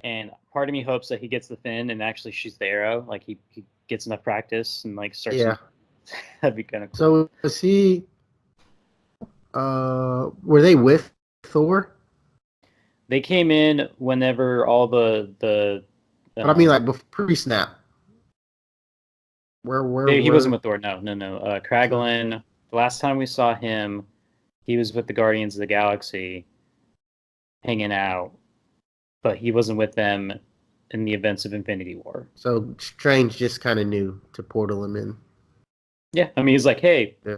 And part of me hopes that he gets the fin and actually shoots the arrow. Like he gets enough practice and like starts. Yeah. That'd be kind of cool. So was he? Were they with Thor? They came in whenever all the But I mean, um, like pre-snap. Where he wasn't were? with Thor. No, no, no. So, Kraglin. The last time we saw him, he was with the Guardians of the Galaxy, hanging out, but he wasn't with them in the events of Infinity War. so Strange just kind of knew to portal him in. Yeah, I mean, he's like, hey, Yeah.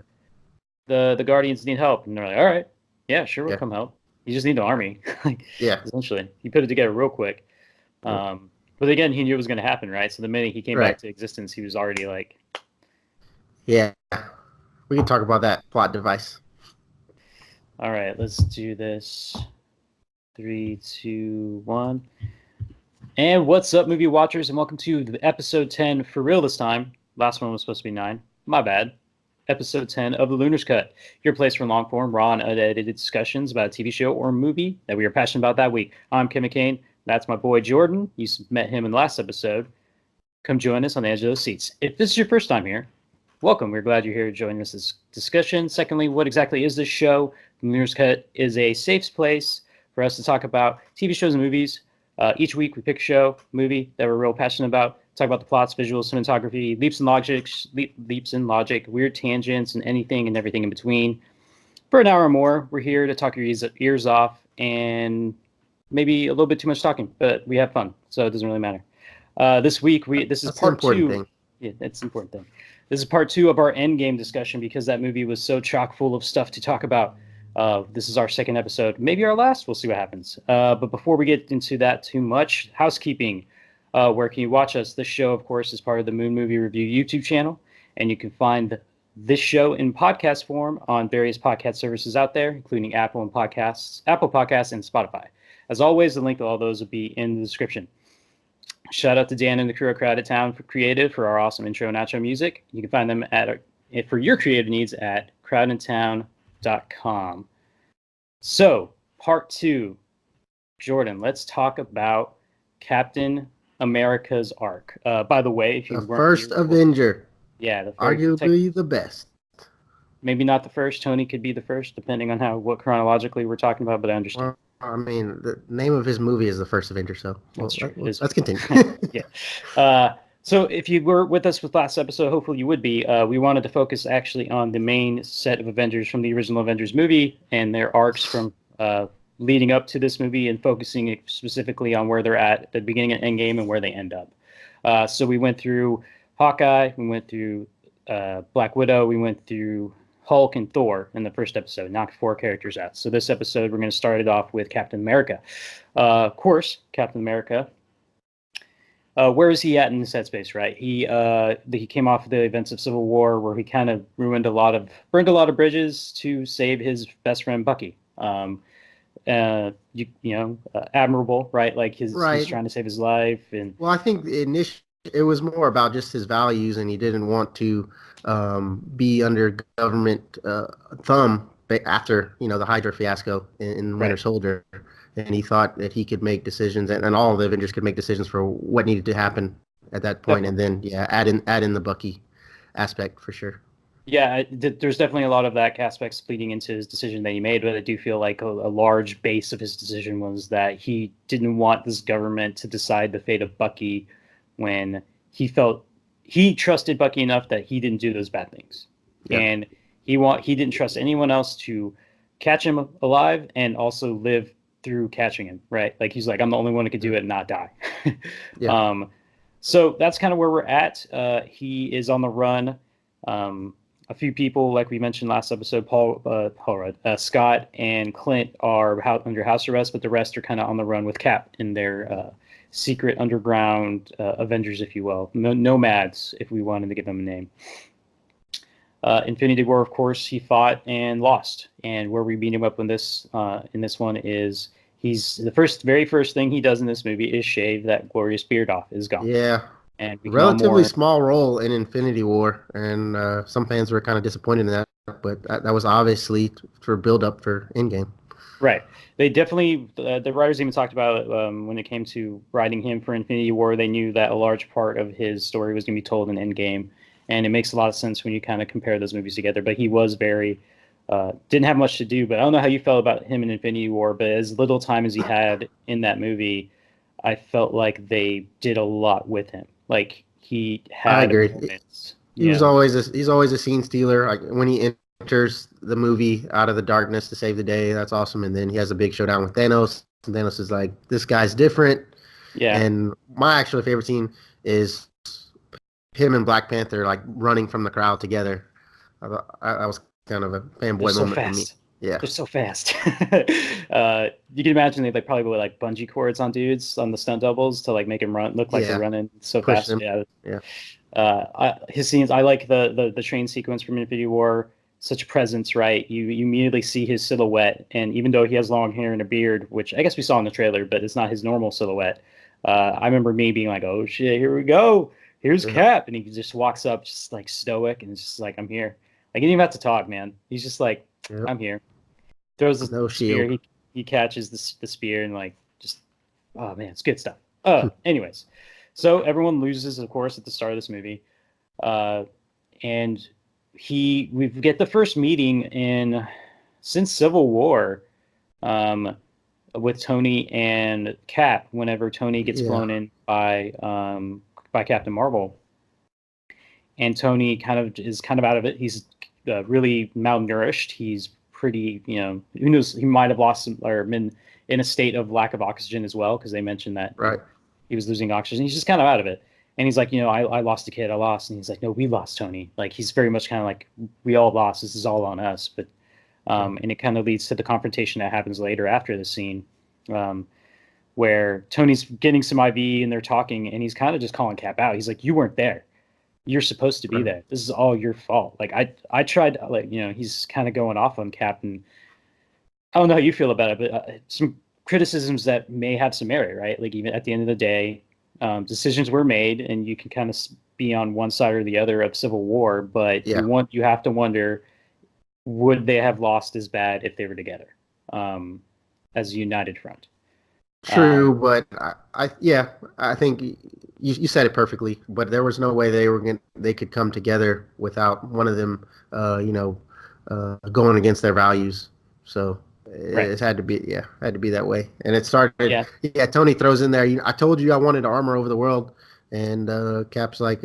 the Guardians need help, and they're like, all right, yeah, sure, we'll Yeah. come help. You just need the army, like Yeah. essentially. He put it together real quick. Yep. But again, he knew it was going to happen, right? So the minute he came back Right. to existence, he was already like, Yeah. We can talk about that plot device. all right, let's do this. 3, 2, 1. And what's up, movie watchers, and welcome to the episode 10 for real this time. Last one was supposed to be 9. My bad. Episode 10 of the Lunar's Cut, your place for long form, raw, and unedited discussions about a TV show or movie that we are passionate about that week. I'm Kim Kaine. That's my boy Jordan. You met him in the last episode. Come join us on the edge of those seats. If this is your first time here, welcome. We're glad you're here to join us this discussion. Secondly, what exactly is this show? The Lunar's Cut is a safe place for us to talk about TV shows and movies. Each week we pick a show, movie that we're real passionate about, talk about the plots, visuals, cinematography, leaps in logic, weird tangents, and anything and everything in between. For an hour or more, we're here to talk your ears off and maybe a little bit too much talking, but we have fun, so it doesn't really matter. This week, this is That's the part important 2. thing. Yeah, that's the important thing. This is part 2 of our Endgame discussion because that movie was so chock full of stuff to talk about. This is our second episode, maybe our last. We'll see what happens. But before we get into that too much, housekeeping. Where can you watch us? This show, of course, is part of the Moon Movie Review YouTube channel, and you can find this show in podcast form on various podcast services out there, including Apple Podcasts, and Spotify. As always, the link to all those will be in the description. Shout out to Dan and the crew at Crowded Town for Creative for our awesome intro and outro music. You can find them for your creative needs at crowdedtown.com. So, part 2. Jordan, let's talk about Captain America's arc. By the way, if you The weren't first here, Avenger, yeah, the very arguably the best. maybe not the first. Tony could be the first, depending on what chronologically we're talking about. But I understand. Well, I mean, the name of his movie is The First Avenger, so That's true. let's continue. Yeah. So if you were with us with last episode, hopefully you would be. We wanted to focus actually on the main set of Avengers from the original Avengers movie and their arcs from leading up to this movie and focusing specifically on where they're at the beginning of Endgame and where they end up. So we went through Hawkeye, we went through Black Widow, we went through Hulk and Thor in the first episode, knocked 4 characters out. So this episode, we're going to start it off with Captain America. Of course, Captain America. Where is he at in this headspace, right? He came off of the events of Civil War where he kind of burned a lot of bridges to save his best friend Bucky. Admirable, right? Like he's Right. trying to save his life. And Well, I think initially it was more about just his values, and he didn't want to be under government thumb after the Hydra fiasco in Winter right. Soldier, and he thought that he could make decisions, and all of the Avengers could make decisions for what needed to happen at that point, and then add in the Bucky aspect for sure. Yeah, there's definitely a lot of that aspects bleeding into his decision that he made, but I do feel like a large base of his decision was that he didn't want this government to decide the fate of Bucky when he felt he trusted Bucky enough that he didn't do those bad things. Yeah. And he didn't trust anyone else to catch him alive and also live through catching him, right? Like he's like, I'm the only one who could do it and not die. Yeah. So that's kind of where we're at. He is on the run. A few people, like we mentioned last episode, Scott and Clint are under house arrest, but the rest are kind of on the run with Cap in their secret underground Avengers, if you will, nomads, if we wanted to give them a name. Infinity War, of course, he fought and lost, and where we beat him up in this one is he's very first thing he does in this movie is shave that glorious beard off. Is gone. Yeah. And relatively small role in Infinity War, and some fans were kind of disappointed in that, but that was obviously for build up for Endgame. Right. They definitely, the writers even talked about when it came to writing him for Infinity War, they knew that a large part of his story was going to be told in Endgame. And it makes a lot of sense when you kind of compare those movies together. But he was very, didn't have much to do. But I don't know how you felt about him in Infinity War, but as little time as he had in that movie, I felt like they did a lot with him. Like he I had agree. moments. He was Yeah. always he's always a scene stealer. Like when he enters the movie out of the darkness to save the day, that's awesome. And then he has a big showdown with Thanos. And Thanos is like, "This guy's different." Yeah. And my actual favorite scene is him and Black Panther like running from the crowd together. I was kind of a They're fanboy so moment for me. fast. Yeah, They're so fast. You can imagine they like probably put like bungee cords on dudes on the stunt doubles to like make him run look like they're yeah, running so push fast. them. Yeah. Yeah, His scenes. I like the train sequence from Infinity War. Such a presence, right? You immediately see his silhouette, and even though he has long hair and a beard, which I guess we saw in the trailer, but it's not his normal silhouette. I remember me being like, "Oh shit, here we go. Here's yeah, Cap," and he just walks up, just like stoic, and it's just like, "I'm here." Like he didn't even have to talk, man. He's just like, yep. "I'm here." Throws the No spear. shield. He catches the spear and like just oh man, it's good stuff. Anyways, so everyone loses, of course, at the start of this movie, uh, and we get the first meeting in since Civil War, um, with Tony and Cap. Whenever Tony gets Yeah, flown in by Captain Marvel, and Tony kind of is kind of out of it. He's really malnourished. He's pretty, who knows? He might have lost some, or been in a state of lack of oxygen as well, because they mentioned that right. he was losing oxygen. He's just kind of out of it. And he's like, I lost a kid. I lost. And he's like, no, we lost Tony. Like he's very much kind of like, we all lost. This is all on us. But Yeah. and it kind of leads to the confrontation that happens later after the scene, um, where Tony's getting some IV and they're talking, and he's kind of just calling Cap out. He's like, you weren't there. You're supposed to be Right. there. This is all your fault. Like I tried, like, he's kind of going off on Cap, and I don't know how you feel about it, but some criticisms that may have some merit, right? Like even at the end of the day, decisions were made, and you can kind of be on one side or the other of Civil War, but Yeah. you have to wonder, would they have lost as bad if they were together, as a united front? True, but yeah, I think you said it perfectly. But there was no way they could come together without one of them, going against their values. So Right. it had to be, yeah, had to be that way. And it started, Yeah. yeah. Tony throws in there. I told you I wanted to armor over the world, and Cap's like,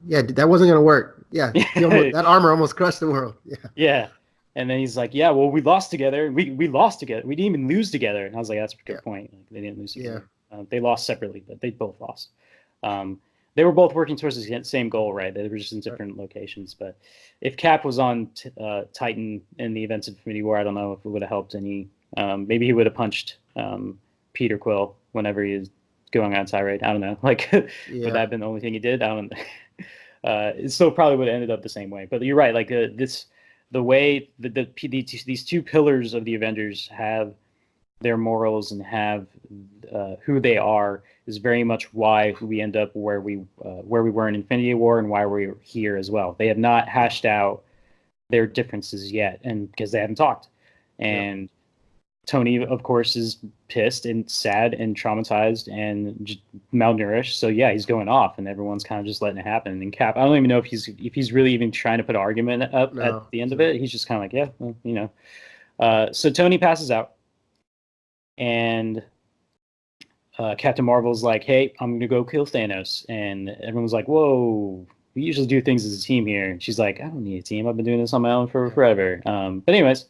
yeah, that wasn't gonna work. Yeah, that armor almost crushed the world. Yeah, Yeah. And then he's like, yeah, well, we lost together. We lost together. We didn't even lose together. And I was like, that's a yeah, good point. Like, they didn't lose yeah, together. They lost separately, but they both lost. Um, they were both working towards the same goal, right? They were just in right. different locations. But if Cap was on Titan in the events of Infinity War, I don't know if it would have helped any. Maybe he would have punched Peter Quill whenever he was going on tirade. I don't know. Like, would that Yeah, have been the only thing he did? I don't. It still probably would have ended up the same way. But you're right. Like the way these two pillars of the Avengers have their morals and have who they are is very much why we end up where we were in Infinity War and why we're here as well. They have not hashed out their differences yet, and because they haven't talked. yeah. And Tony, of course, is pissed and sad and traumatized and malnourished. So yeah, he's going off, and everyone's kind of just letting it happen. And Cap, I don't even know if he's really even trying to put an argument up at No, the end he's of not. it. He's just kind of like, yeah, well, So Tony passes out, and Captain Marvel's like, hey, I'm gonna go kill Thanos, and everyone's like, whoa. We usually do things as a team here. And she's like, I don't need a team. I've been doing this on my own for Yeah, forever. But anyways,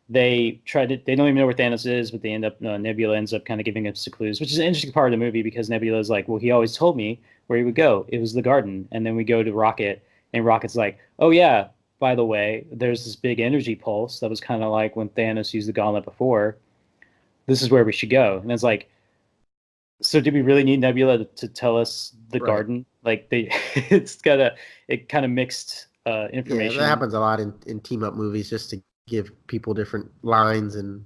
they don't even know where Thanos is, but they end up Nebula ends up kind of giving us the clues, which is an interesting part of the movie because Nebula is like, well, he always told me where he would go. It was the garden. And then we go to Rocket, and Rocket's like, oh yeah, by the way, there's this big energy pulse that was kind of like when Thanos used the gauntlet before. This is where we should go. And it's like, so do we really need Nebula to tell us the right. garden? Like it kind of mixed Yeah, that information. happens a lot in team up movies just to give people different lines and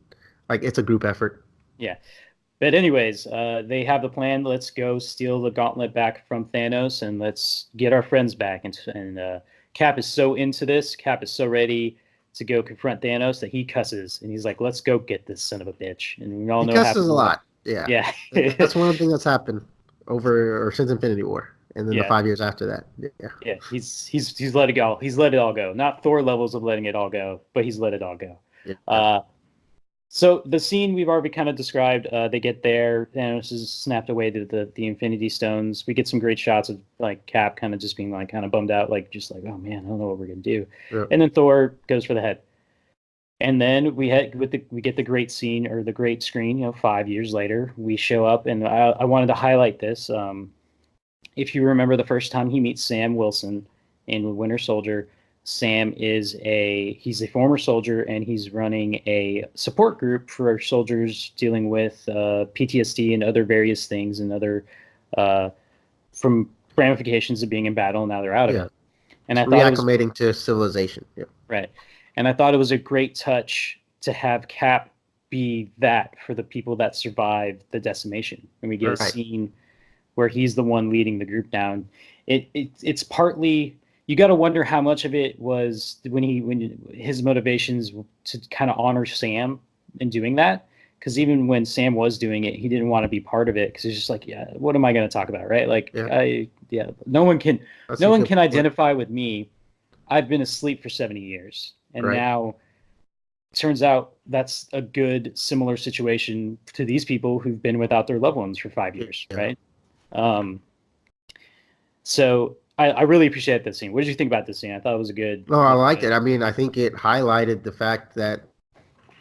like it's a group effort. Yeah. But anyways, they have the plan. Let's go steal the gauntlet back from Thanos, and let's get our friends back. And Cap is so into this. Cap is so ready. to go confront Thanos that he cusses and he's like, "Let's go get this son of a bitch." And we all He know what cusses happens a in that. lot. Yeah, Yeah, that's one thing that's happened over or since Infinity War, and then the yeah, 5 years after that. Yeah, yeah. He's let it go. He's let it all go. Not Thor levels of letting it all go, but he's let it all go. yeah, Uh, So the scene we've already kind of described. They get there. Thanos is snapped away to the Infinity Stones. We get some great shots of like Cap kind of just being like kind of bummed out, like just like, oh man, I don't know what we're gonna do. yeah. And then Thor goes for the head. And then we get the great scene or the great screen. 5 years later, we show up, and I wanted to highlight this. If you remember the first time he meets Sam Wilson in Winter Soldier, Sam he's a former soldier and he's running a support group for soldiers dealing with PTSD and other various things and other uh, from ramifications of being in battle and now they're out of Yeah. it. And It's I thought it was reacclimating to civilization. Yeah. right. And I thought it was a great touch to have Cap be that for the people that survived the decimation. And we get a Right. scene where he's the one leading the group down. It's partly you got to wonder how much of it was when his motivations to kind of honor Sam in doing that. Because even when Sam was doing it, he didn't want to be part of it because he's just like, yeah, what am I going to talk about, right? Like, Yeah. no one can, That's no a one good can point. identify with me. I've been asleep for 70 years, and Right. now turns out that's a good similar situation to these people who've been without their loved ones for 5 years, Yeah. right? Um, so I really appreciate that scene. What did you think about this scene? I thought it was a good. No, I liked it. I mean, I think it highlighted the fact that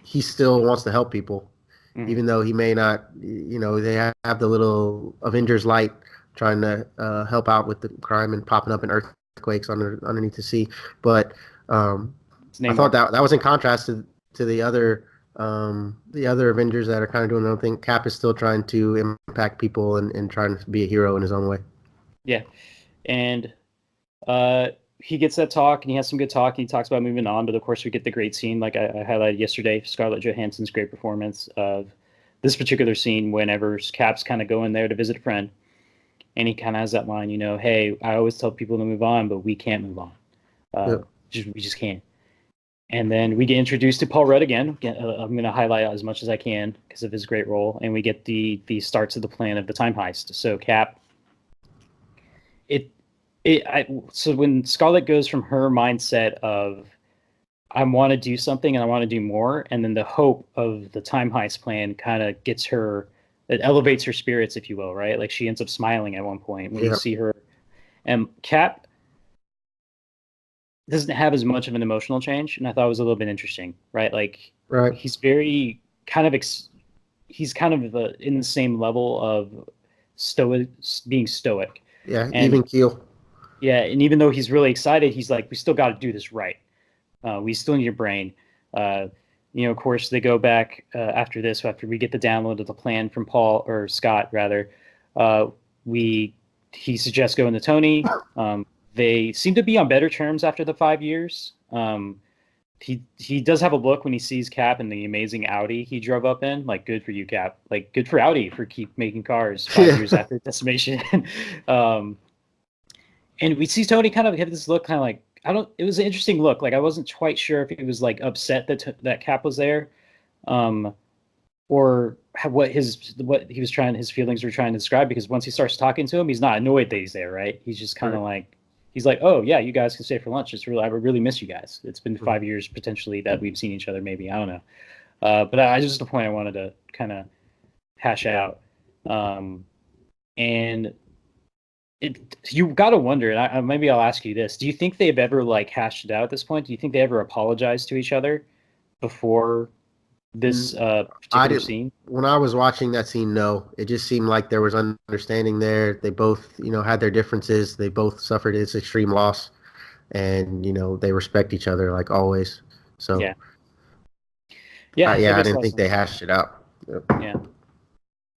he still wants to help people, Mhm. even though he may not. They have the little Avengers light trying to help out with the crime and popping up in earthquakes underneath the sea. But It's I thought Namor. that was in contrast to the other Avengers that are kind of doing their own thing. Cap is still trying to impact people and trying to be a hero in his own way. Yeah, and uh, he gets that talk, and he has some good talk, and he talks about moving on. But of course, we get the great scene, like I highlighted yesterday, Scarlett Johansson's great performance of this particular scene. Whenever Cap's kind of going there to visit a friend, and he kind of has that line, hey, I always tell people to move on, but we can't move on. Uh, Yep. we just can't. And then we get introduced to Paul Rudd again. I'm going to highlight as much as I can because of his great role, and we get the starts of the plan of the time heist. So Cap, it so when Scarlett goes from her mindset of I want to do something and I want to do more, and then the hope of the time heist plan kind of gets her, it elevates her spirits, if you will, right? Like she ends up smiling at one point when you Yeah. see her, and Cap doesn't have as much of an emotional change, and I thought it was a little bit interesting, right? Like Right. he's very kind of he's kind of in the same level of stoic, being stoic, Yeah. and Even keel. yeah, and even though he's really excited, he's like, we still got to do this right. We still need your brain. Uh, of course, they go back after this, after we get the download of the plan from Paul or Scott, rather. Uh, we he suggests going to Tony. They seem to be on better terms after the 5 years. He does have a look when he sees Cap in the amazing Audi he drove up in. Like, good for you, Cap. Like, good for Audi for keep making cars 5 years Yeah. after decimation. um, and we see Tony kind of have this look, kind of like I don't. It was an interesting look. Like I wasn't quite sure if he was like upset that Cap was there, um, or what he was trying his feelings were trying to describe. Because once he starts talking to him, he's not annoyed that he's there, right? He's just kind Right. of like he's like, oh yeah, you guys can stay for lunch. I really miss you guys. It's been Mhm. 5 years potentially that we've seen each other. Maybe I don't know. But I just the point I wanted to kind of hash out. And you got to wonder, and maybe I'll ask you this: do you think they've ever like hashed it out at this point? Do you think they ever apologized to each other before this Mm, I particular didn't. scene? When I was watching that scene, no, it just seemed like there was understanding there. They both, had their differences. They both suffered this extreme loss, and they respect each other like always. So, Yeah, yeah, that yeah, I makes a didn't lot of think they sense. hashed it out. Yep. Yeah,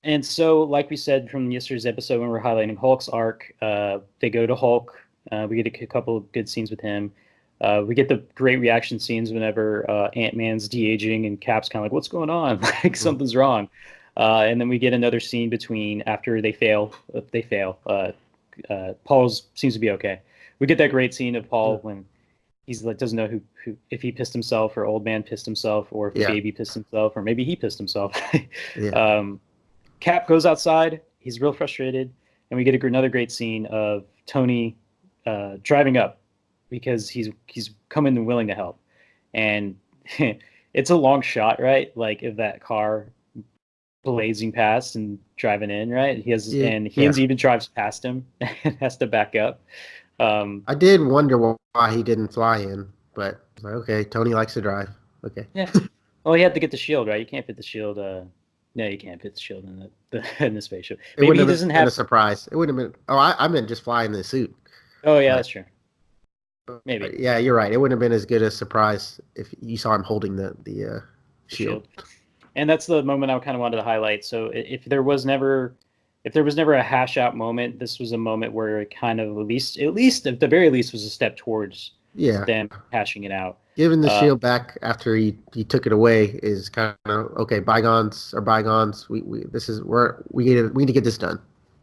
and so like we said from yesterday's episode when we are highlighting Hulk's arc, they go to Hulk. We get a couple of good scenes with him. We get the great reaction scenes whenever Ant-Man's de-aging and Cap's kind of like, "What's going on? Like Mhm. something's wrong." And then we get another scene between after they fail. If they fail, Paul's seems to be okay. We get that great scene of Paul Yeah. when he's like doesn't know who if he pissed himself or old man pissed himself or if the Yeah. baby pissed himself or maybe he pissed himself. Yeah. um, Cap goes outside. He's real frustrated, and we get another great scene of Tony driving up because he's coming and willing to help, and it's a long shot, right? Like of that car blazing past and driving in, right? Yeah. He Yeah. even drives past him and has to back up. Um, I did wonder why he didn't fly in, but I was like, okay, Tony likes to drive. Okay. yeah. Well, he had to get the shield, right? You can't fit the shield. No, you can't fit the shield in in the spaceship. It Maybe he wouldn't have doesn't been a have. surprise. It wouldn't have been. Oh, I meant just flying the suit. Oh yeah, But, that's true. Maybe yeah, you're right. It wouldn't have been as good a surprise if you saw him holding the the shield. shield. And that's the moment I kind of wanted to highlight. So if there was never a hash out moment, this was a moment where it kind of at least at the very least was a step towards Yeah. them hashing it out. Giving the Uh, shield back after he took it away is kind of okay. Bygones are bygones. We need to get this done.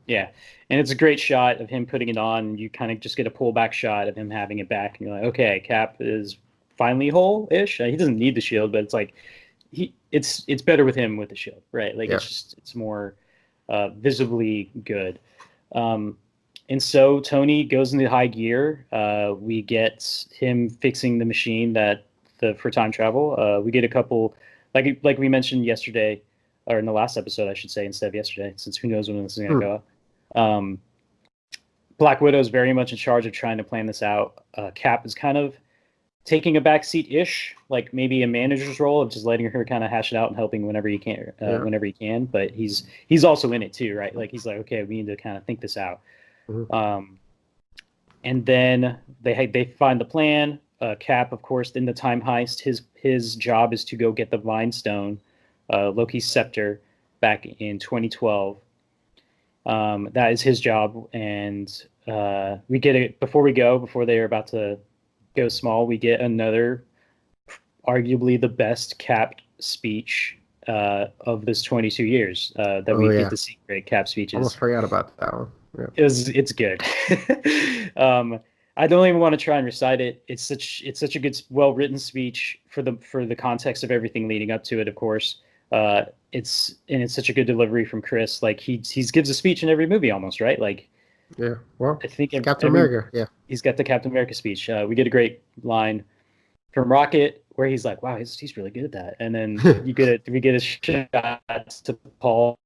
yeah, and it's a great shot of him putting it on. You kind of just get a pullback shot of him having it back, and you're like, okay, Cap is finally whole-ish. He doesn't need the shield, but it's like it's better with him with the shield, right? Like Yeah. it's more visibly good. Um, and so Tony goes into high gear. We get him fixing the machine for time travel. We get a couple like we mentioned yesterday, or in the last episode, I should say, instead of yesterday, since who knows when this is gonna Hmm. go up. Um, Black Widow is very much in charge of trying to plan this out. Cap is kind of taking a backseat ish, like maybe a manager's role of just letting her kind of hash it out and helping Yeah. whenever he can. But he's also in it too, right? Like he's like, okay, we need to kind of think this out. Mhm. And then they find the plan. Cap, of course, in the time heist, his job is to go get the Mind Stone, Loki's scepter, back in 2012. That is his job, and we get it before they are about to go small. We get another, arguably the best Cap speech of this 22 years that Oh we get yeah. to see. Great Cap speeches. Almost forgot about that one. Yeah. It's good. I don't even want to try and recite it. It's such a good, well written speech for the context of everything leading up to it. Of course, it's such a good delivery from Chris. Like he gives a speech in every movie almost, right? Like Yeah. Well, I think it's Captain every America. Yeah. he's got the Captain America speech. We get a great line from Rocket where he's like, "Wow, he's really good at that." And then we get a shot to Paul.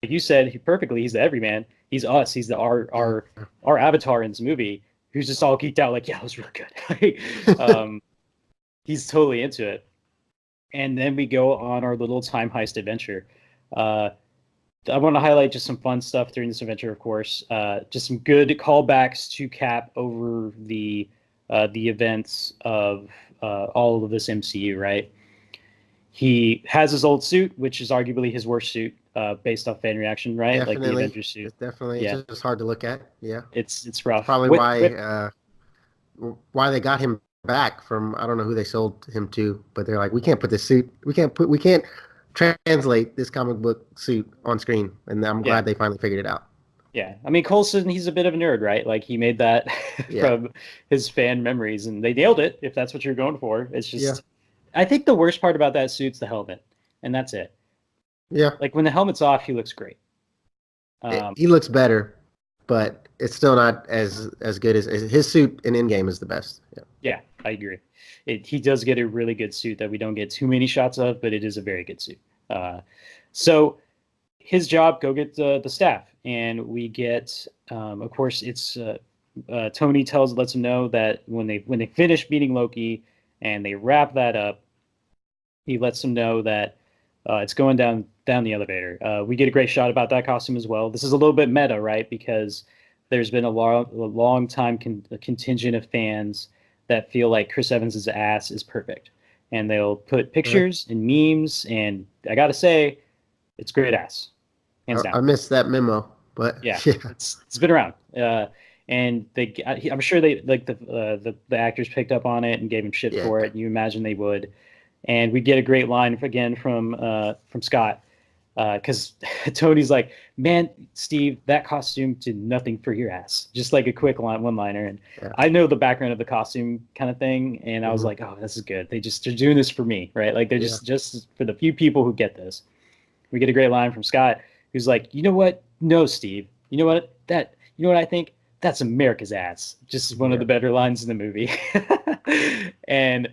Like you said, perfectly. He's the everyman. He's us. He's our avatar in this movie. Who's just all geeked out, like, yeah, it was really good. He's totally into it. And then we go on our little time heist adventure. Uh, I want to highlight just some fun stuff during this adventure, of course. Just some good callbacks to Cap over the events of all of this MCU, right? He has his old suit, which is arguably his worst suit, based off fan reaction, right? Like the Definitely. Avengers suit. It's Yeah, just hard to look at. Yeah. it's rough. Probably With why they got him back from I don't know who they sold him to, but they're like, we can't put this suit, we can't translate this comic book suit on screen, and I'm yeah, glad they finally figured it out. yeah. I mean, Coulson, he's a bit of a nerd, right? Like he made that Yeah, from his fan memories, and they nailed it. If that's what you're going for, it's yeah, just. I think the worst part about that suit's the helmet, and that's it. yeah. Like when the helmet's off, he looks great. He looks better, but it's still not as good as his suit in Endgame is the best. Yeah, Yeah, I agree. He does get a really good suit that we don't get too many shots of, but it is a very good suit. So his job, go get the staff, and we get, of course, it's Tony lets him know that when they finish beating Loki and they wrap that up, he lets them know that it's going down the elevator. We get a great shot about that costume as well. This is a little bit meta, right? Because there's been a long time contingent of fans that feel like Chris Evans' ass is perfect, and they'll put right. pictures and memes. And I gotta say, it's great ass, hands I down. missed that memo, but Yeah, yeah, it's been around. And I'm sure they like the actors picked up on it and gave him shit yeah, for it. You imagine they would. And we get a great line again from Scott. because Tony's like, man, Steve, that costume did nothing for your ass. Just like a quick one-liner. And Yeah. I know the background of the costume kind of thing, and I was like, oh, this is good. They're doing this for me, right? Like they're just for the few people who get this. We get a great line from Scott, who's like, you know what? No, Steve. You know what? You know what I think? That's America's ass. Just one of the better lines in the movie. And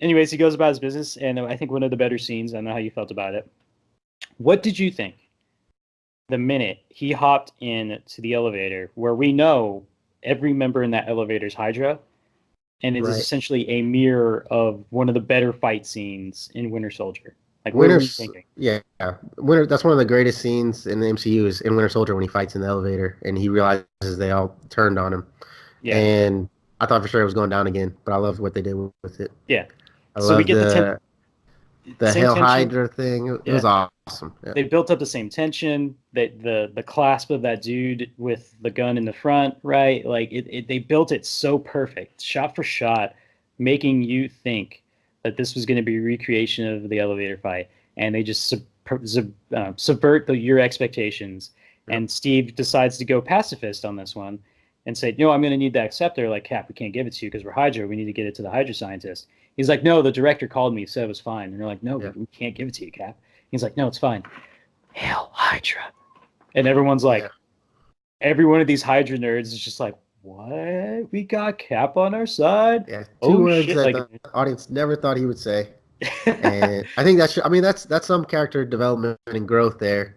anyways, he goes about his business, and I think one of the better scenes. I don't know how you felt about it. What did you think the minute he hopped in to the elevator, where we know every member in that elevator is Hydra, and it is essentially a mirror of one of the better fight scenes in Winter Soldier? Like, what were you thinking? Yeah, Winter. That's one of the greatest scenes in the MCU is in Winter Soldier when he fights in the elevator and he realizes they all turned on him. Yeah. And I thought for sure it was going down again, but I love what they did with it. Yeah. I love the Hail Hydra thing. It was awesome. Yeah. They built up the same tension. The clasp of that dude with the gun in the front, right? Like they built it so perfect, shot for shot, making you think that this was going to be a recreation of the elevator fight, and they just subvert your expectations. Yep. And Steve decides to go pacifist on this one and say, no, I'm going to need that scepter. Like, Cap, we can't give it to you because we're Hydra. We need to get it to the Hydra scientist. He's like, no, the director called me, said it was fine. And they're like, no, we can't give it to you, Cap. He's like, no, it's fine. Hail Hydra. And everyone's like, every one of these Hydra nerds is just like, what? We got Cap on our side? Yeah, two words that the audience never thought he would say. And I think that's some character development and growth there.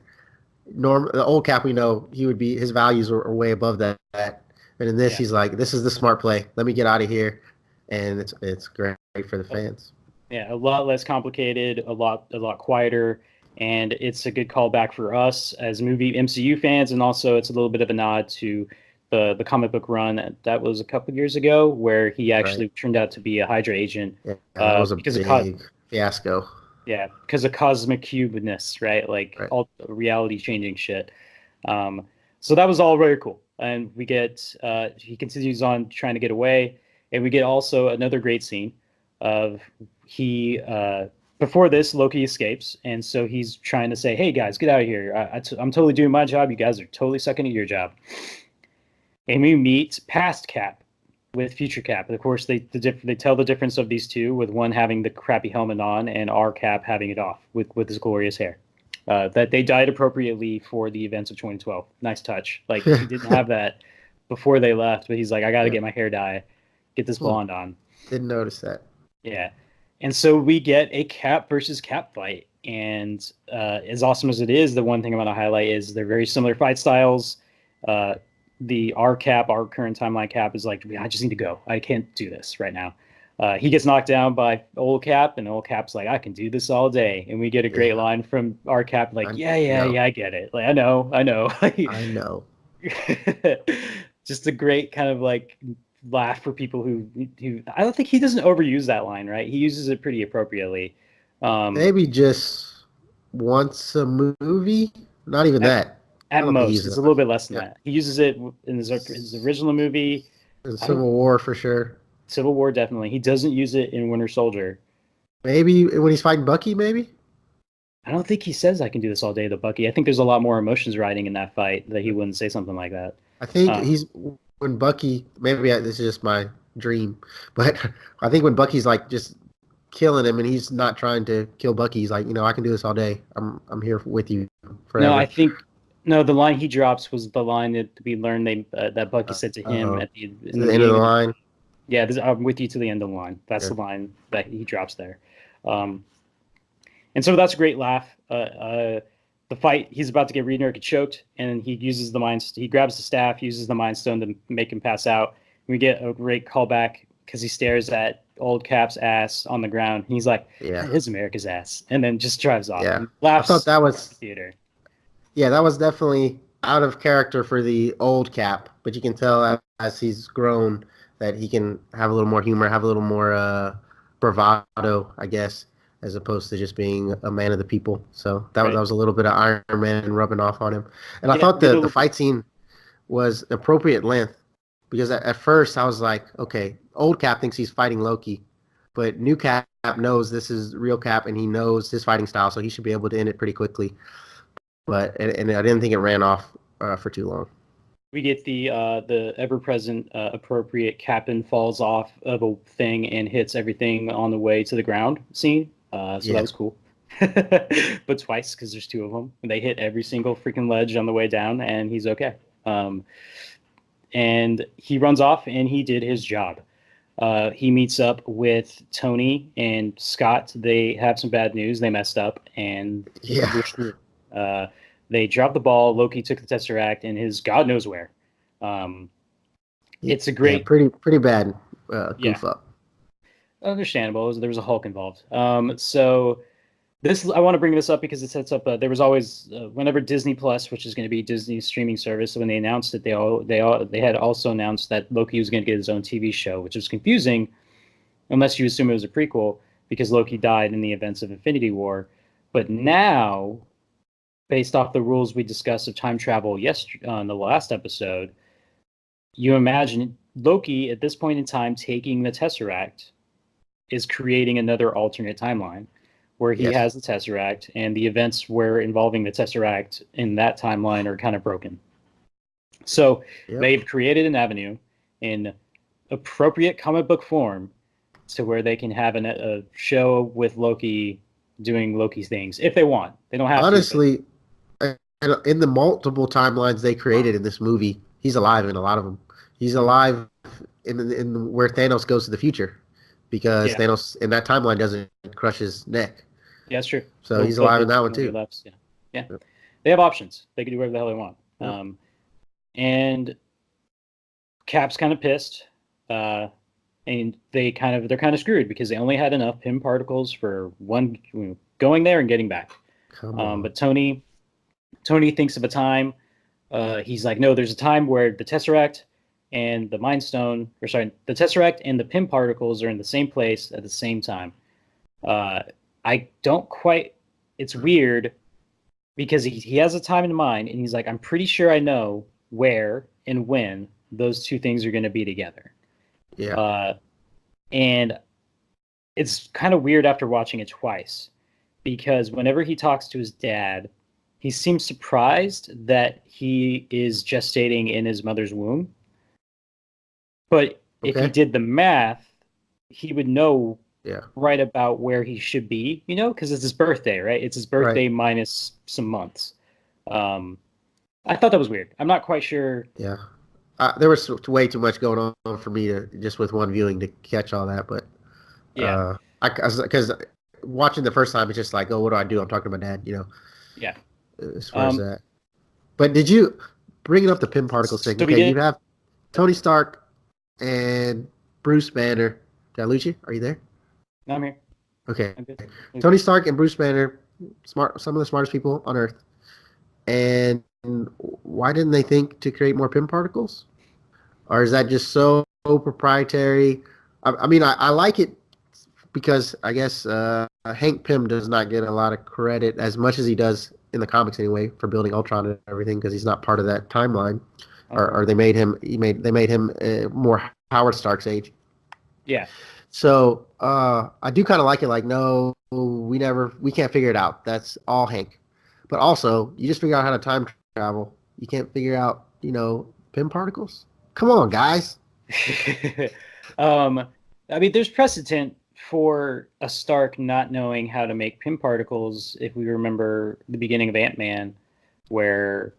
The old Cap, we know his values are way above that. And in this, he's like, this is the smart play. Let me get out of here. And it's great for the fans. Yeah, a lot less complicated, a lot quieter, and it's a good callback for us as movie MCU fans, and also it's a little bit of a nod to the comic book run that was a couple of years ago, where he actually turned out to be a Hydra agent. Yeah, that was a big fiasco. Yeah, because of cosmic cubeness, right? Like all reality changing shit. So that was all very cool, and we get he continues on trying to get away. And we get also another great scene of before this, Loki escapes. And so he's trying to say, hey, guys, get out of here. I'm totally doing my job. You guys are totally sucking at your job. And we meet past Cap with future Cap. And of course, they tell the difference of these two, with one having the crappy helmet on and our Cap having it off with his glorious hair. That they dyed appropriately for the events of 2012. Nice touch. Like, he didn't have that before they left, but he's like, I got to get my hair dye. Get this blonde on. Didn't notice that. Yeah. And so we get a Cap versus Cap fight. And as awesome as it is, the one thing I want to highlight is they're very similar fight styles. Our current timeline Cap, is like, I just need to go. I can't do this right now. He gets knocked down by old Cap, and old Cap's like, I can do this all day. And we get a great line from our Cap, like, I get it. Like, I know. I know. Just a great kind of like laugh for people who I don't think he doesn't overuse that line, right? He uses it pretty appropriately. Maybe just once a movie, not even that. At most, it's a little bit less than that. He uses it in his original movie. In Civil War, for sure. Civil War, definitely. He doesn't use it in Winter Soldier. Maybe when he's fighting Bucky, maybe? I don't think he says I can do this all day to Bucky. I think there's a lot more emotions riding in that fight that he wouldn't say something like that. I think when Bucky, maybe this is just my dream, but I think when Bucky's like just killing him and he's not trying to kill Bucky, he's like, I can do this all day. I'm here with you forever. No, the line he drops was the line that we learned that Bucky said to him at the end of the line. Yeah, I'm with you to the end of the line. That's the line that he drops there. And so that's a great laugh. The fight, he's about to get re-nerked choked, and he uses he grabs the staff, uses the Mind Stone to make him pass out. We get a great callback because he stares at old Cap's ass on the ground. And he's like, that is America's ass. And then just drives off. Yeah. Laughs. I thought that was theater. Yeah, that was definitely out of character for the old Cap, but you can tell as he's grown that he can have a little more humor, have a little more bravado, I guess, as opposed to just being a man of the people. So that was a little bit of Iron Man rubbing off on him. And I thought the fight scene was appropriate length, because at first I was like, okay, old Cap thinks he's fighting Loki, but new Cap knows this is real Cap and he knows his fighting style, so he should be able to end it pretty quickly. but and I didn't think it ran off for too long. We get the ever-present appropriate Captain falls off of a thing and hits everything on the way to the ground scene. So that Yeah, was cool. But twice, because there's two of them. They hit every single freaking ledge on the way down, and he's okay. And he runs off, and he did his job. He meets up with Tony and Scott. They have some bad news. They messed up, and yeah, we're screwed. They dropped the ball. Loki took the Tesseract and his God knows where. Um, it's a yeah. great, Pretty bad yeah, goof up. understandable. There was a Hulk involved. So this I want to bring this up because it sets up. There was always whenever Disney Plus, which is going to be Disney's streaming service, when they announced it, they had also announced that Loki was going to get his own TV show, which was confusing unless you assume it was a prequel because Loki died in the events of Infinity War. But now, based off the rules we discussed of time travel yesterday on the last episode, you imagine Loki at this point in time taking the Tesseract is creating another alternate timeline where he Yes. has the Tesseract and the events where involving the Tesseract in that timeline are kind of broken. So Yep. they've created an avenue in appropriate comic book form to where they can have a show with Loki doing Loki things if they want. They don't have Honestly, in the multiple timelines they created in this movie, he's alive in a lot of them. He's alive in where Thanos goes to the future, because yeah, Thanos in that timeline doesn't crush his neck. yeah, that's true. So he's alive in that one too. Left. Yeah, yeah. They have options. They can do whatever the hell they want. Yep. And Cap's kind of pissed, and they're kind of screwed because they only had enough Pym particles for one going there and getting back. Come on. But Tony thinks of a time. He's like, no, there's a time where the Tesseract and the Mind Stone, the Tesseract and the Pym particles are in the same place at the same time. I don't quite. It's weird because he has a time in mind, and he's like, I'm pretty sure I know where and when those two things are going to be together. Yeah. And it's kind of weird after watching it twice because whenever he talks to his dad, he seems surprised that he is gestating in his mother's womb. But if he did the math, he would know right about where he should be, because it's his birthday, right? It's his birthday minus some months. I thought that was weird. I'm not quite sure. Yeah. There was way too much going on for me to just with one viewing to catch all that, but yeah, because watching the first time, it's just like, oh, what do I do? I'm talking to my dad, Yeah. As far as that. But did you bring up the Pym particles thing? Okay, you have Tony Stark and Bruce Banner. Did I lose you? Are you there? No, I'm here. Okay. Tony Stark and Bruce Banner, some of the smartest people on Earth. And why didn't they think to create more Pym particles? Or is that just so proprietary? I mean, I like it because I guess Hank Pym does not get a lot of credit as much as he does in the comics anyway for building Ultron and everything because he's not part of that timeline. Okay. Or they made him more Howard Stark's age. Yeah. So I do kind of like it. Like, no, we can't figure it out. That's all Hank. But also, you just figure out how to time travel. You can't figure out, Pym particles. Come on, guys. I mean, there's precedent for a Stark not knowing how to make Pym particles. If we remember the beginning of Ant-Man, where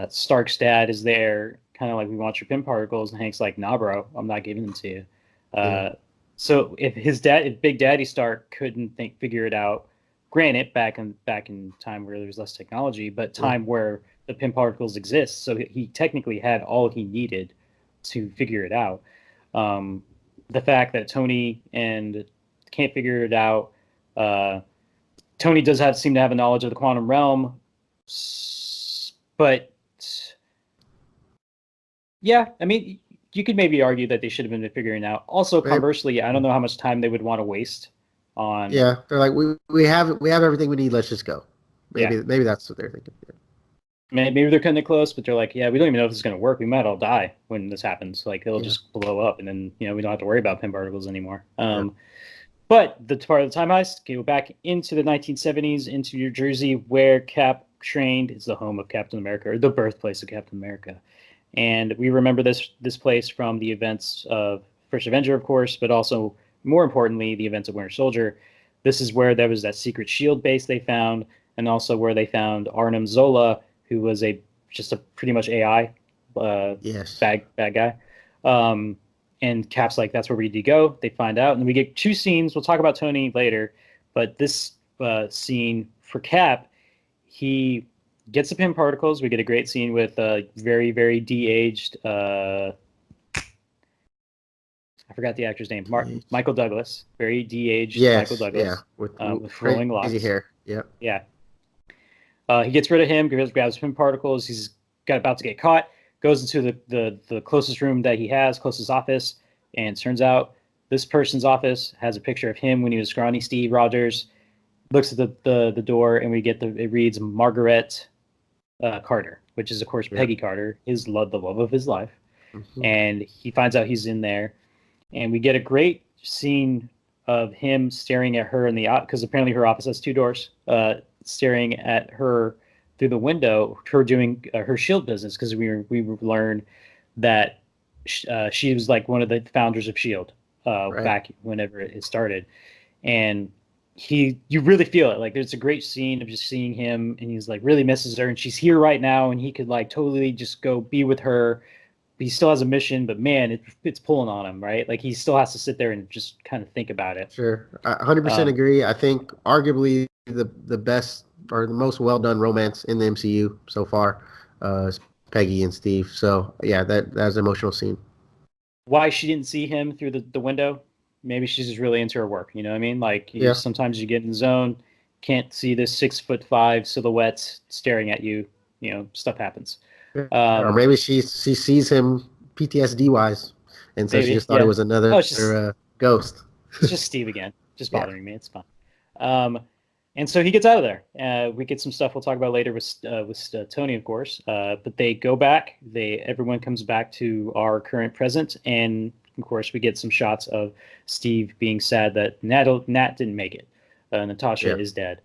Stark's dad is there, kind of like, we want your Pym particles, and Hank's like, nah, bro, I'm not giving them to you. So if Big Daddy Stark couldn't figure it out, granted, back in time where there was less technology, but time where the Pym particles exist, so he technically had all he needed to figure it out. The fact that Tony and can't figure it out, Tony does seem to have a knowledge of the quantum realm, but yeah, I mean, you could maybe argue that they should have been figuring out. Also, conversely, I don't know how much time they would want to waste on. Yeah, they're like, we have everything we need. Let's just go. Maybe that's what they're thinking. Yeah. Maybe they're cutting it close, but they're like, yeah, we don't even know if this is going to work. We might all die when this happens. Like, it'll just blow up, and then we don't have to worry about Pym particles anymore. But the part of the time heist, go back into the 1970s, into New Jersey, where Cap trained. It's the home of Captain America, or the birthplace of Captain America. And we remember this place from the events of First Avenger, of course, but also more importantly, the events of Winter Soldier. This is where there was that secret shield base they found, and also where they found Arnim Zola, who was just a pretty much AI Yes. bad guy. And Cap's like, that's where we need to go. They find out, and we get two scenes. We'll talk about Tony later, but this scene for Cap, he gets the pin particles. We get a great scene with very, very de-aged. I forgot the actor's name. Michael Douglas. Very de-aged Michael Douglas. Yeah, with flowing locks. Crazy hair. Yep. Yeah. He gets rid of him, grabs pin particles. He's about to get caught. Goes into the closest room that he has, closest office, and turns out this person's office has a picture of him when he was scrawny Steve Rogers. Looks at the door, and we get it reads Margaret Carter, which is of course Peggy Carter, the love of his life. Mm-hmm. And he finds out he's in there, and we get a great scene of him staring at her in the because apparently her office has two doors, staring at her through the window, her doing her Shield business, because we learned that she was like one of the founders of Shield back whenever it started, and you really feel it. Like there's a great scene of just seeing him, and he's like really misses her, and she's here right now, and he could like totally just go be with her. He still has a mission, but man, it's pulling on him, right? Like he still has to sit there and just kind of think about it. Sure, I 100% agree. I think arguably the best or the most well done romance in the MCU so far is Peggy and Steve. So yeah, that's an emotional scene. Why she didn't see him through the window? Maybe she's just really into her work. You know what I mean? Like sometimes you get in the zone, can't see this 6'5" silhouette staring at you. You know, stuff happens. Or maybe she sees him PTSD wise, and so she just thought it was another ghost. It's just Steve again, just bothering me. It's fine. And so he gets out of there. We get some stuff we'll talk about later with Tony, of course. But they go back. Everyone comes back to our current present, and of course we get some shots of Steve being sad that Nat didn't make it. Natasha is dead.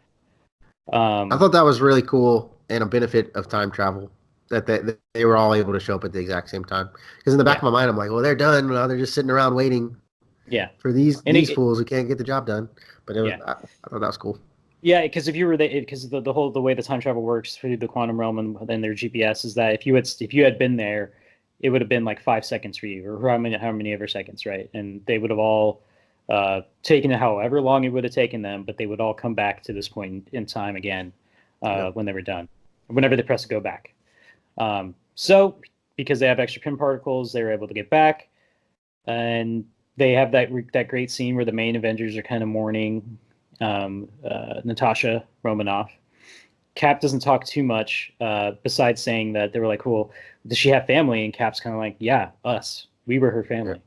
I thought that was really cool and a benefit of time travel that they were all able to show up at the exact same time. Because in the back of my mind, I'm like, well, they're done. Well, they're just sitting around waiting. Yeah. For these fools who can't get the job done. But I thought that was cool. Yeah, because if you were because the way the time travel works through the quantum realm and then their GPS is that if you had been there, it would have been like 5 seconds for you, or how many ever seconds, right? And they would have all taken it however long it would have taken them, but they would all come back to this point in time again when they were done, whenever they press go back. So because they have extra pin particles, they were able to get back, and they have that great scene where the main Avengers are kind of mourning Natasha Romanoff. Cap doesn't talk too much besides saying that they were like, well, does she have family? And Cap's kind of like, yeah, us. We were her family.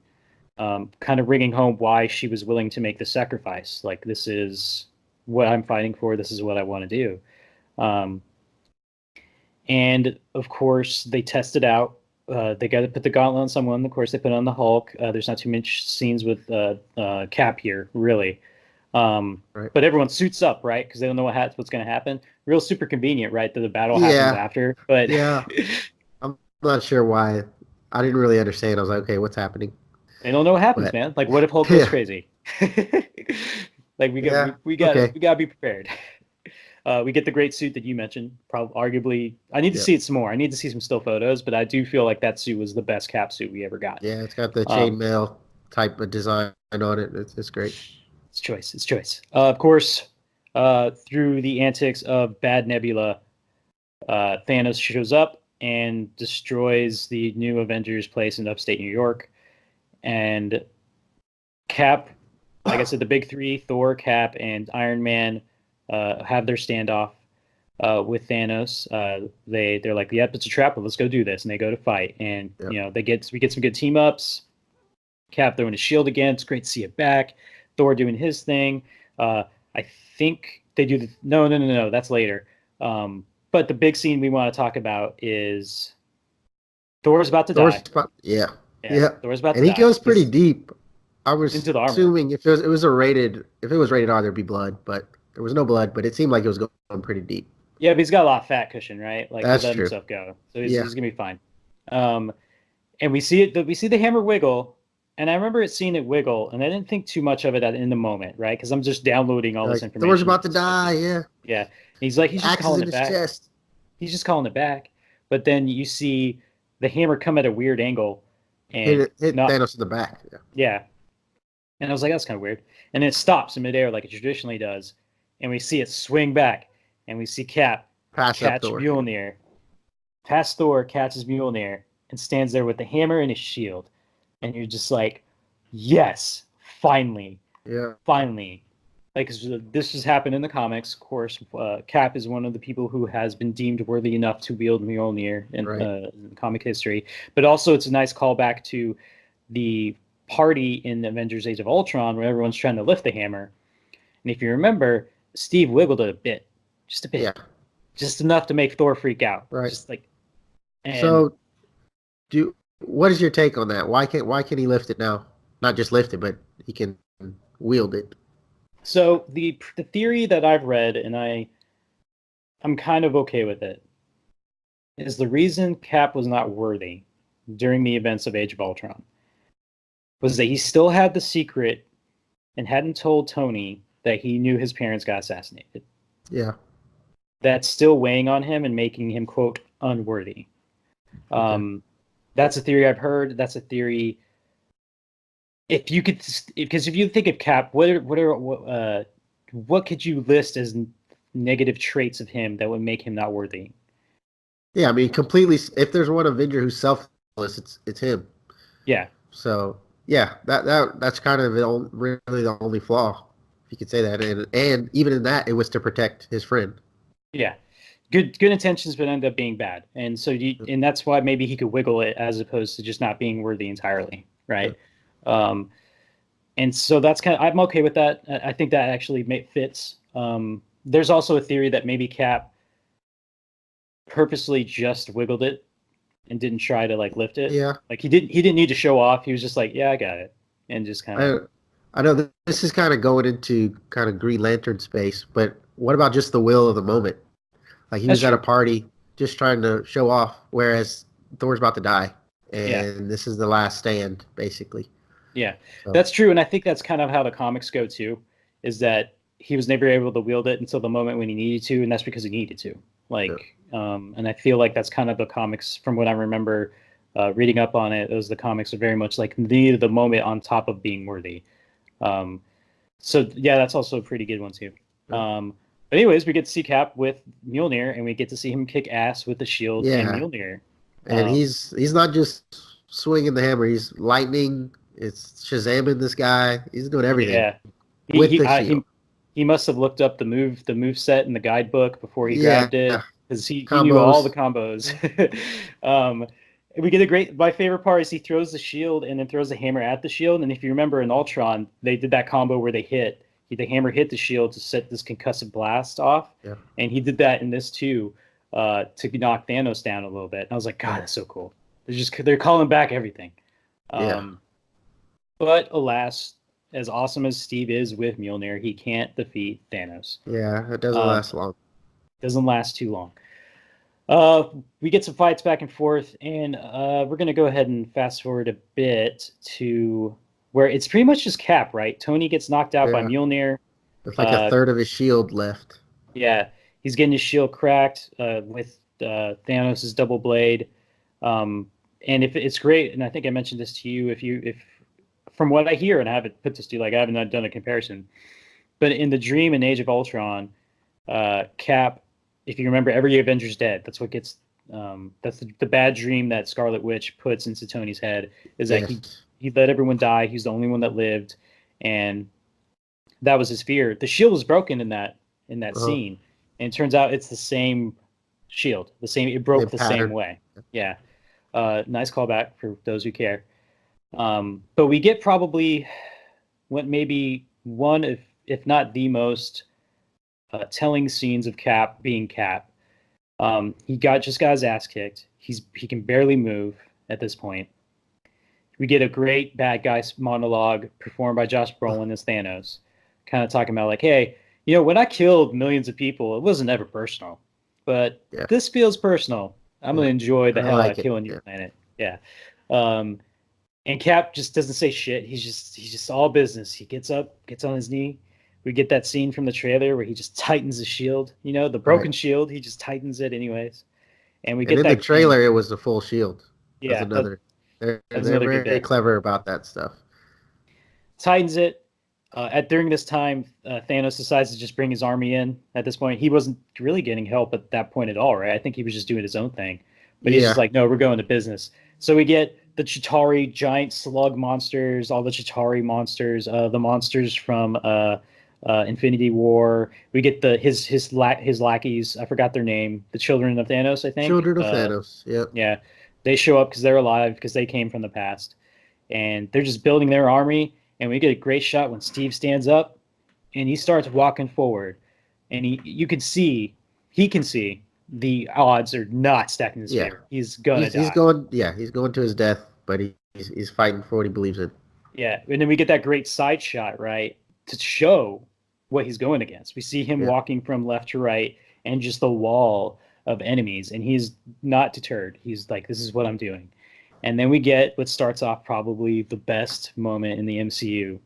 Kind of bringing home why she was willing to make the sacrifice. Like, this is what I'm fighting for. This is what I want to do. And, of course, they test it out. They got to put the gauntlet on someone. Of course, they put it on the Hulk. There's not too much scenes with Cap here, really. But everyone suits up, right? Because they don't know what's going to happen. Real super convenient, right? That the battle happens after. But I'm not sure why. I didn't really understand. I was like, okay, what's happening? They don't know what happens, man. Like, what if Hulk goes crazy? Like, we got to be prepared. We get the great suit that you mentioned. Arguably, I need to see it some more. I need to see some still photos, but I do feel like that suit was the best Cap suit we ever got. Yeah, it's got the chainmail type of design on it. It's great. It's choice. Of course, through the antics of Bad Nebula, Thanos shows up and destroys the new Avengers place in upstate New York. And Cap, like I said, the big three, Thor, Cap, and Iron Man, have their standoff with Thanos. They're like, yep, it's a trap, but let's go do this. And they go to fight. And, we get some good team ups. Cap throwing his shield again. It's great to see it back. Thor doing his thing. I think they do no, that's later. But the big scene we want to talk about is Thor's about to die. Thor's about to die. And he goes pretty deep. I was into the armor. Assuming if it was rated R, there'd be blood, but there was no blood, but it seemed like it was going pretty deep. Yeah, but he's got a lot of fat cushion, right? Like he'll That's let true. himself go, so Yeah. he's gonna be fine. Um, and we see it. We see the hammer wiggle, and I remember seeing it wiggle, and I didn't think too much of it in the moment, right? Because I'm just downloading all this Like Thor's information. about to die. Yeah. Yeah. And he's like, The he's just axe is calling in it his back. chest. He's just calling it back. But then you see the hammer come at a weird angle, and Hit not, Thanos in the back. Yeah. yeah. And I was like, that's kind of weird. And then it stops in midair like it traditionally does, and we see it swing back, and we see Cap Pass up catch Thor. Mjolnir. Past Thor catches Mjolnir and stands there with the hammer and his shield. And you're just like, yes, finally, Yeah. finally. Like, this has happened in the comics, of course. Cap is one of the people who has been deemed worthy enough to wield Mjolnir Right. in comic history. But also, it's a nice callback to the party in Avengers Age of Ultron where everyone's trying to lift the hammer. And if you remember, Steve wiggled it a bit, just a Yeah. bit, just enough to make Thor freak out. Right. Just like, and So, what is your take on that? Why can't he lift it now? Not just lift it, but he can wield it. so the theory that I've read, and I'm kind of okay with it, is the reason Cap was not worthy during the events of Age of Ultron was that he still had the secret and hadn't told Tony that he knew his parents got assassinated. Yeah. That's still weighing on him and making him quote unworthy. Okay. That's a theory I've heard. That's a theory. If you could, because if you think of Cap, what could you list as negative traits of him that would make him not worthy? Yeah. I mean, completely. If there's one Avenger who's selfless, it's him. Yeah, So yeah, that's kind of really the only flaw, if you could say that. And even in that, it was to protect his friend. yeah. Good intentions, but end up being bad, and and that's why maybe he could wiggle it as opposed to just not being worthy entirely, Yeah. right? Um, and so that's I'm okay with that. I think that actually fits. There's also a theory that maybe Cap purposely just wiggled it and didn't try to like lift it. Yeah. Like he didn't need to show off. He was just like, yeah, I got it, and just kind of. I I know this is kind of going into kind of Green Lantern space, but what about just the will of the moment? Like he That's was at a true. party just trying to show off, whereas Thor's about to die, Yeah, and this is the last stand, basically. yeah, So that's true, and I think that's kind of how the comics go too. Is that he was never able to wield it until the moment when he needed to, and that's because he needed to. yeah, And I feel like that's kind of the comics from what I remember reading up on it. Those the comics are very much like needed the moment on top of being worthy. Um, so yeah, that's also a pretty good one too. yeah, But anyways, we get to see Cap with Mjolnir, and we get to see him kick ass with the shield and yeah. Mjolnir. And Um, he's not just swinging the hammer; he's lightning. It's Shazamming this guy. He's doing everything yeah, he with he the uh, shield. he he must have looked up the move set in the guidebook before he Yeah, grabbed it because he knew all the combos. combos. um, we get a great. My favorite part is he throws the shield and then throws the hammer at the shield. And if you remember in Ultron, they did that combo where the hammer hit the shield to set this concussive blast off, Yeah, and he did that in this too to knock Thanos down a little bit. And I was like, God, that's so cool. They're calling back everything. yeah, Um, but alas, as awesome as Steve is with Mjolnir, he can't defeat Thanos. yeah. It doesn't Um, last long. doesn't last too long. We get some fights back and forth, and we're going to go ahead and fast forward a bit to where it's pretty much just Cap, right? Tony gets knocked out by Yeah, Mjolnir. it's like a Uh, third of his shield left. yeah, he's getting his shield cracked with Thanos' double blade. And if it's great, and I think I mentioned this to you, if from what I hear, and I haven't put this to you, like I haven't done a comparison, but in the Dream and Age of Ultron, Cap, if you remember, every Avenger's dead. That's what gets. That's the bad dream that Scarlet Witch puts into Tony's head is that Yes. he let everyone die. He's the only one that lived, and that was his fear. The shield was broken in that Uh-huh. scene, and it turns out it's the same shield. The same. It broke Same the same pattern. way. Yeah. Nice callback for those who care. But we get probably what maybe one, if not the most telling scenes of Cap being Cap. He just got his ass kicked. He can barely move at this point. We get a great bad guy monologue performed by Josh Brolin as Thanos, kind of talking about like, hey, when I killed millions of people, it wasn't ever personal. but Yeah. this feels personal. I'm gonna enjoy the I hell out like of it. killing your Yeah. planet. Yeah. Um, and Cap just doesn't say shit. He's just all business. He gets up, gets on his knee. We get that scene from the trailer where he just tightens the shield. You know, the broken Right. shield. He just tightens it anyways. And we And get in the that. And trailer, it was the full shield. That's yeah, another. They're that's they're another good very bit. clever about that stuff. Tightens it. At during this time, Thanos decides to just bring his army in. At this point, he wasn't really getting help at that point at all, right? I think he was just doing his own thing. But he's just Yeah. like, no, we're going to business. So we get the Chitauri giant slug monsters, all the Chitauri monsters, the monsters from Infinity War. We get his lackeys. I forgot their name. The children of Thanos, I think. Children of Thanos. Yep. Yeah, they show up because they're alive because they came from the past, and they're just building their army. And we get a great shot when Steve stands up and he starts walking forward, and he can see the odds are not stacked in his Yeah. favor. He's gonna He's die. going. Yeah. He's going to his death, but he's fighting for what he believes in. Yeah, and then we get that great side shot, right, to show what he's going against. We see him Yeah. walking from left to right and just the wall of enemies, and he's not deterred. He's like, this is what I'm doing. And then we get what starts off probably the best moment in the MCU.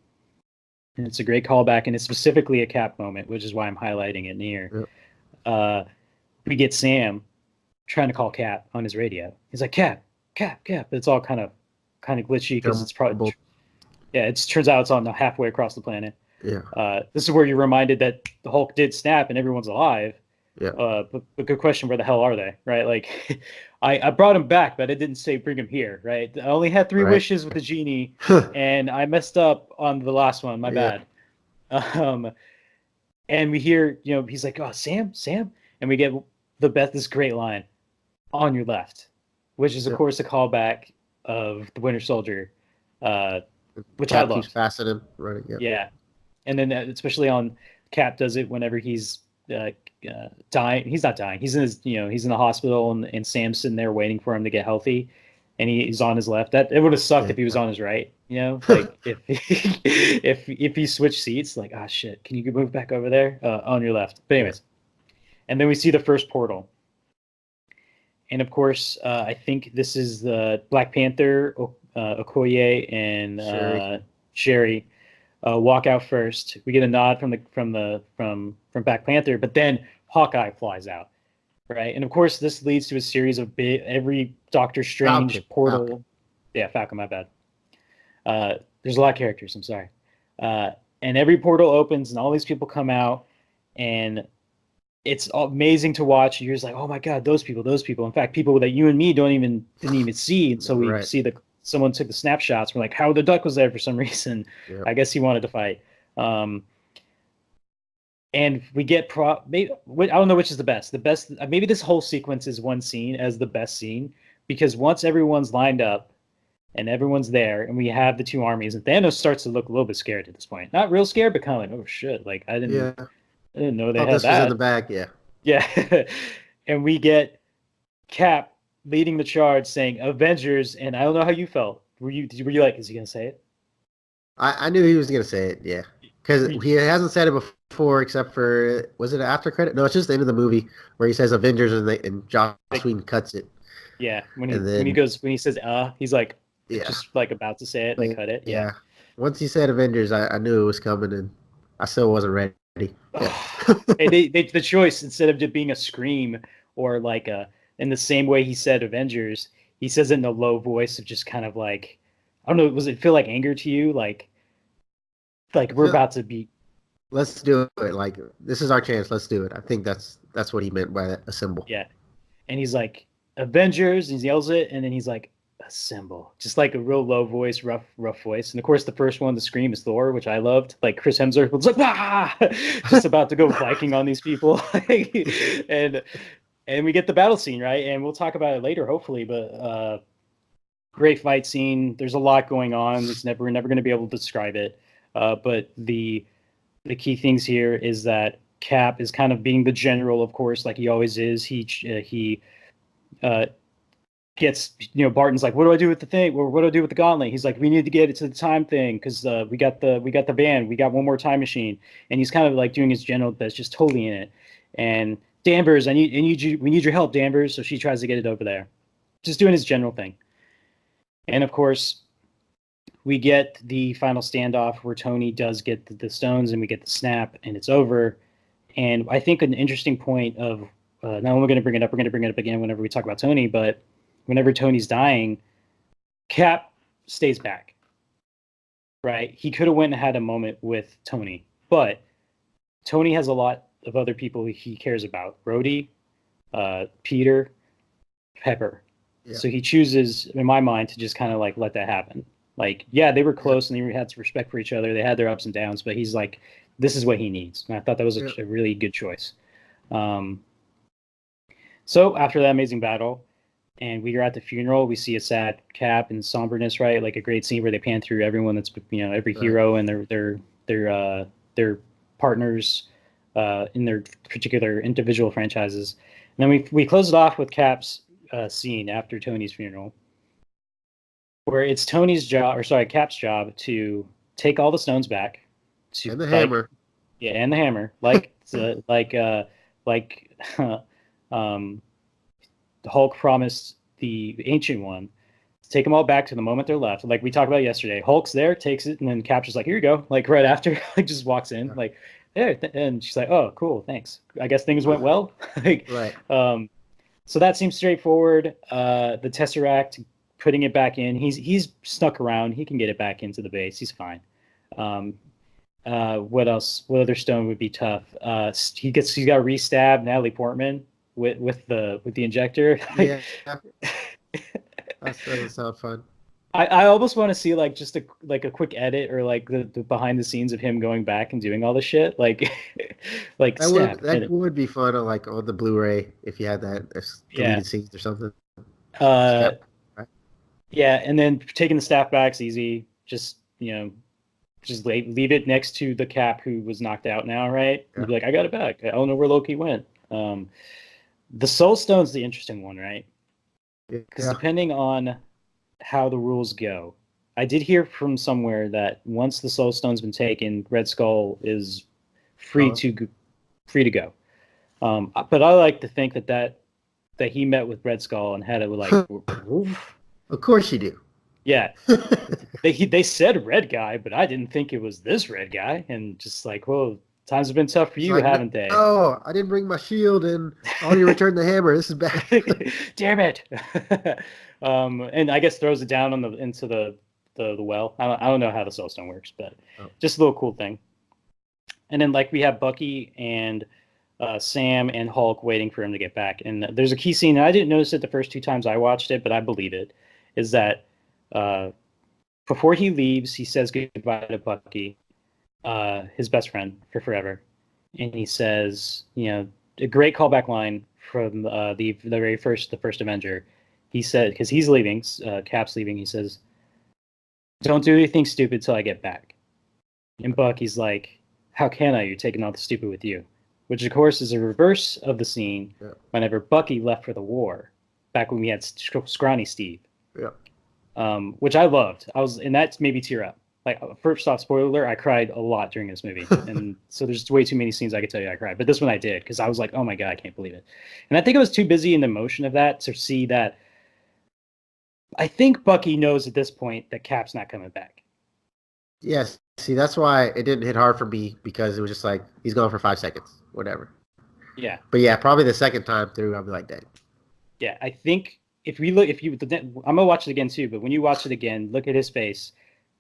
And it's a great callback, and it's specifically a Cap moment, which is why I'm highlighting it near. Yep. We get Sam trying to call Cap on his radio. He's like, Cap, Cap, Cap. It's all kind of glitchy because it's probably Jumbled. yeah. It turns out it's on halfway across the planet. Yeah. This is where you're reminded that the Hulk did snap and everyone's alive. Yeah. But good question, where the hell are they? Right? Like, I brought him back, but I didn't say bring him here. Right? I only had three Right. wishes with the genie, and I messed up on the last one. My Yeah. bad. And we hear, he's like, "Oh, Sam, Sam," and we get this great line, "On your left," which is of Yep. course a callback of the Winter Soldier, which I Cap keeps loved. passing him. Running. Yep. Yeah, and then especially on Cap does it whenever he's dying. He's not dying. He's in he's in the hospital, and Sam's sitting there waiting for him to get healthy, and he's on his left. That it would have sucked Yeah. if he was on his right. Like if he switched seats, like, ah, shit, can you move back over there on your left? But anyways, and then we see the first portal, and of course, I think this is the Black Panther, Okoye, and Sherry walk out first. We get a nod from Black Panther, but then Hawkeye flies out, right? And of course, this leads to a series of every Doctor Strange portal. Falcon. Yeah, Falcon. My bad. There's a lot of characters. I'm sorry. And every portal opens, and all these people come out, and it's amazing to watch. You're just like, oh my god, those people. In fact, people that you and me didn't even see, and so we Right. see someone took the snapshots. We're like, Howard the Duck was there for some reason. Yep. I guess he wanted to fight. And we get maybe, I don't know which is the best. The best, maybe this whole sequence is one scene as the best scene, because once everyone's lined up and everyone's there, and we have the two armies, and Thanos starts to look a little bit scared at this point. Not real scared, but kind of like, oh shit, like I didn't know they Thought had this that. was in the bag. Yeah. Yeah. And we get Cap leading the charge saying Avengers, and I don't know how you felt. Were you like, is he gonna say it? I knew he was gonna say it. Yeah, because he hasn't said it before, except for, was it after credit? No, it's just the end of the movie where he says Avengers, and Joss Whedon cuts it. Yeah. When he says he's like, Yeah. just like about to say it, and they cut it. Yeah. Once he said Avengers, I knew it was coming, and I still wasn't ready. Yeah. Hey, the choice, instead of it being a scream or like in the same way he said Avengers, he says it in a low voice of just kind of like, I don't know, was it feel like anger to you? Like we're about to be. Let's do it. Like, this is our chance. Let's do it. I think that's what he meant by that, assemble. Yeah. And he's like, Avengers, and he yells it, and then he's like, assemble. Just like a real low voice, rough voice. And of course, the first one to scream is Thor, which I loved. Like Chris Hemsworth was like, ah! Just about to go Viking on these people. And we get the battle scene, right? And we'll talk about it later, hopefully. But great fight scene. There's a lot going on. We're never going to be able to describe it. But the key things here is that Cap is kind of being the general, of course, like he always is. He gets, Barton's like, what do I do with the thing? Or what do I do with the gauntlet? He's like, we need to get it to the time thing because we got the van. We got one more time machine. And he's kind of like doing his general best, just totally in it. And Danvers, we need your help, Danvers. So she tries to get it over there, just doing his general thing. And of course, we get the final standoff where Tony does get the stones, and we get the snap, and it's over. And I think an interesting point of now we're going to bring it up. We're going to bring it up again whenever we talk about Tony. But whenever Tony's dying, Cap stays back. Right? He could have went and had a moment with Tony, but Tony has a lot of other people he cares about. Rhodey, Peter, Pepper. Yeah. So he chooses, in my mind, to just kind of like let that happen. Like, yeah, they were close and they had some respect for each other. They had their ups and downs, but he's like, this is what he needs. And I thought that was a really good choice. So after that amazing battle, and we are at the funeral, we see a sad Cap and somberness, right? Like a great scene where they pan through everyone that's, every hero and their partners in their particular individual franchises. And then we close it off with Cap's scene after Tony's funeral, where it's Cap's job to take all the stones back. And the hammer. Yeah, and the hammer. Like Hulk promised the Ancient One to take them all back to the moment they're left. Like we talked about yesterday. Hulk's there, takes it, and then Cap's just like, here you go. Like right after, like just walks in, like, there. And she's like, oh, cool, thanks. I guess things went well. Like, right. So that seems straightforward. The Tesseract, putting it back in. He's snuck around. He can get it back into the base. He's fine. What else? What other stone would be tough? He's got re-stab Natalie Portman with the injector. Yeah, that doesn't sound fun. I almost want to see like just a quick edit or like the behind the scenes of him going back and doing all the shit. Like that would be fun on like on the Blu-ray if you had that deleted scenes or something. Yeah, and then taking the staff back's easy. Just leave it next to the Cap who was knocked out now, right? Yeah. Be like, I got it back. I don't know where Loki went. The Soul Stone's the interesting one, right? Because depending on how the rules go, I did hear from somewhere that once the Soul Stone's been taken, Red Skull is free to go. But I like to think that he met with Red Skull and had it like. Of course you do. Yeah, they said red guy, but I didn't think it was this red guy, and just like, well, times have been tough for you, haven't they? Oh, I didn't bring my shield, and I only returned the hammer. This is bad. Damn it! And I guess throws it down into the well. I don't know how the Soul Stone works, but just a little cool thing. And then like we have Bucky and Sam and Hulk waiting for him to get back, and there's a key scene, and I didn't notice it the first 2 times I watched it, but I believe it is that. Before he leaves, he says goodbye to Bucky, his best friend for forever, and he says, a great callback line from the first Avenger. He said, because he's leaving, Cap's leaving. He says, "Don't do anything stupid till I get back." And Bucky's like, "How can I? You're taking all the stupid with you," which of course is a reverse of the scene whenever Bucky left for the war, back when we had Scrawny Steve. Yeah. Which I loved. And that made me tear up. Like, first off, spoiler alert, I cried a lot during this movie. And so there's way too many scenes I could tell you I cried. But this one I did, because I was like, oh my God, I can't believe it. And I think I was too busy in the emotion of that to see that. I think Bucky knows at this point that Cap's not coming back. Yes. See, that's why it didn't hit hard for me, because it was just like, he's gone for 5 seconds, whatever. Yeah. But yeah, probably the second time through, I'll be like, dang. Yeah, I think. I'm gonna watch it again too, but when you watch it again, look at his face.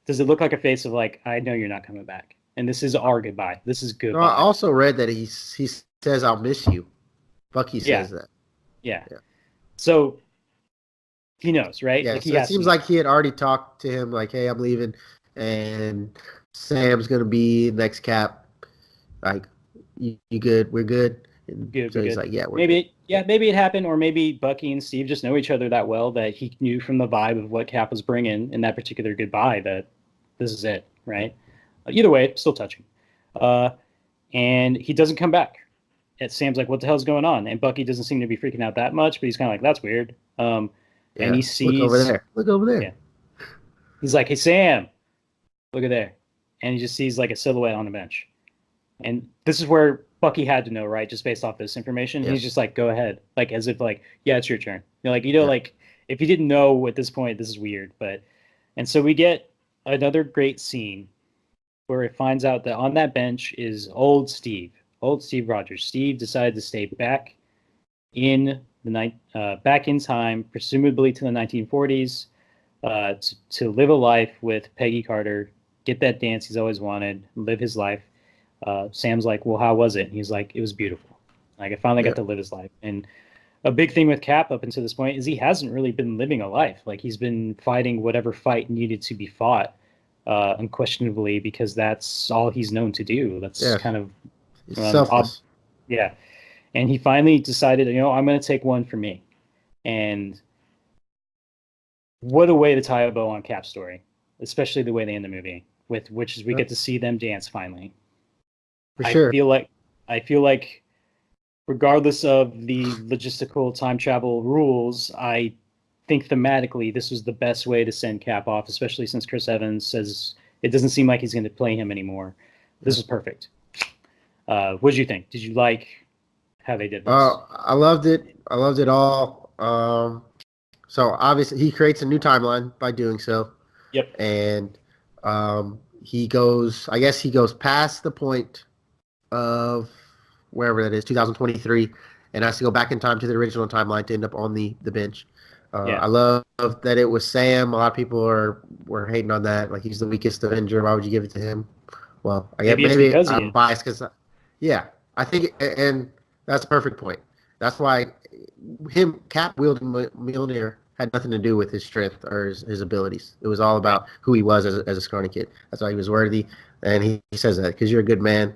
Does it look like a face of like, I know you're not coming back, and this is our goodbye. This is goodbye. No, I also read that he says, "I'll miss you." Bucky says that. Yeah. So he knows, right? Yeah. Like, so it seems like he had already talked to him, like, "Hey, I'm leaving, and Sam's gonna be next Cap. Like, you good? We're good." And good. So he's like, "Yeah, maybe it happened, or maybe Bucky and Steve just know each other that well that he knew from the vibe of what Cap was bringing in that particular goodbye that this is it, right?" Either way, still touching. And he doesn't come back. And Sam's like, "What the hell's going on?" And Bucky doesn't seem to be freaking out that much, but he's kind of like, "That's weird." And he sees, look over there. Yeah. He's like, "Hey, Sam, look at there," and he just sees like a silhouette on a bench. And this is where Bucky had to know, right? Just based off this information. Yeah. He's just like, go ahead. Like, as if like, yeah, it's your turn. Yeah. Like, if you didn't know at this point, this is weird. And so we get another great scene where it finds out that on that bench is old Steve Rogers. Steve decided to stay in back in time, presumably to the 1940s, to live a life with Peggy Carter, get that dance he's always wanted, live his life. Sam's like, well, how was it? And he's like, it was beautiful. Like, I finally Yeah. got to live his life. And a big thing with Cap up until this point is he hasn't really been living a life. Like, he's been fighting whatever fight needed to be fought, unquestionably, because that's all he's known to do. That's Yeah. kind of He's selfless. yeah. And he finally decided, I'm going to take one for me. And what a way to tie a bow on Cap's story, especially the way they end the movie, with which is we get to see them dance finally. For sure. I feel like regardless of the logistical time travel rules, I think thematically this was the best way to send Cap off, especially since Chris Evans says it doesn't seem like he's going to play him anymore. This is perfect. What did you think? Did you like how they did this? I loved it. I loved it all. So obviously he creates a new timeline by doing so. Yep. And he goes past the point of wherever that is, 2023, and has to go back in time to the original timeline to end up on the bench. I love that it was Sam. A lot of people were hating on that. Like, he's the weakest Avenger. Why would you give it to him? Well, I guess maybe I'm biased because, I think, and that's a perfect point. That's why Cap wielding Mjolnir had nothing to do with his strength or his abilities. It was all about who he was as a scrawny kid. That's why he was worthy, and he says that because you're a good man,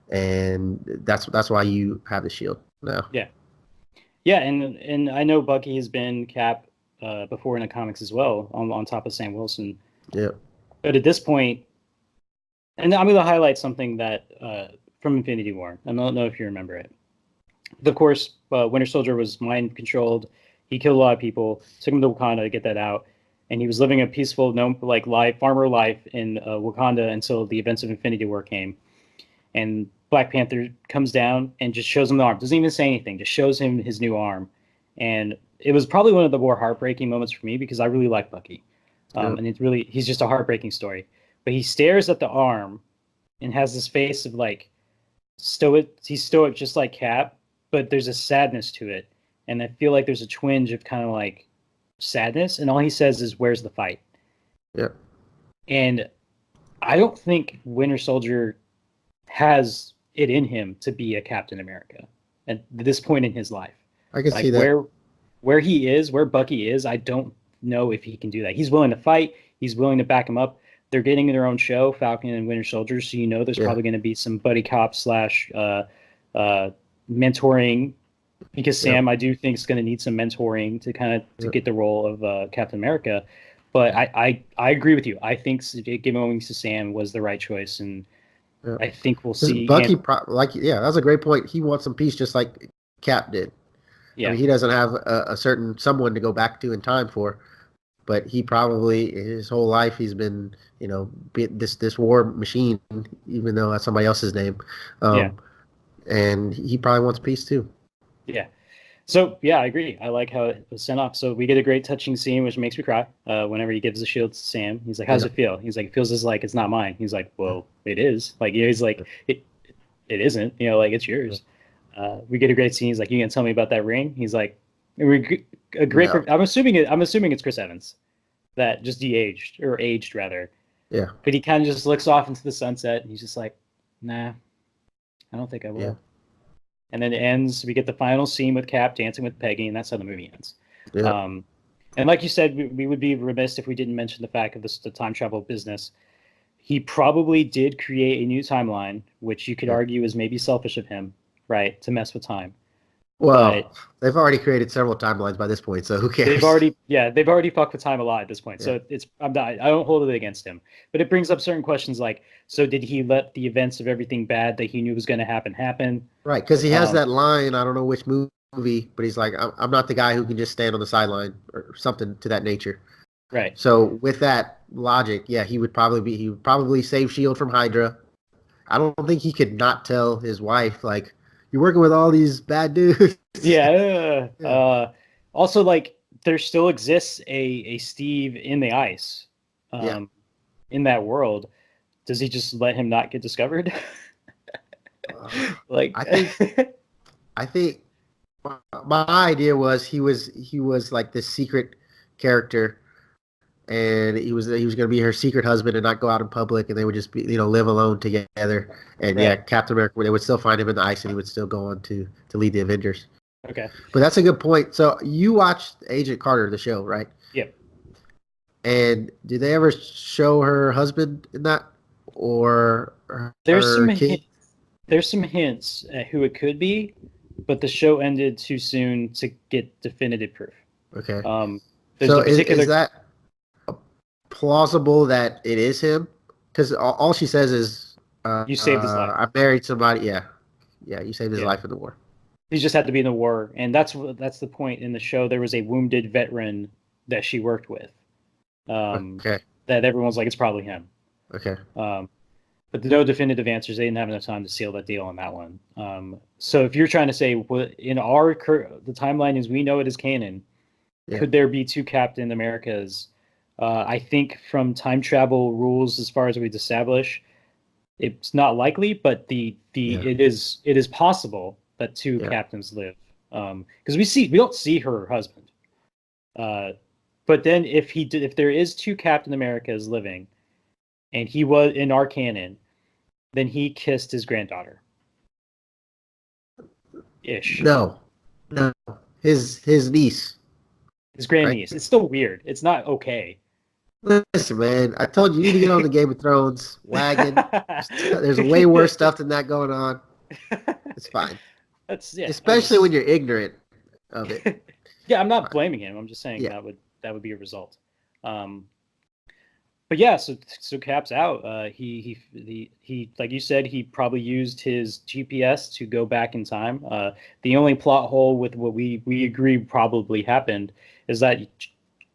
and that's why you have the shield now. Yeah, and I know Bucky has been Cap before in the comics as well, on top of Sam Wilson. Yeah. But at this point, and I'm going to highlight something that from Infinity War. I don't know if you remember it. Of course, Winter Soldier was mind controlled. He killed a lot of people. Took him to Wakanda to get that out, and he was living a peaceful, farmer life in Wakanda until the events of Infinity War came. And Black Panther comes down and just shows him the arm. Doesn't even say anything. Just shows him his new arm. And it was probably one of the more heartbreaking moments for me because I really like Bucky. And he's just a heartbreaking story. But he stares at the arm and has this face of like stoic. He's stoic just like Cap, but there's a sadness to it. And I feel like there's a twinge of kind of like sadness. And all he says is, "Where's the fight?" Yeah. And I don't think Winter Soldier has it in him to be a Captain America at this point in his life. I can see that. Where he is, where Bucky is, I don't know if he can do that. He's willing to fight. He's willing to back him up. They're getting their own show, Falcon and Winter Soldier, so there's probably going to be some buddy cop / mentoring, because Sam, I do think, is going to need some mentoring to kind of to get the role of Captain America. But I agree with you. I think giving wings to Sam was the right choice, and I think we'll see. Bucky, that's a great point. He wants some peace, just like Cap did. Yeah, I mean, he doesn't have a certain someone to go back to in time for, but he probably his whole life he's been, this war machine, even though that's somebody else's name. And he probably wants peace too. Yeah. So, I agree. I like how it was sent off. So we get a great touching scene, which makes me cry. Whenever he gives the shield to Sam, he's like, "How's it feel?" He's like, "It feels as like it's not mine." He's like, "Well, it is." Like, he's like, "It isn't. It's yours." We get a great scene. He's like, "You gonna tell me about that ring?" He's like, "A great." No. I'm assuming it's Chris Evans, that just aged rather. Yeah. But he kind of just looks off into the sunset, and he's just like, "Nah, I don't think I will." Yeah. And then it ends. We get the final scene with Cap dancing with Peggy, and that's how the movie ends. Yeah. And like you said, we would be remiss if we didn't mention the fact of the time travel business. He probably did create a new timeline, which you could argue is maybe selfish of him, right, to mess with time. Well, they've already created several timelines by this point, so who cares? They've already fucked with time a lot at this point. Yeah. So I don't hold it against him. But it brings up certain questions like, so did he let the events of everything bad that he knew was going to happen? Right, because he has that line, I don't know which movie, but he's like, I'm not the guy who can just stand on the sideline or something to that nature. Right. So with that logic, he would probably save S.H.I.E.L.D. from Hydra, I don't think he could not tell his wife, like, you're working with all these bad dudes. Yeah. Yeah. Also, like, there still exists a Steve in the ice, Yeah. in that world. Does he just let him not get discovered? Uh, Like, I think I think my idea was he was like this secret character, and he was going to be her secret husband and not go out in public, and they would just be live alone together. And yeah, right. Captain America, they would still find him in the ice, and he would still go on to lead the Avengers. Okay. But that's a good point. So you watched Agent Carter, the show, right? Yep. And did they ever show her husband in that, or There's some her kid? there's some hints at who it could be, but the show ended too soon to get definitive proof. Okay. Um, there's So a is particular. that plausible that it is him? Because all she says is, You saved his life. "I married somebody." Yeah, yeah. You saved his Yeah. life in the war. He just had to be in the war, and that's the point in the show. There was a wounded veteran that she worked with. Okay. That everyone's like, it's probably him. Okay. Um, but no definitive answers. They didn't have enough time to seal that deal on that one. So if you're trying to say, well, in the timeline as we know it as canon, Yeah. could there be two Captain Americas? I think from time travel rules, as far as we've established, it's not likely, but Yeah. it is possible that two Yeah. captains live. Because we don't see her husband. But then if there is two Captain Americas living, and he was in our canon, then he kissed his granddaughter. Ish. No. No. His niece. His Right. grandniece. It's still weird. It's not okay. Listen, man. I told you you need to get on the Game of Thrones wagon. There's way worse stuff than that going on. It's fine. That's yeah. Especially when you're ignorant of it. Yeah, I'm not blaming him. I'm just saying Yeah. that would be a result. But yeah, so Cap's out. He like you said, he probably used his GPS to go back in time. The only plot hole with what we agree probably happened is that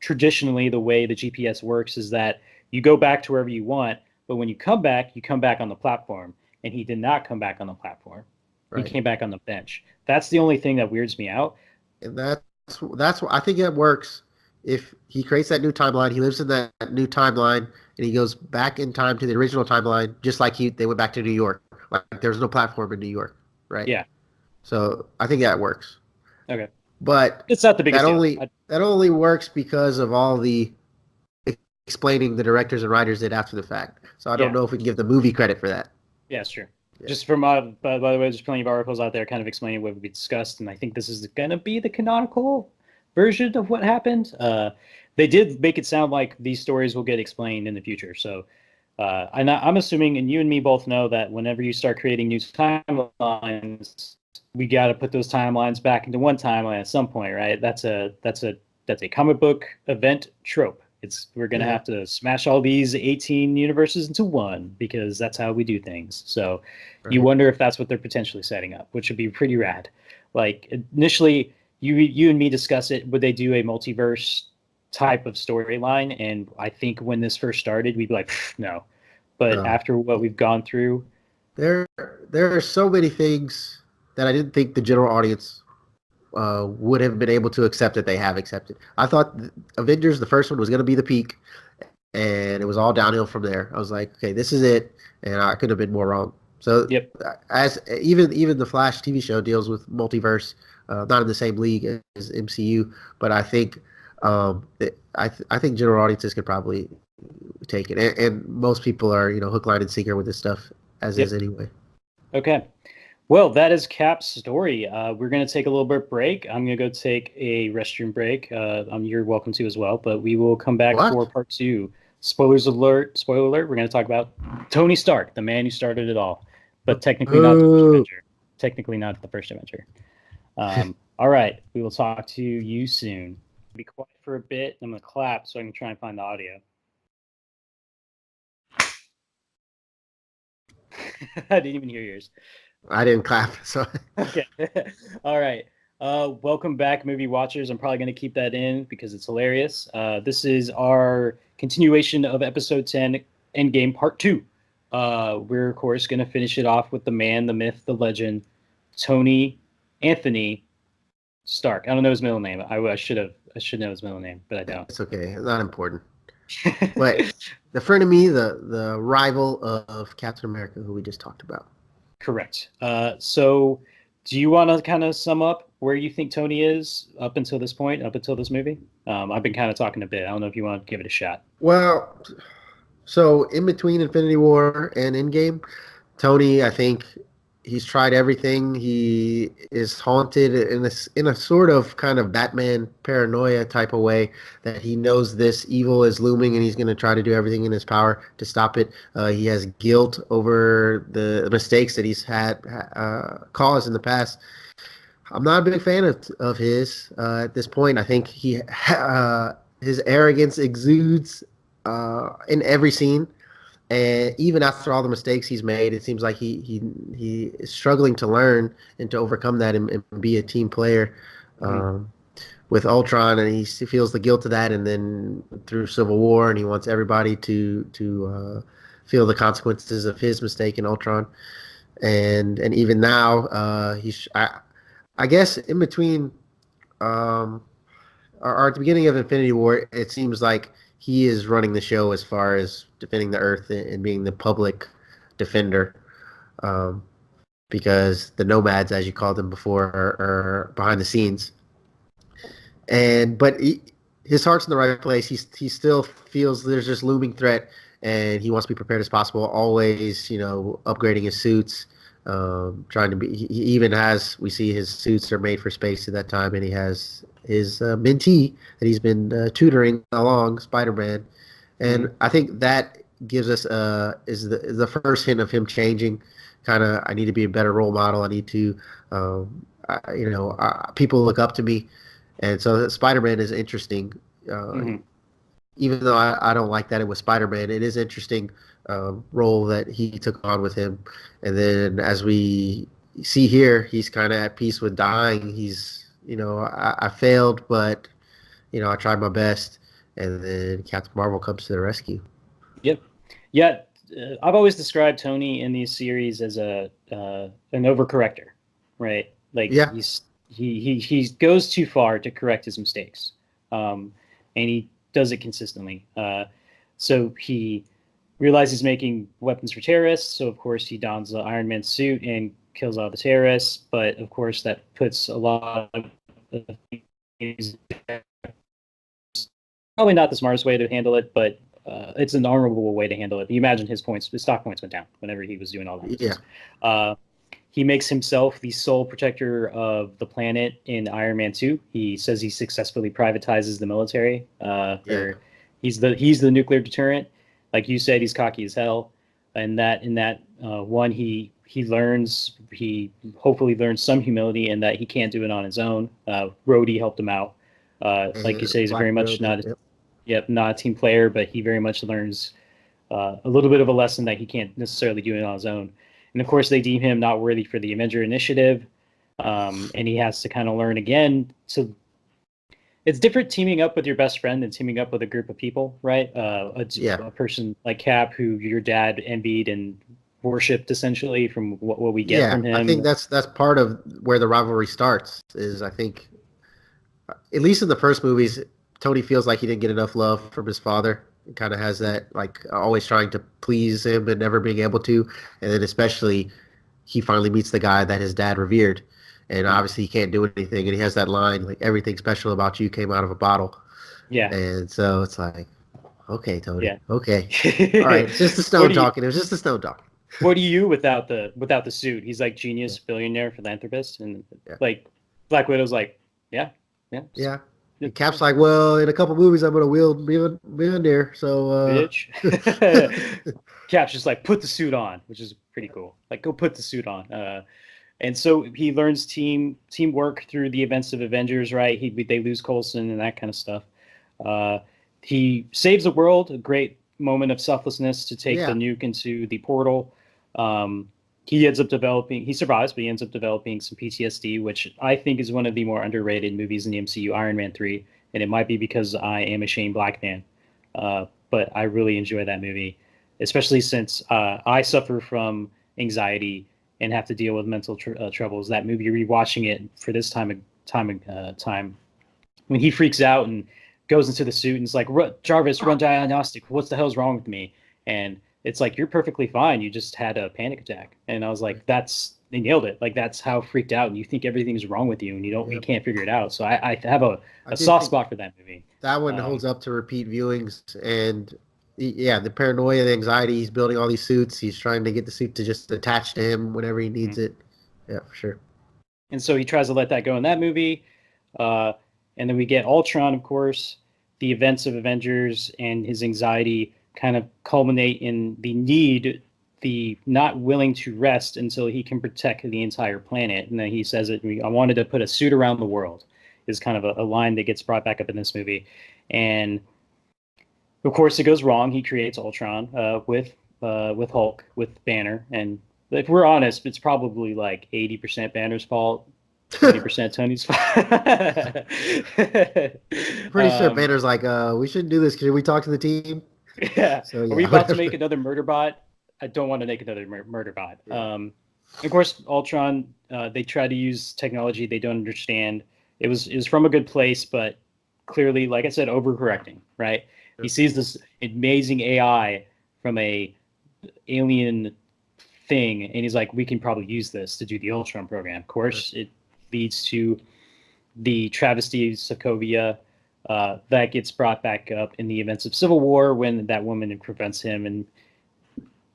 traditionally the way the GPS works is that you go back to wherever you want, but when you come back on the platform, and he did not come back on the platform. He Right. came back on the bench. That's the only thing that weirds me out. And that's what I think it works. If he creates that new timeline, he lives in that new timeline, and he goes back in time to the original timeline, just like they went back to New York. Like there's no platform in New York, right? Yeah. So I think that works. Okay. But It's not the biggest that deal. only works because of all the explaining the directors and writers did after the fact. So I don't know if we can give the movie credit for that. Yeah, it's true. Yeah. Just from by the way, there's plenty of articles out there kind of explaining what we discussed, and I think this is going to be the canonical version of what happened. They did make it sound like these stories will get explained in the future. So I'm assuming, and you and me both know that whenever you start creating new timelines, we got to put those timelines back into one timeline at some point, right? That's a comic book event trope. We're going to have to smash all these 18 universes into one because that's how we do things. So you wonder if that's what they're potentially setting up, which would be pretty rad. Like initially, you and me discuss it. Would they do a multiverse type of storyline? And I think when this first started, we'd be like, no. But after what we've gone through, there are so many things that I didn't think the general audience would have been able to accept that they have accepted. I thought Avengers, the first one, was going to be the peak, and it was all downhill from there. I was like, okay, this is it, and I could have been more wrong. So, as even the Flash TV show deals with multiverse, not in the same league as MCU, but I think I think general audiences could probably take it, and most people are hook, line, and sinker with this stuff as is anyway. Okay. Well, that is Cap's story. We're going to take a little bit break. I'm going to go take a restroom break. You're welcome to as well, but we will come back for part 2. Spoiler alert. We're going to talk about Tony Stark, the man who started it all, but technically not the first Avenger. Technically not the first Avenger. All right. We will talk to you soon. Be quiet for a bit. I'm going to clap so I can try and find the audio. I didn't even hear yours. I didn't clap. So okay. All right. Welcome back, movie watchers. I'm probably going to keep that in because it's hilarious. This is our continuation of episode 10, Endgame Part 2. we're of course going to finish it off with the man, the myth, the legend, Tony Anthony Stark. I don't know his middle name. I should know his middle name, but I don't. It's okay. It's not important. But the frenemy, the rival of Captain America, who we just talked about. Correct. So, do you want to kind of sum up where you think Tony is up until this point, up until this movie? I've been kind of talking a bit. I don't know if you want to give it a shot. Well, so in between Infinity War and Endgame, Tony, I think he's tried everything. He is haunted in a sort of kind of Batman paranoia type of way that he knows this evil is looming and he's going to try to do everything in his power to stop it. He has guilt over the mistakes that he's had caused in the past. I'm not a big fan of his at this point. I think his arrogance exudes in every scene. And even after all the mistakes he's made, it seems like he is struggling to learn and to overcome that and be a team player with Ultron, and he feels the guilt of that. And then through Civil War, and he wants everybody to feel the consequences of his mistake in Ultron. And even now, I guess in between or at the beginning of Infinity War, it seems like he is running the show as far as defending the Earth and being the public defender, um, because the nomads, as you called them before, are behind the scenes. But his heart's in the right place. He still feels there's this looming threat, and he wants to be prepared as possible. Always, upgrading his suits, trying to be. He even has. We see his suits are made for space at that time, and he has his mentee that he's been tutoring along, Spider-Man, and I think that gives us is the first hint of him changing. Kind of, I need to be a better role model. I need to, people look up to me, and so Spider-Man is interesting. Even though I don't like that it was Spider-Man, it is interesting role that he took on with him. And then as we see here, he's kind of at peace with dying. He's, I failed, but, I tried my best. And then Captain Marvel comes to the rescue. Yep. Yeah. I've always described Tony in these series as an overcorrector, right? Like Yeah. he goes too far to correct his mistakes. And he does it consistently. So he realizes he's making weapons for terrorists. So, of course, he dons the Iron Man suit and kills all the terrorists. But, of course, that puts a lot of things. Probably not the smartest way to handle it, but it's an honorable way to handle it. You imagine his stock points went down whenever he was doing all that. Yeah. He makes himself the sole protector of the planet in Iron Man 2. He says he successfully privatizes the military. He's the nuclear deterrent. Like you said, he's cocky as hell. And in that one, he hopefully learns some humility and that he can't do it on his own. Rhodey helped him out. Like you say, he's very much not a team player, but he very much learns a little bit of a lesson that he can't necessarily do it on his own. And of course, they deem him not worthy for the Avenger Initiative, and he has to kind of learn again. So it's different teaming up with your best friend than teaming up with a group of people, right? A person like Cap, who your dad envied and worshipped, essentially, from what we get from him. I think that's part of where the rivalry starts. Is I think, at least in the first movies, Tony feels like he didn't get enough love from his father. He kind of has that, like, always trying to please him and never being able to. And then especially, he finally meets the guy that his dad revered. And obviously he can't do anything. And he has that line, like, everything special about you came out of a bottle. Yeah. And so it's like, okay, Tony. Yeah. Okay. All right. It's just the stone talking. It was just the stone talking. What are you without the suit? He's like genius, billionaire, philanthropist. And like Black Widow's like, yeah. And Cap's like, well, in a couple movies, I'm going to wield Mjolnir, so... Bitch. Cap's just like, put the suit on, which is pretty cool. Like, go put the suit on. And so he learns teamwork through the events of Avengers, right? They lose Coulson and that kind of stuff. He saves the world, a great moment of selflessness to take the nuke into the portal. He survives, but he ends up developing some PTSD, which I think is one of the more underrated movies in the MCU, Iron Man 3. And it might be because I am a Shane Black fan. But I really enjoy that movie. especially since I suffer from anxiety and have to deal with mental troubles. That movie, rewatching it for this time when he freaks out and goes into the suit and is like, Jarvis, run diagnostic. What the hell's wrong with me? And it's like, you're perfectly fine. You just had a panic attack. And I was like, they nailed it. Like, that's how freaked out. And you think everything's wrong with you and you can't figure it out. So I have I a do soft think spot for that movie. that one holds up to repeat viewings, and yeah, the paranoia, the anxiety. He's building all these suits. He's trying to get the suit to just attach to him whenever he needs it. Yeah, for sure. And so he tries to let that go in that movie. Uh, and then we get Ultron, of course. The events of Avengers and his anxiety kind of culminate in the not willing to rest until he can protect the entire planet. And then he says it, I wanted to put a suit around the world, is kind of a line that gets brought back up in this movie. And of course, it goes wrong. He creates Ultron with Hulk, with Banner. And if we're honest, it's probably like 80% Banner's fault, 20% Tony's fault. Pretty sure Banner's like, we shouldn't do this. Can we talk to the team? Yeah. So, yeah, Are we about to make another murder bot? I don't want to make another murder bot. Yeah. Of course, Ultron, they try to use technology they don't understand. It was from a good place, but clearly, like I said, overcorrecting, right? Yeah. He sees this amazing AI from a alien thing, and he's like, we can probably use this to do the Ultron program. Of course, it leads to the travesty of Sokovia. That gets brought back up in the events of Civil War when that woman prevents him and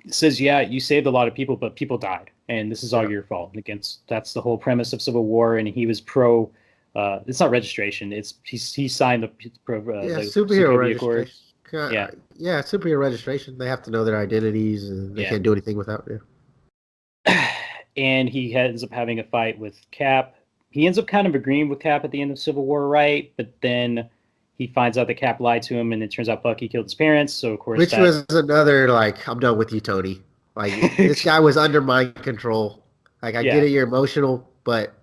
says, yeah, you saved a lot of people, but people died, and this is all your fault. That's the whole premise of Civil War, and he was pro. It's not registration. He signed the superhero registration. Yeah, Superhero registration. They have to know their identities, and they can't do anything without it. And he ends up having a fight with Cap. He ends up kind of agreeing with Cap at the end of Civil War, right? But then he finds out that Cap lied to him, and it turns out Bucky killed his parents. So of course, which was another like, I'm done with you, Tony. Like, this guy was under mind control. Like, I get it, you're emotional, but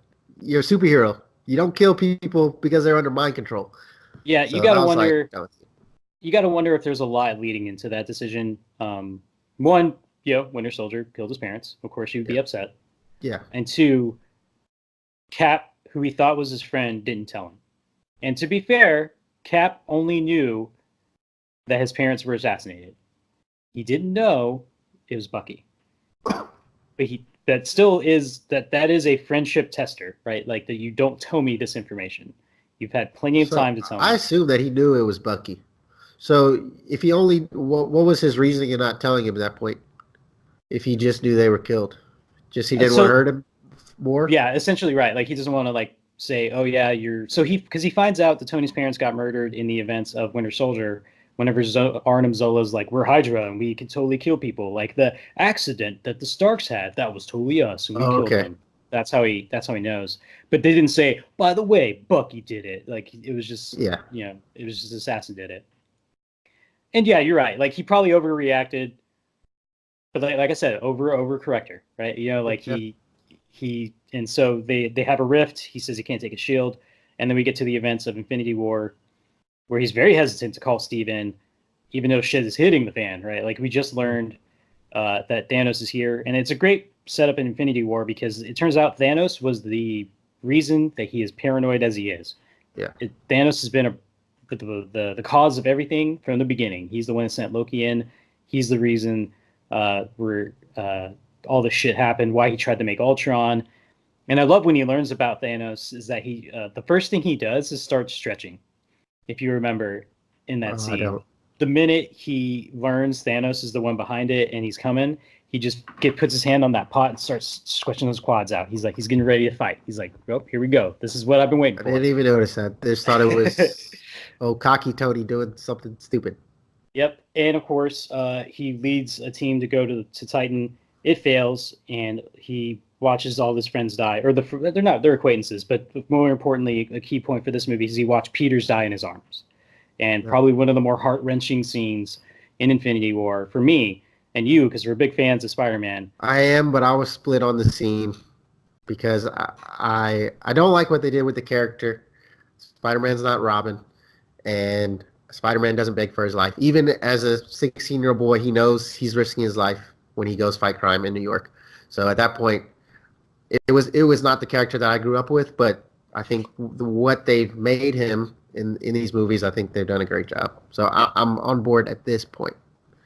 you're a superhero. You don't kill people because they're under mind control. Yeah, so you gotta wonder. You gotta wonder if there's a lot leading into that decision. One, Winter Soldier killed his parents. Of course, you'd be upset. Yeah. And two, Cap, who he thought was his friend, didn't tell him. And to be fair, Cap only knew that his parents were assassinated. He didn't know it was Bucky. But that is a friendship tester, right? Like, that you don't tell me this information. You've had plenty of time to tell me. I assume that he knew it was Bucky. So if he only, what was his reasoning in not telling him at that point? If he just knew they were killed, just he didn't want to hurt him more. Yeah, essentially, right. Like, he doesn't want to like say, oh yeah, because he finds out that Tony's parents got murdered in the events of Winter Soldier. Whenever Arnim Zola's like, we're Hydra and we can totally kill people. Like, the accident that the Starks had, that was totally us, and we killed them. That's how he knows. But they didn't say, by the way, Bucky did it. Like, it was just it was just Assassin did it. And yeah, you're right. Like, he probably overreacted. But like I said, overcorrector, right? He and so they have a rift. He says he can't take a shield, and then we get to the events of Infinity War, where he's very hesitant to call Steve in, even though shit is hitting the fan, right? Like, we just learned that Thanos is here, and it's a great setup in Infinity War because it turns out Thanos was the reason that he is paranoid as he is. Yeah, Thanos has been the cause of everything from the beginning. He's the one that sent Loki in. He's the reason where all this shit happened, why he tried to make Ultron. And I love when he learns about Thanos is that he the first thing he does is start stretching. If you remember in that scene, the minute he learns Thanos is the one behind it and he's coming, he just puts his hand on that pot and starts stretching those quads out. He's like, he's getting ready to fight. He's like, oh, here we go. This is what I've been waiting for. I didn't even notice that. I just thought it was, cocky Tony doing something stupid. Yep. And of course, he leads a team to go to Titan. It fails, and he watches all his friends die. Or they're acquaintances, but more importantly, a key point for this movie is he watched Peters die in his arms. And probably one of the more heart-wrenching scenes in Infinity War for me and you, because we're big fans of Spider-Man. I am, but I was split on the scene because I don't like what they did with the character. Spider-Man's not Robin, and Spider-Man doesn't beg for his life. Even as a 16-year-old boy, he knows he's risking his life when he goes fight crime in New York. So at that point, it was not the character that I grew up with, but I think what they've made him in these movies, I think they've done a great job. So I'm on board at this point.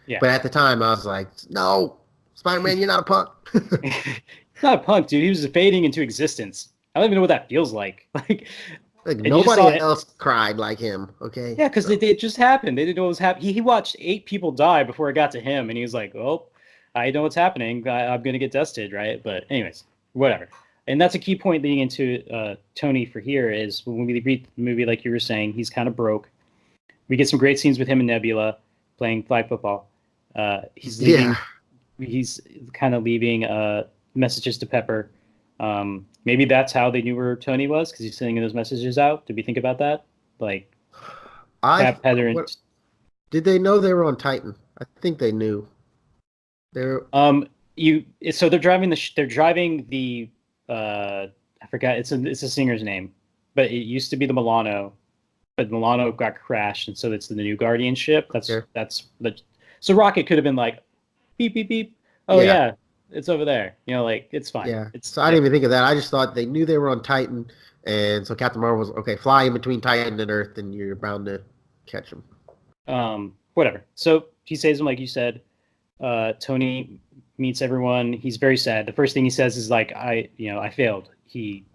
Yeah. But at the time, I was like, no, Spider-Man, you're not a punk. He's not a punk, dude. He was fading into existence. I don't even know what that feels like. Like And you just saw nobody it. else cried like him. Okay. Yeah, because So, it just happened. They didn't know what was happening. He watched 8 people die before it got to him, and he was like, "Oh, I know what's happening. I'm gonna get dusted, right?" But anyways, whatever. And that's a key point leading into Tony for here is when we read the movie, like you were saying, he's kind of broke. We get some great scenes with him and Nebula playing flag football. He's leaving. yeah. He's kind of leaving messages to Pepper. Maybe that's how they knew where Tony was because he's sending those messages out. Did we think about that? Like I Heather and what did they know they were on Titan? I think they knew. They're you. So they're driving they're driving the I forgot it's a singer's name, but it used to be the Milano, but Milano got crashed, and so it's the new Guardian ship. okay. That's the so Rocket could have been like beep beep beep. Oh Yeah. yeah, it's over there. Like it's fine. Yeah. It's So I didn't even think of that. I just thought they knew they were on Titan, and so Captain Marvel was okay. Fly in between Titan and Earth, and you're bound to catch them. Whatever. So he saves him, like you said. Tony meets everyone. He's very sad. The first thing he says is like, I failed.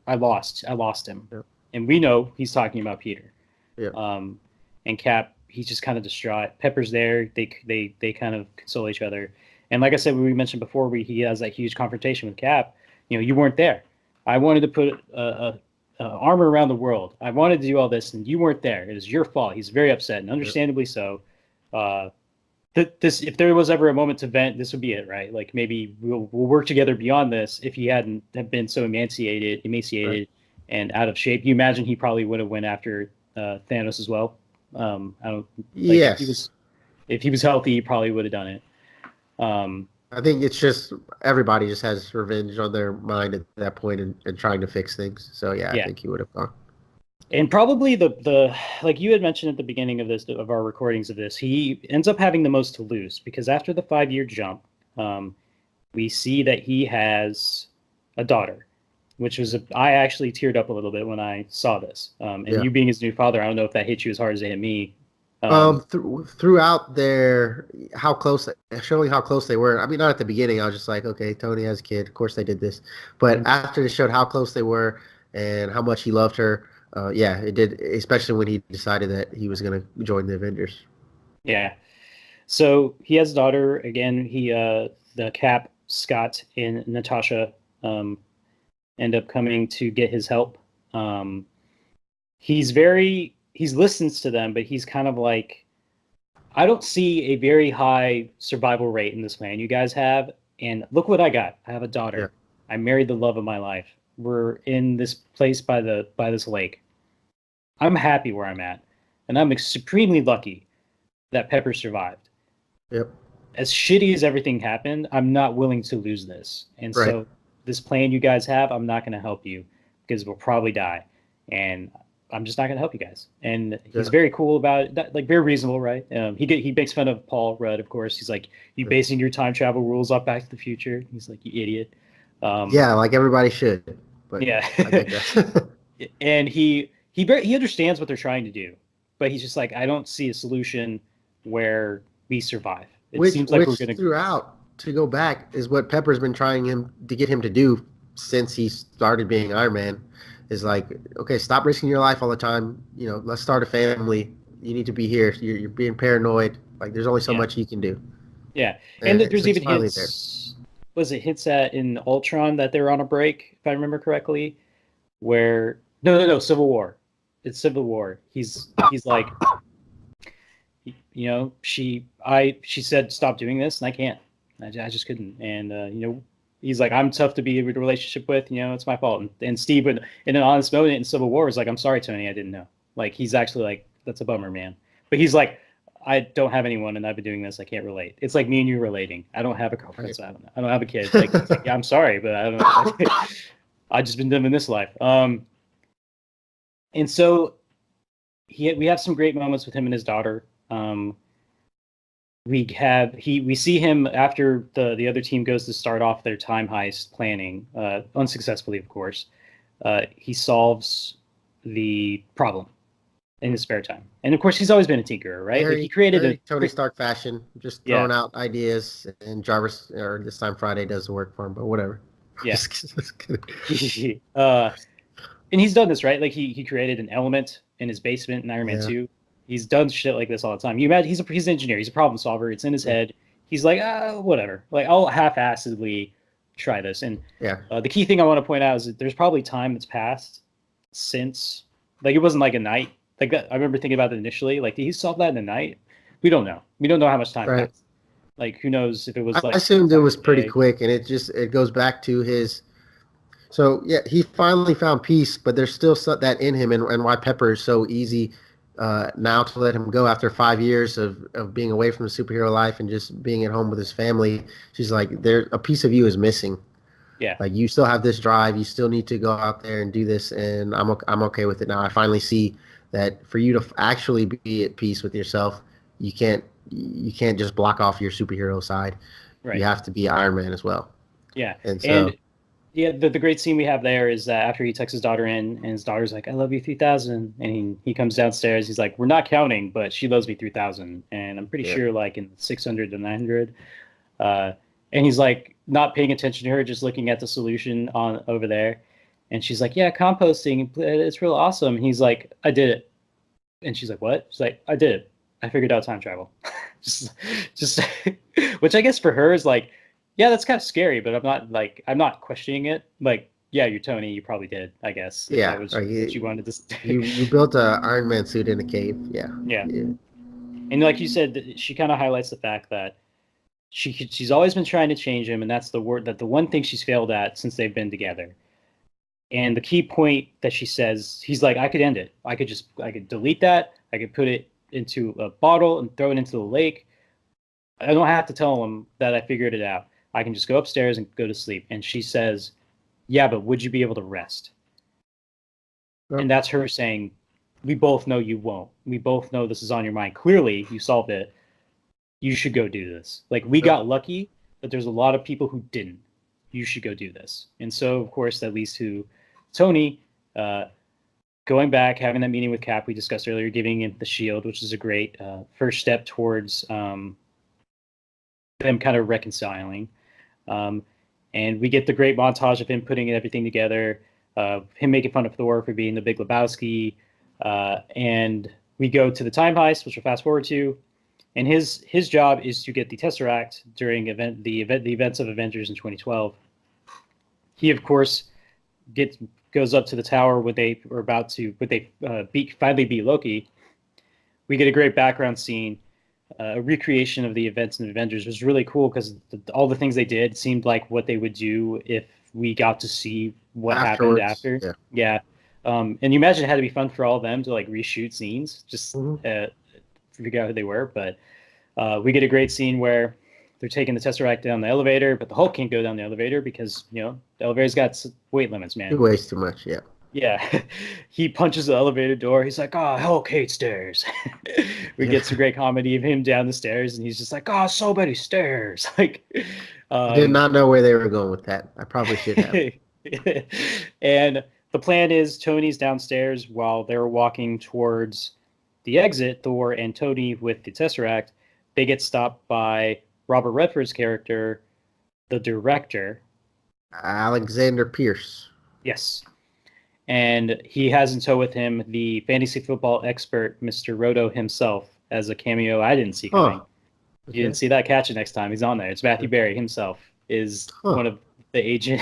I lost him. Yep. And we know he's talking about Peter. Yep. And Cap, he's just kind of distraught. Pepper's there. They kind of console each other. And like I said, we mentioned before, he has that huge confrontation with Cap. You weren't there. I wanted to put a armor around the world. I wanted to do all this, and you weren't there. It was your fault. He's very upset, and understandably so. If there was ever a moment to vent, this would be it, right? Like maybe we'll work together beyond this. If he hadn't have been so emaciated, Right. and out of shape, you imagine he probably would have went after Thanos as well. I don't like Yes. if he was healthy, he probably would have done it. I think it's just everybody just has revenge on their mind at that point and trying to fix things. So yeah, I think he would have gone. And probably the like you had mentioned at the beginning of our recordings of this, he ends up having the most to lose because after the 5-year jump, we see that he has a daughter, which was I actually teared up a little bit when I saw this. And you being his new father, I don't know if that hit you as hard as it hit me. Throughout showing how close they were. I mean, not at the beginning. I was just like, okay, Tony has a kid. Of course they did this. But after they showed how close they were and how much he loved her, it did. Especially when he decided that he was going to join the Avengers. Yeah. So he has a daughter again. The Cap, Scott, and Natasha end up coming to get his help. He listens to them, but he's kind of like, I don't see a very high survival rate in this plan you guys have. And look what I got. I have a daughter. Yeah. I married the love of my life. We're in this place by this lake. I'm happy where I'm at. And I'm supremely lucky that Pepper survived. Yep. As shitty as everything happened, I'm not willing to lose this. And so this plan you guys have, I'm not going to help you because we'll probably die. And I'm just not going to help you guys. And he's very cool about it, like very reasonable, right? He makes fun of Paul Rudd, of course. He's like, you basing your time travel rules off Back to the Future? He's like, you idiot. Like everybody should. But yeah. I think and he understands what they're trying to do, but he's just like, I don't see a solution where we survive. It seems like we're going to throughout to go back is what Pepper's been trying to get him to do since he started being Iron Man. Is like, okay, stop risking your life all the time. Let's start a family. You need to be here. You're being paranoid. Like, there's only so much you can do. Yeah, and there's even hints. Was it hints in Ultron that they're on a break, if I remember correctly? Where no, Civil War. It's Civil War. He's like, she said stop doing this, and I can't. I just couldn't. And he's like, I'm tough to be in a relationship with. It's my fault. And Steve, in an honest moment in Civil War, is like, I'm sorry, Tony, I didn't know. Like, he's actually like, that's a bummer, man. But he's like, I don't have anyone, and I've been doing this. I can't relate. It's like me and you relating. I don't have a girlfriend, so I don't know. I don't have a kid. Like, yeah, I'm sorry, but I don't know. I've just been living this life. And so we have some great moments with him and his daughter. We see him after the other team goes to start off their time heist planning, unsuccessfully, of course. He solves the problem in his spare time, and of course, he's always been a tinkerer, right? Like he created Very a Tony Stark fashion, just yeah, throwing out ideas, and Jarvis, or this time Friday, does the work for him. But whatever. yeah. Just kidding. And he's done this, right? Like he created an element in his basement in Iron Man Yeah, 2. He's done shit like this all the time. You imagine he's an engineer, he's a problem solver. It's in his yeah, head. He's like, whatever. Like I'll half-assedly try this. And yeah. the key thing I want to point out is that there's probably time that's passed since, like it wasn't like a night. Like that, I remember thinking about it initially. Like, did he solve that in a night? We don't know. We don't know how much time Right. passed. Like, who knows if it was I like assumed it was pretty day. quick, and it goes back to his. So yeah, he finally found peace, but there's still that in him, and why Pepper is so easy now to let him go after 5 years of being away from the superhero life and just being at home with his family. She's like, there a piece of you is missing. Yeah, Like you still have this drive, you still need to go out there and do this, and I'm okay with it now. I finally see that for you to actually be at peace with yourself, you can't just block off your superhero side. You right. have to be Iron Man as well. Yeah. And so And yeah, the great scene we have there is that after he texts his daughter in, and his daughter's like, "I love you 3000," and he comes downstairs. He's like, "We're not counting, but she loves me 3000," and I'm pretty yeah, sure like in 600 to 900. Uh, and he's like not paying attention to her, just looking at the solution on over there, and she's like, "Yeah, composting, it's real awesome." And he's like, "I did it," and she's like, "What?" She's like, "I did it. I figured out time travel." just, just, which I guess for her is like, yeah, that's kind of scary, but I'm not questioning it. Like, yeah, you're Tony. You probably did, I guess, if that yeah. was Like what you wanted to. you built a Iron Man suit in a cave. Yeah, Yeah, yeah, and like you said, she kind of highlights the fact that she's always been trying to change him, and that's the one thing she's failed at since they've been together. And the key point that she says, he's like, I could end it. I could delete that. I could put it into a bottle and throw it into the lake. I don't have to tell him that I figured it out. I can just go upstairs and go to sleep. And she says, yeah, but would you be able to rest? And well, that's her saying, we both know you won't. We both know this is on your mind. Clearly, you solved it. You should go do this. Like, we well, got lucky, but there's a lot of people who didn't. You should go do this. And so, of course, that leads to Tony going back, having that meeting with Cap we discussed earlier, giving him the shield, which is a great first step towards them kind of reconciling. And we get the great montage of him putting everything together, him making fun of Thor for being the Big Lebowski, and we go to the time heist, which we'll fast forward to. And his job is to get the Tesseract during the events of Avengers in 2012. He, of course, goes up to the tower when they were about to finally beat Loki. We get a great background scene. A recreation of the events in Avengers was really cool because all the things they did seemed like what they would do if we got to see what happened afterwards, after. yeah. Yeah. And you imagine it had to be fun for all of them to like reshoot scenes, just Mhm. figure out who they were. But we get a great scene where they're taking the Tesseract down the elevator, but the Hulk can't go down the elevator because, the elevator's got weight limits, He man. weighs too much. Yeah, Yeah. He punches the elevator door. He's like, oh, Hulk hates stairs. We yeah. get some great comedy of him down the stairs, and he's just like, oh, so many stairs. Like, I did um, not know where they were going with that. I probably should have. and the plan is Tony's downstairs while they're walking towards the exit, Thor and Tony with the Tesseract. They get stopped by Robert Redford's character, the director. Alexander Pierce. Yes. And he has in tow with him the fantasy football expert, Mr. Roto himself, as a cameo I didn't see coming. Huh. You Okay. didn't see that. Catch it next time. He's on there. It's Matthew Berry himself is Huh. one of the agent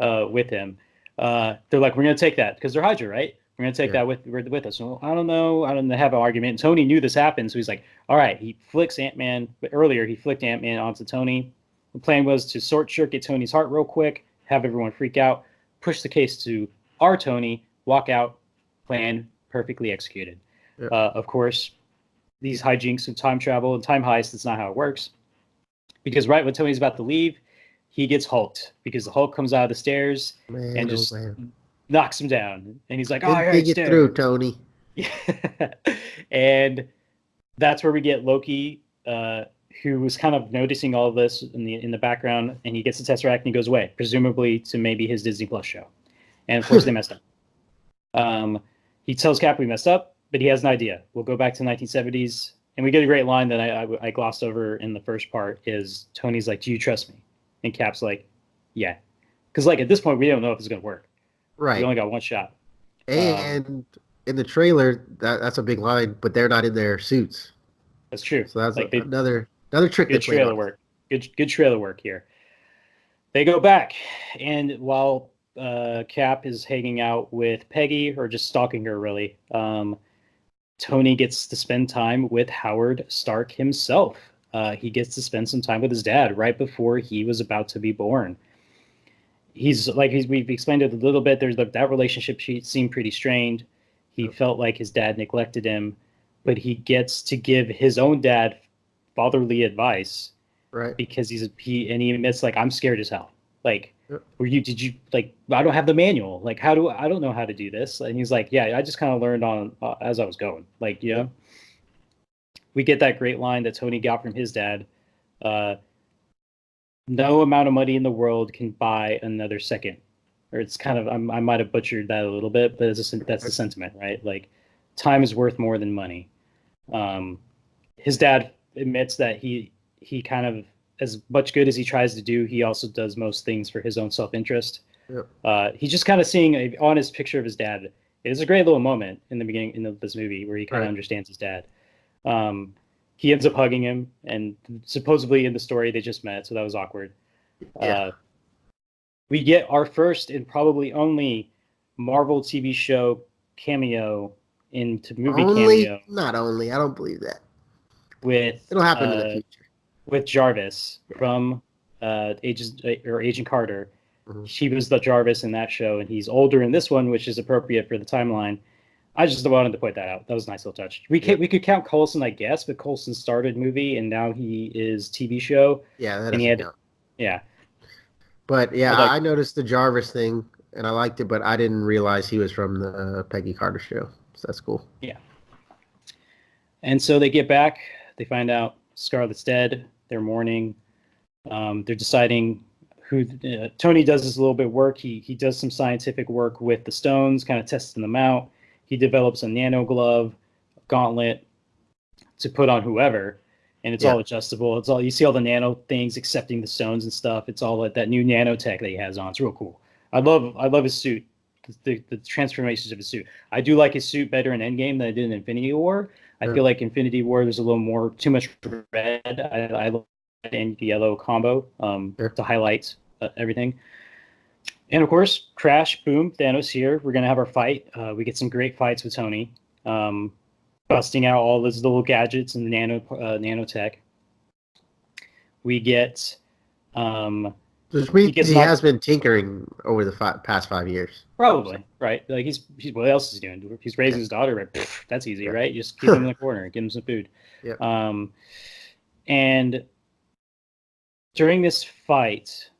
with him. They're like, we're going to take that because they're Hydra, right? We're going to take Yeah. that with us. Well, I don't know. I don't have an argument. And Tony knew this happened, so he's like, all right. He flicks Ant-Man. But earlier, he flicked Ant-Man onto Tony. The plan was to short circuit Tony's heart real quick, have everyone freak out, push the case to our Tony, walk out, plan perfectly executed. Yeah. Of course, these hijinks of time travel and time heist, that's not how it works. Because right when Tony's about to leave, he gets hulked because the Hulk comes out of the stairs Man, and oh just man. knocks him down. And he's like, oh, Didn't I think hate it through, stairs. Tony. And that's where we get Loki, who was kind of noticing all of this in the background, and he gets the Tesseract and he goes away, presumably to maybe his Disney Plus show. And of course, they messed up. He tells Cap we messed up, but he has an idea. We'll go back to 1970s, and we get a great line that I glossed over in the first part. Is Tony's like, "Do you trust me?" And Cap's like, "Yeah," because like at this point we don't know if it's gonna work. We Right. only got one shot. And in the trailer, that's a big line, but they're not in their suits. That's true. So that's Like they another trick they good played trailer on. work. Good trailer work here. They go back, and while Cap is hanging out with Peggy or just stalking her, really, Tony gets to spend time with Howard Stark himself. He gets to spend some time with his dad right before he was about to be born. We've explained it a little bit. There's that relationship seemed pretty strained. He felt like his dad neglected him, but he gets to give his own dad fatherly advice Right. because he admits like I'm scared as hell. Like, Yep. did you like I don't have the manual. Like I don't know how to do this. And he's like, yeah, I just kind of learned on as I was going. Like, Yep. we get that great line that Tony got from his dad. Uh, no amount of money in the world can buy another second. Or it's kind of I might have butchered that a little bit, but that's the sentiment, right? Like, time is worth more than money. Um, his dad admits that he kind of as much good as he tries to do, he also does most things for his own self-interest. Yep. He's just kind of seeing an honest picture of his dad. It is a great little moment in the beginning in this movie where he kind of Right. understands his dad. He ends up hugging him, and supposedly in the story they just met, so that was awkward. Yeah. We get our first and probably only Marvel TV show cameo into movie Only, cameo not only. I don't believe that. with It'll happen in the future. Jarvis Yeah. from Agent Carter. Mhm. She was the Jarvis in that show, and he's older in this one, which is appropriate for the timeline. I just wanted to point that out. That was a nice little touch. Yep. We could count Coulson, I guess, but Coulson started movie and now he is TV show, Yeah, that and he doesn't had count. yeah. But yeah, But like I noticed the Jarvis thing and I liked it, but I didn't realize he was from the Peggy Carter show. So that's cool. yeah. And so they get back. They find out Scarlett's dead. They're mourning. They're deciding who. Tony does this little bit of work. He does some scientific work with the stones, kind of testing them out. He develops a nano glove, gauntlet to put on whoever, and it's Yeah. all adjustable. It's all you see all the nano things accepting the stones and stuff. It's all that new nanotech that he has on. It's real cool. I love his suit. The transformations of his suit. I do like his suit better in Endgame than I did in Infinity War. I Yeah. feel like Infinity War there's a little more too much red. I love red and yellow combo Yeah. to highlight everything. And of course, crash, boom, Thanos here. We're gonna have our fight. We get some great fights with Tony, busting out all those little gadgets and nanotech. We get Which he means gets he knocked. has been tinkering over the past 5 years. So, Probably, right? Like what else is he doing? He's raising yeah. his daughter, but that's easy, Yeah. right? Just keep him in the corner, give him some food. Yeah. And during this fight,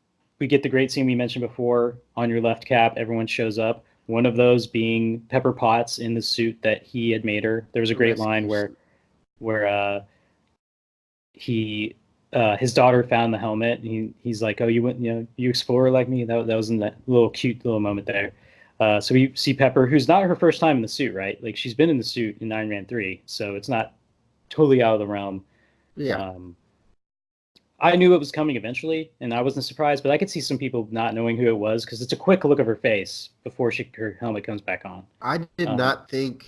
we get the great scene we mentioned before. On your left, Cap, everyone shows up. One of those being Pepper Potts in the suit that he had made her. There was a great line where he his daughter found the helmet. And he's like, "Oh, you went, you explorer like me." That was in that little cute little moment there. So we see Pepper, who's not her first time in the suit, right? Like she's been in the suit in Iron Man 3, so it's not totally out of the realm. Yeah. I knew it was coming eventually, and I wasn't surprised, but I could see some people not knowing who it was because it's a quick look of her face before her helmet comes back on. I did Um, not think.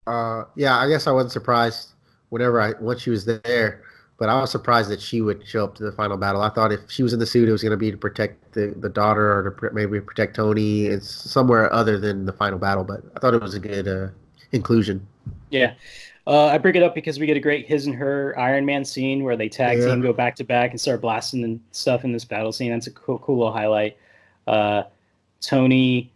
Yeah, I guess I wasn't surprised once she was there, but I was surprised that she would show up to the final battle. I thought if she was in the suit, it was going to be to protect the daughter or to maybe protect Tony. It's somewhere other than the final battle, but I thought it was a good inclusion. yeah. I bring it up because we get a great his and her Iron Man scene where they tag Yeah. team, go back to back, and start blasting and stuff in this battle scene. That's a cool little highlight. Uh, Tony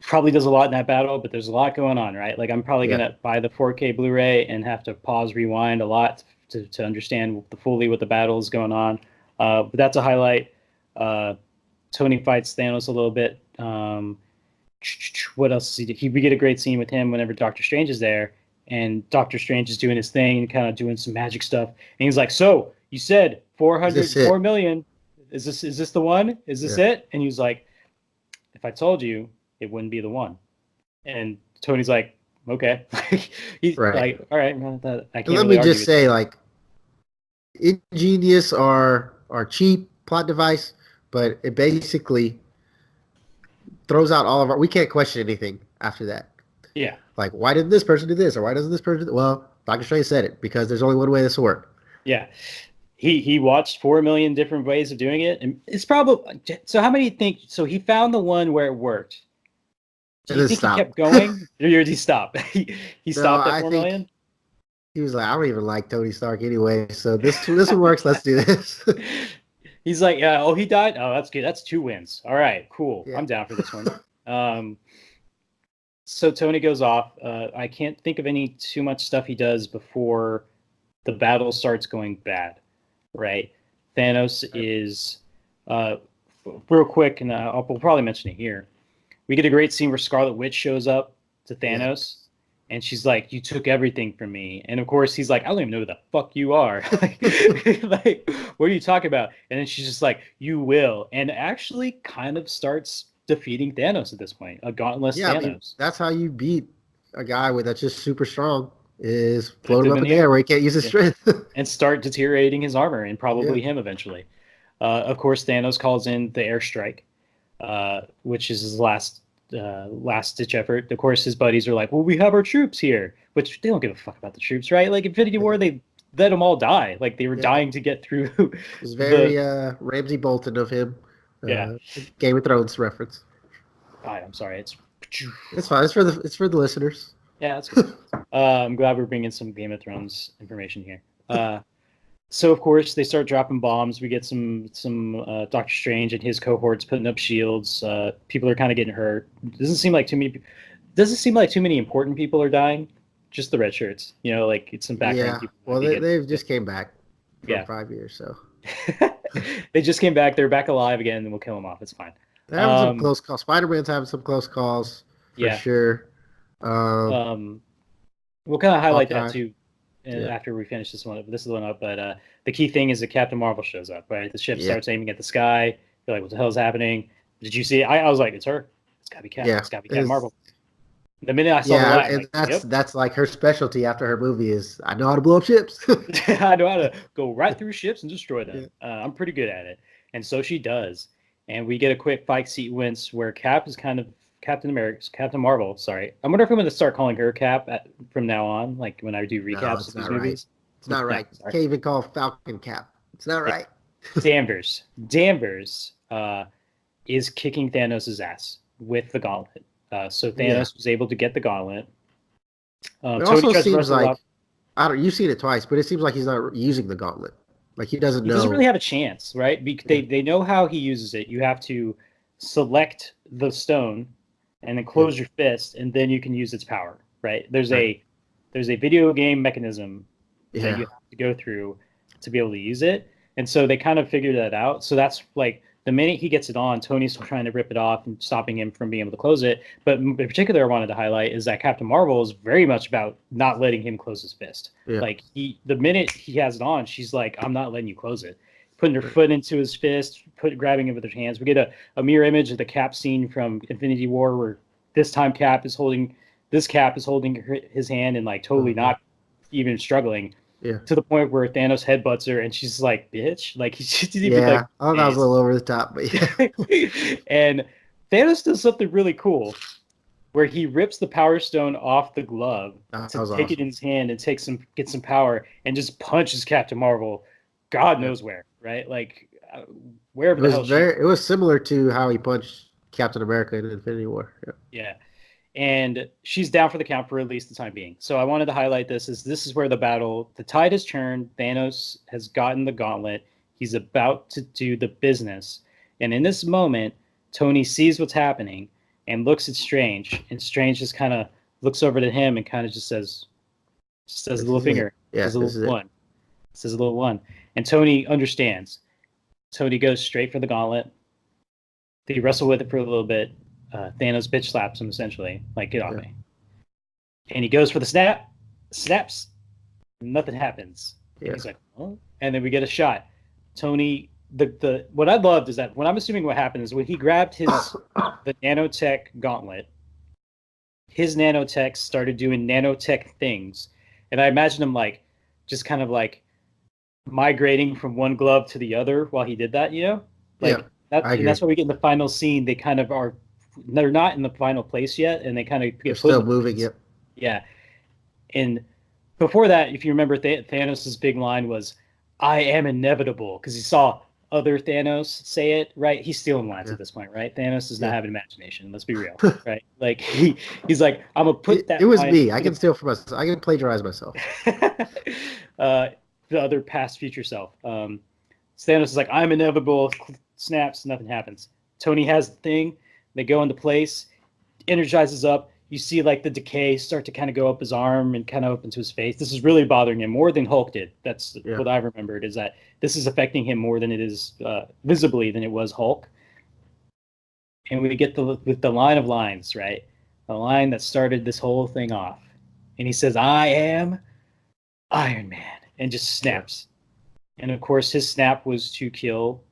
probably does a lot in that battle, but there's a lot going on, right? Like I'm probably Yeah. gonna buy the 4K Blu-ray and have to pause, rewind a lot to understand fully what the battle is going on. But that's a highlight. Tony fights Thanos a little bit. what else does he do? We get a great scene with him whenever Doctor Strange is there, and Doctor Strange is doing his thing, kind of doing some magic stuff, and he's like, "So you said Is this 4 it? million? Is this the one? Is this Yeah. it?" And he's like, "If I told you, it wouldn't be the one." And Tony's like, "Okay." He's Right. like, "All right, man, I And can't let really me argue just with say, that." like, ingenious or cheap plot device, but it basically throws out all of our. We can't question anything after that. Yeah, Like, why did this person do this, or why doesn't this person? Well, Doctor Strange said it because there's only one way this will work. yeah. He watched 4 million different ways of doing it, and it's probably so. How many think? So he found the one where it worked. Do And you then think he stop. kept going, or did he stop? He No, stopped at I 4 million. think he was like, I don't even like Tony Stark anyway, so this one works. Let's do this. He's like, yeah. Oh, he died. Oh, that's good. That's 2 wins. All right, cool. Yeah. I'm down for this one. Um, so Tony goes off. I can't think of any too much stuff he does before the battle starts going bad. Right? Thanos is real quick, and we'll probably mention it here. We get a great scene where Scarlet Witch shows up to Yeah. Thanos, and she's like, "You took everything from me." And of course, he's like, "I don't even know who the fuck you are." Like, what are you talking about? And then she's just like, "You will," and actually kind of starts defeating Thanos at this point, a gauntless Yeah, I mean, Thanos. that's how you beat a guy with that's just super strong is Put float him him up in in the the air air. where he can't use his Yeah. strength. And start deteriorating his armor and Yeah. probably him eventually. Of course, Thanos calls in the airstrike, which is his last ditch effort. Of course, his buddies are like, "Well, we have our troops here," which they don't give a fuck about the troops, right? Like Infinity War, they let them all die. Like they were Yeah. dying to get through It was the very Ramsey Bolton of him. yeah. Game of Thrones reference. I'm sorry, It's fine. It's for the listeners. yeah, that's good. I'm glad we're bringing some Game of Thrones information here. So of course they start dropping bombs. We get some Doctor Strange and his cohorts putting up shields. People are kind of getting hurt. Doesn't seem like too many important people are dying. Just the red shirts. Like it's some background Yeah. people. Well, they've just came back from Yeah. 5 years, so They just came back. They're back alive again, and we'll kill them off. It's fine. they're having some close calls. Spider-Man's having some close calls for Yeah. sure. We'll kind of highlight that Hawkeye. too Yeah. after we finish this one. This is one up, but the key thing is that Captain Marvel shows up. Right, the ship Yeah. starts aiming at the sky. You're like, "What the hell is happening?" Did you see it? I was like, "It's her. It's gotta be Cap. Yeah. It's gotta be Captain Marvel." The minute I saw the Yeah, light, I'm and like, that's "Yep, that's like her specialty after her movie is I know how to blow up ships. I know how to go right through ships and destroy them. Yeah. I'm pretty good at it." And so she does. And we get a quick fight sequence where Cap is kind of Captain Marvel. Sorry, I wonder if I'm going to start calling her Cap from now on, like when I do No, recaps it's of these not right. movies. It's not right. No, You can't even call Falcon Cap. It's not right. Danvers is kicking Thanos' ass with the gauntlet. So Thanos was able to get the gauntlet. It Tony also tries to seems wrestle like up. you've seen it twice, but it seems like he's not using the gauntlet. Like he doesn't He doesn't know. really have a chance, right? They know how he uses it. You have to select the stone and then close your fist, and then you can use its power, right? There's a video game mechanism that you Yeah. have to go through to be able to use it. And so they kind of figured that out. So that's like the minute he gets it on, Tony's trying to rip it off and stopping him from being able to close it. But in particular, I wanted to highlight is that Captain Marvel is very much about not letting him close his fist. Yeah. Like the minute he has it on, she's like, "I'm not letting you close it." Putting her foot into his fist, grabbing him with her hands. We get a mirror image of the Cap scene from Infinity War, where this time Cap is holding his hand and like totally not even struggling. Yeah. To the point where Thanos headbutts her, and she's like, "Bitch!" Like she didn't even Yeah. like. Oh, that was a little over the top, but yeah. And Thanos does something really cool, where he rips the Power Stone off the glove That to was take awesome. it in his hand and get some power, and just punches Captain Marvel, God knows where, right? Like wherever It the was hell it was similar to how he punched Captain America in Infinity War. Yeah. Yeah. And she's down for the count for at least the time being. So I wanted to highlight this is where the tide has turned. Thanos has gotten the gauntlet. He's about to do the business. And in this moment, Tony sees what's happening and looks at Strange. And Strange just kind of looks over to him and kind of just says a little finger. Yeah, Says a this is little one. Says a little one. And Tony understands. Tony goes straight for the gauntlet. They wrestle with it for a little bit. Thanos bitch slaps him essentially, like get off Yeah. me. And he goes for the snap, snaps, nothing happens. And Yeah. he's like, oh, and then we get a shot. Tony, the what I loved is that when I'm assuming what happened is when he grabbed the nanotech gauntlet, his nanotech started doing nanotech things, and I imagine him like just kind of like migrating from one glove to the other while he did that, Yeah. like that, I and agree. that's why we get in the final scene. They kind of are, they're not in the final place yet, and they kind of They're get put in still the moving. place. Yep. Yeah, and before that, if you remember, Thanos' big line was, "I am inevitable," because he saw other Thanos say it. Right? He's stealing lines Yeah. at this point, right? Thanos does not Yeah. have an imagination. Let's be real, right? Like he's like, "I'm gonna put It that was line." me. I can steal from myself. I can plagiarize myself. uh, the other past future self. Thanos is like, I'm inevitable, snaps, nothing happens. Tony has the thing, they go into place, energizes up. You see like the decay start to kind of go up his arm and kind of up into his face. This is really bothering him more than Hulk did. That's Yeah. what I remembered, is that this is affecting him more than it is visibly than it was Hulk. And we get with the line of lines, right? The line that started this whole thing off. And he says, I am Iron Man, and just Yeah. snaps. And of course, his snap was to kill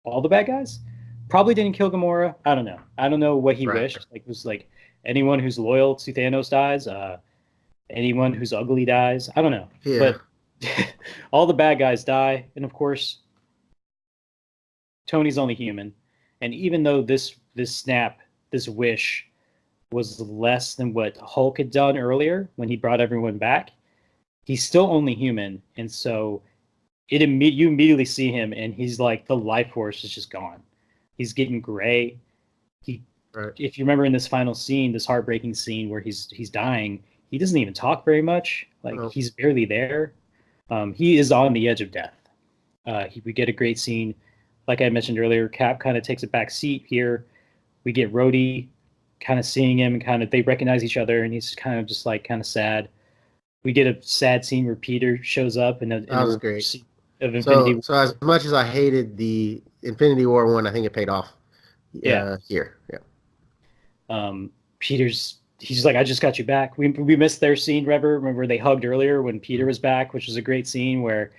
all the bad guys. Probably didn't kill Gamora. I don't know. I don't know what he Right. wished. Like, it was like anyone who's loyal to Thanos dies. Anyone who's ugly dies. I don't know. Yeah. But all the bad guys die, and of course, Tony's only human. And even though this snap, this wish, was less than what Hulk had done earlier when he brought everyone back, he's still only human, and so you immediately see him, and he's like the life force is just gone. He's getting gray. He, Right. if you remember in this final scene, this heartbreaking scene where he's dying, he doesn't even talk very much. Like No. he's barely there. He is on the edge of death. We get a great scene, like I mentioned earlier. Cap kind of takes a back seat here. We get Rhodey kind of seeing him, and kind of they recognize each other, and he's kind of just like kind of sad. We get a sad scene where Peter shows up in That was a great. of Infinity So War. as much as I hated the Infinity War one, I think it paid off. Yeah. Here. Yeah. Peter's he's like, I just got you back. We missed their scene, remember they hugged earlier when Peter was back, which was a great scene where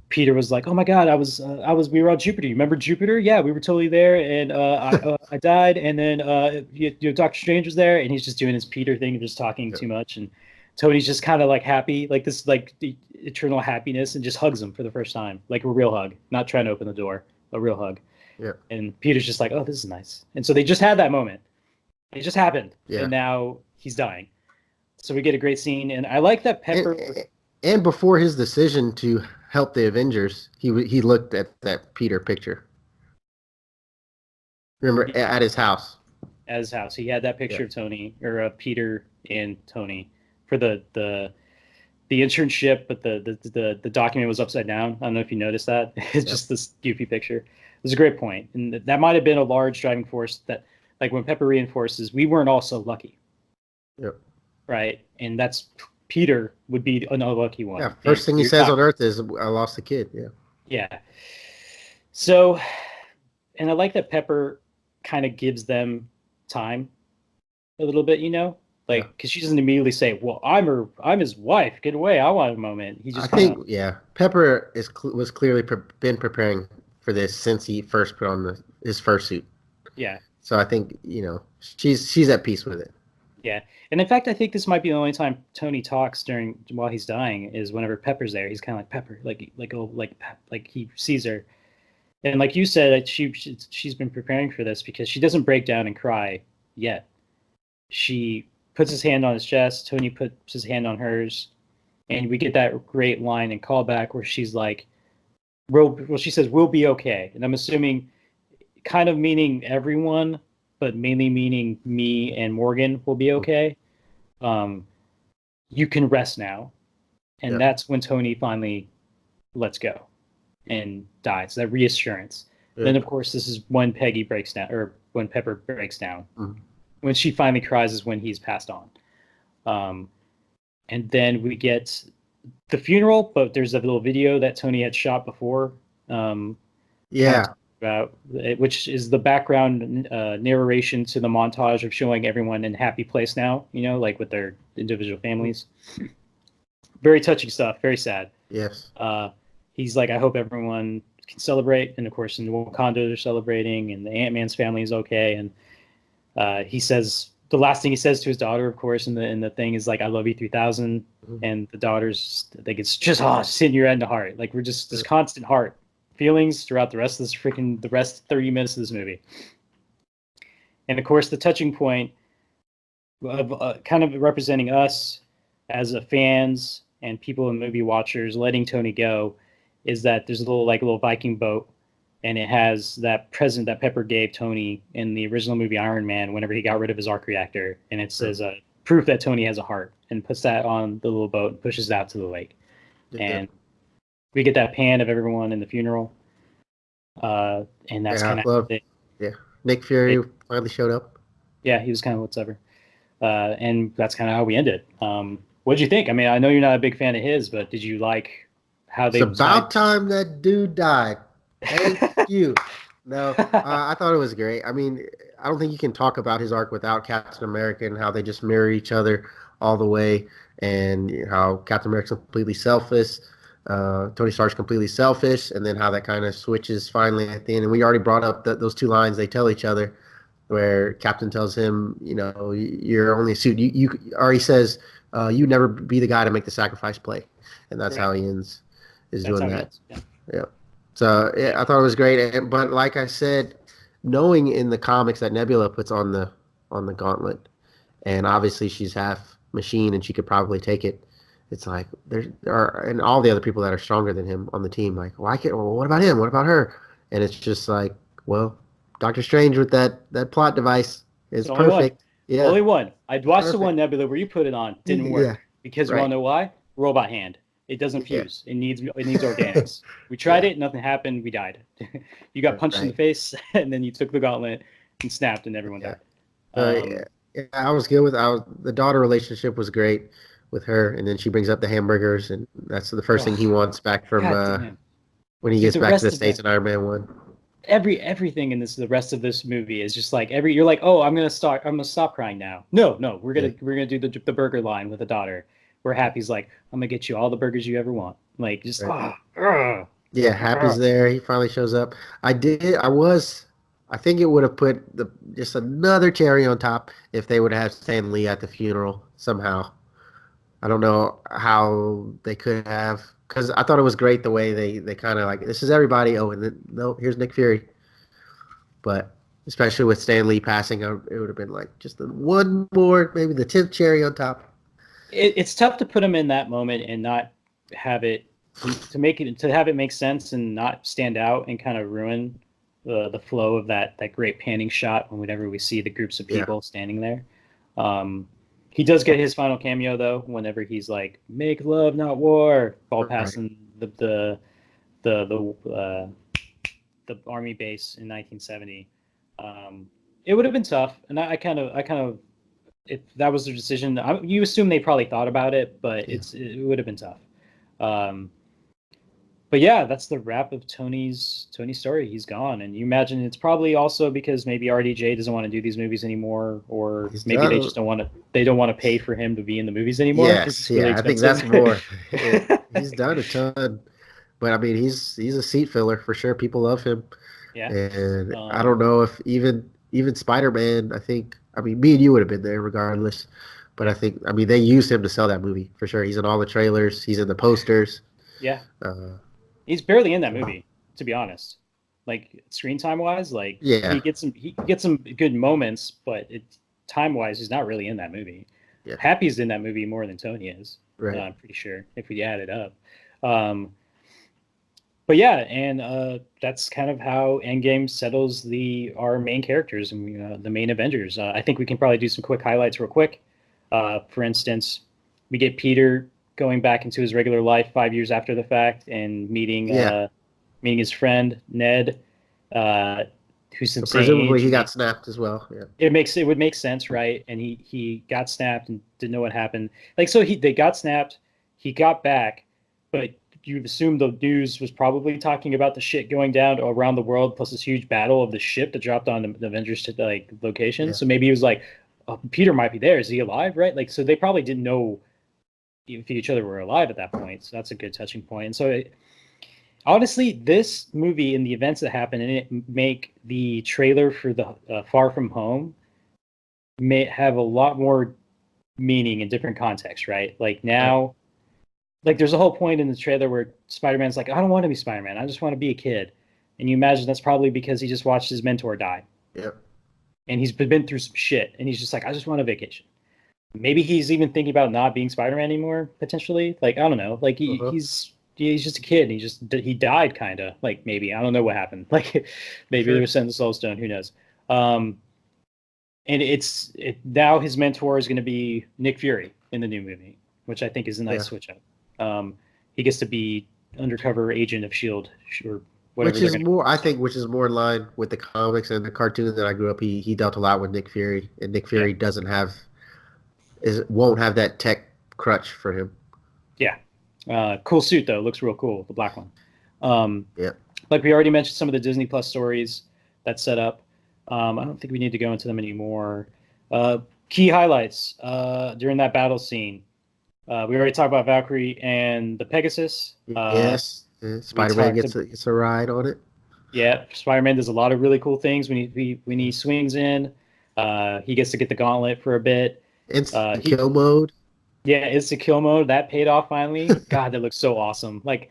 Peter was like, oh my god, we were on Jupiter. You remember Jupiter? Yeah, we were totally there, and I died, and then Doctor Strange was there, and he's just doing his Peter thing, just talking too much, and Tony's just kind of like happy, like this, like the eternal happiness, and just hugs him for the first time, like a real hug, not trying to open the door, a real hug. Yeah. And Peter's just like, oh, this is nice, and so they just had that moment. It just happened, Yeah. and now he's dying. So we get a great scene, and I like that Pepper. And before his decision to help the Avengers, he looked at that Peter picture. Remember, at his house. At his house, he had that picture of Tony, or Peter and Tony, for the internship, but the document was upside down. I don't know if you noticed that. It's just this goofy picture. It was a great point, and that might have been a large driving force. That, like, when Pepper reinforces, we weren't all so lucky. Yep. Right, and that's Peter would be an unlucky one. Yeah. First thing he says on Earth is, "I lost a kid." Yeah. Yeah. So, and I like that Pepper kind of gives them time a little bit, like, because she doesn't immediately say, "Well, I'm his wife. Get away! I want a moment." He just Pepper was clearly been preparing for this since he first put on his first suit. Yeah. So I think she's at peace with it. Yeah, and in fact, I think this might be the only time Tony talks while he's dying is whenever Pepper's there. He's kind of like Pepper, like he sees her, and like you said, she's been preparing for this because she doesn't break down and cry yet. She puts his hand on his chest. Tony puts his hand on hers, and we get that great line and callback where she's like, she says, "We'll be okay," and I'm assuming, kind of meaning everyone, but mainly meaning me and Morgan will be okay. You can rest now. And that's when Tony finally lets go and dies. That reassurance. Yeah. Then, of course, this is when Peggy breaks down, or when Pepper breaks down. Mm-hmm. When she finally cries is when he's passed on. And then we get the funeral, but there's a little video that Tony had shot before. about, which is the background narration to the montage of showing everyone in a happy place now, like with their individual families. Very touching stuff, very sad. Yes. He's like, I hope everyone can celebrate. And of course, in Wakanda, they're celebrating, and the Ant-Man's family is okay. And he says, the last thing he says to his daughter, of course, in the thing is like, I love you 3000. And the daughter's like, it's just hitting your head in the heart. Like, we're just this constant heart feelings throughout the rest of the rest 30 minutes of this movie. And of course, the touching point of kind of representing us as fans and people and movie watchers letting Tony go is that there's a little Viking boat, and it has that present that Pepper gave Tony in the original movie Iron Man whenever he got rid of his arc reactor, and it says proof that Tony has a heart, and puts that on the little boat and pushes it out to the lake. And we get that pan of everyone in the funeral, and that's kind of Nick Fury finally showed up. Yeah, he was kind of whatever, and that's kind of how we ended. What did you think? I mean, I know you're not a big fan of his, but did you like how they? It's about time that dude died. Thank you. No, I thought it was great. I mean, I don't think you can talk about his arc without Captain America and how they just mirror each other all the way, and how Captain America's completely selfish, Tony Stark's completely selfish, and then how that kind of switches finally at the end. And we already brought up those two lines they tell each other, where Captain tells him, you're only a suit. Or he says, you never be the guy to make the sacrifice play, and that's how he ends. Is doing that. Yeah. So I thought it was great, but like I said, knowing in the comics that Nebula puts on the gauntlet, and obviously she's half machine and she could probably take it. It's like there are, and all the other people that are stronger than him on the team, like, what about him? What about her? And it's just like, well, Doctor Strange with that plot device is perfect. Yeah, only one. I watched the one Nebula where you put it on, didn't work because you want to know why? Robot hand. It doesn't fuse. It needs organics. We tried it, nothing happened. We died. You got punched in the face, and then you took the gauntlet and snapped, and everyone died. I was good with the daughter relationship was great with her, and then she brings up the hamburgers, and that's the first thing he wants back from when he gets back to the States in Iron Man 1. Everything in the rest of this movie is just like you're like, oh, I'm gonna stop crying now. No, we're gonna do the burger line with the daughter. Where Happy's like, I'm gonna get you all the burgers you ever want. Like, just Happy's there. He finally shows up. I think it would have put just another cherry on top if they would have Stan Lee at the funeral somehow. I don't know how they could have, because I thought it was great the way they kind of like, this is everybody. Oh, and then no, here's Nick Fury. But especially with Stan Lee passing, it would have been like just one more, maybe the 10th cherry on top. It's tough to put him in that moment and not have it to have it make sense and not stand out and kind of ruin the flow of that great panning shot whenever we see the groups of people standing there. He does get his final cameo though whenever he's like, "Make love, not war," while passing the army base in 1970. It would have been tough, and I kind of. If that was their decision, you assume they probably thought about it, but it would have been tough. But yeah, that's the wrap of Tony's story. He's gone, and you imagine it's probably also because maybe RDJ doesn't want to do these movies anymore, or maybe they just don't want to pay for him to be in the movies anymore. Yes, really I think that's more. He's done a ton, but I mean, he's a seat filler for sure. People love him. Yeah, and I don't know if even Spider-Man. I mean, me and you would have been there regardless. But I mean, they used him to sell that movie for sure. He's in all the trailers. He's in the posters. Yeah. He's barely in that movie, to be honest. Like screen time wise, he gets some good moments, but time wise, he's not really in that movie. Yeah. Happy's in that movie more than Tony is. Right. I'm pretty sure if we add it up. But yeah, and that's kind of how Endgame settles our main characters and the main Avengers. I think we can probably do some quick highlights real quick. For instance, we get Peter going back into his regular life 5 years after the fact and meeting his friend Ned, who's insane. So presumably he got snapped as well. Yeah, it would make sense, right? And he got snapped and didn't know what happened. Like, so they got snapped, he got back, but you assume the news was probably talking about the shit going down around the world, plus this huge battle of the ship that dropped on the Avengers to like location. Yeah. So maybe he was like, oh, Peter might be there. Is he alive? Right? Like, so they probably didn't know if each other were alive at that point. So that's a good touching point. And so, honestly, this movie and the events that happen in it make the trailer for the Far From Home may have a lot more meaning in different contexts, right? Like now, like there's a whole point in the trailer where Spider-Man's like, I don't want to be Spider-Man. I just want to be a kid. And you imagine that's probably because he just watched his mentor die. Yep. And he's been through some shit. And he's just like, I just want a vacation. Maybe he's even thinking about not being Spider-Man anymore, potentially. Like, I don't know. Like he's just a kid. And he died kind of. Like maybe. I don't know what happened. Like maybe they were sent the Soul Stone. Who knows? And now his mentor is going to be Nick Fury in the new movie, which I think is a nice switch up. He gets to be undercover agent of Shield or whatever. Which is more in line with the comics and the cartoons that I grew up. He dealt a lot with Nick Fury, and Nick Fury won't have that tech crutch for him. Yeah, cool suit though. Looks real cool, the black one. Yeah, like we already mentioned some of the Disney Plus stories that's set up. I don't think we need to go into them anymore. Key highlights during that battle scene. We already talked about Valkyrie and the Pegasus. Yes, Spider-Man gets a ride on it. Yeah, Spider-Man does a lot of really cool things when he swings in. He gets to get the gauntlet for a bit. Instant kill mode. Yeah, instant kill mode. That paid off finally. God, that looks so awesome. Like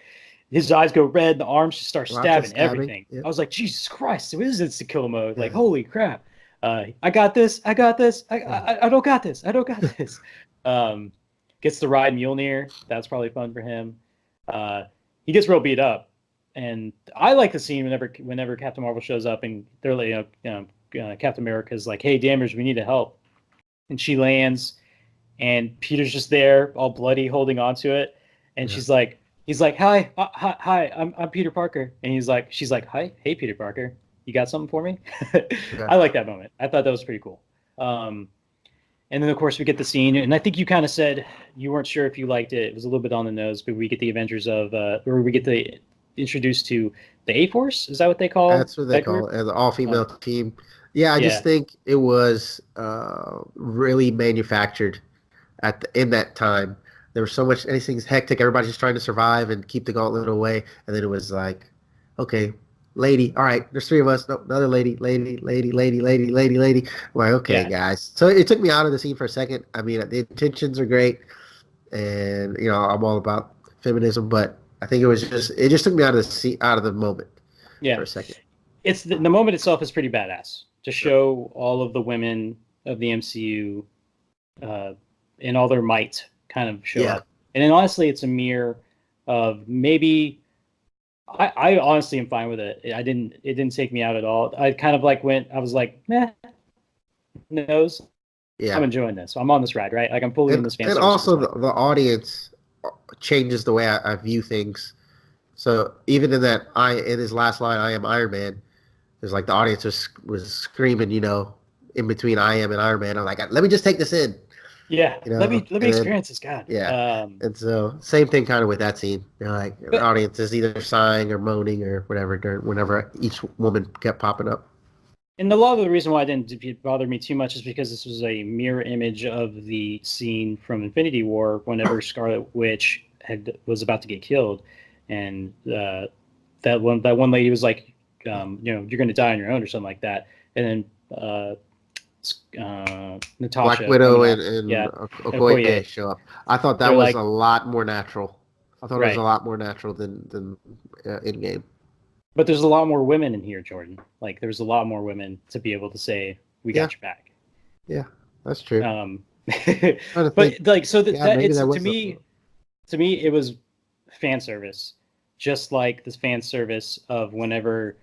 his eyes go red, the arms just start stabbing everything. Yep. I was like, Jesus Christ, it is instant kill mode. Like, holy crap. I got this. I don't got this. Gets to ride Mjolnir. That's probably fun for him. He gets real beat up. And I like the scene whenever Captain Marvel shows up and they're like, Captain America's like, hey, Danvers, we need to help. And she lands and Peter's just there, all bloody, holding on to it. And he's like, hi, I'm Peter Parker. And she's like, hi, hey, Peter Parker, you got something for me? I like that moment. I thought that was pretty cool. And then, of course, we get the scene. And I think you kind of said you weren't sure if you liked it. It was a little bit on the nose, but we get the Avengers where we get introduced to the A-Force. Is that what they call it? That's what they call it, the all-female team. Yeah, I just think it was really manufactured in that time. There was so much, anything's hectic. Everybody's just trying to survive and keep the gauntlet away. And then it was like, okay, lady. All right, there's three of us. No, another lady. I'm like, okay, guys. So it took me out of the scene for a second. I mean, the intentions are great. And, I'm all about feminism, but I think it just took me out of the moment for a second. It's the moment itself is pretty badass to show all of the women of the MCU in all their might kind of show up. And then honestly, it's a mirror of maybe I honestly am fine with it. It didn't take me out at all. I kind of I was like, meh, nose. Yeah. I'm enjoying this. I'm on this ride, right? Like I'm fully in this fan. And also the audience changes the way I view things. So even in his last line, I am Iron Man, there's like the audience was screaming, in between I am and Iron Man. I'm like, let me just take this in. Yeah, let me experience this, God. Yeah, and so same thing kind of with that scene. The audience is either sighing or moaning or whatever whenever each woman kept popping up. And a lot of the reason why it didn't bother me too much is because this was a mirror image of the scene from Infinity War whenever Scarlet Witch was about to get killed, and that one lady was like, you're going to die on your own or something like that, and then Natasha, Black Widow and Okoye show up. I thought that was a lot more natural. I thought it was a lot more natural than Endgame. But there's a lot more women in here, Jordan. Like there's a lot more women to be able to say we got your back. Yeah, that's true. But like so to me it was fan service, just like this fan service of whenever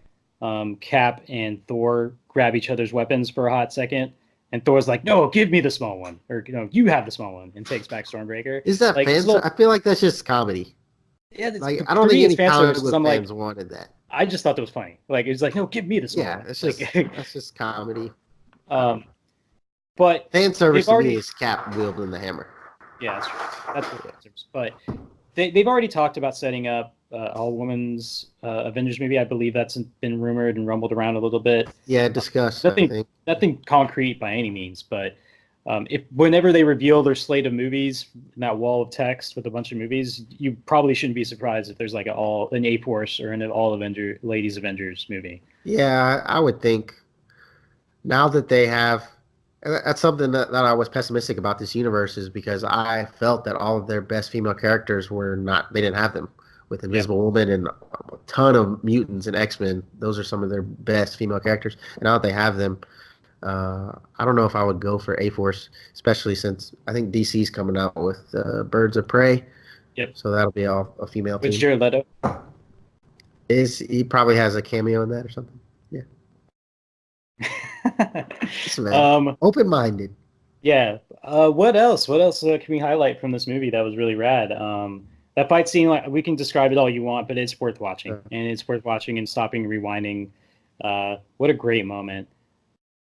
Cap and Thor grab each other's weapons for a hot second, and Thor's like, "No, give me the small one," or you have the small one, and takes back Stormbreaker. Is that fan service? I feel like that's just comedy. Yeah, I don't think any comic book fans wanted that. I just thought that was funny. Like it's like, "No, give me the small one." Yeah, it's just that's just comedy. But fan service to me is Cap wielding the hammer. Yeah, that's true. That's what fan service. But they've already talked about setting up all women's Avengers movie. I believe that's been rumored and rumbled around a little bit. Yeah, discussed. I Nothing think. nothing concrete by any means, but if whenever they reveal their slate of movies in that wall of text with a bunch of movies, you probably shouldn't be surprised if there's like an A Force or an all Avenger ladies Avengers movie. Yeah, I would think now that they have. And that's something that I was pessimistic about this universe is because I felt that all of their best female characters were not. They didn't have them with Yep. Invisible Woman and a ton of mutants and X-Men. Those are some of their best female characters. And now that they have them, I don't know if I would go for A Force, especially since I think DC's coming out with Birds of Prey, Yep. so that'll be all a female Which team. Jared Leto. Is he probably has a cameo in that or something? Yeah. This man, open-minded. Yeah. What else? What else can we highlight from this movie that was really rad? That fight scene, like we can describe it all you want, but it's worth watching, and it's worth watching and stopping and rewinding. What a great moment!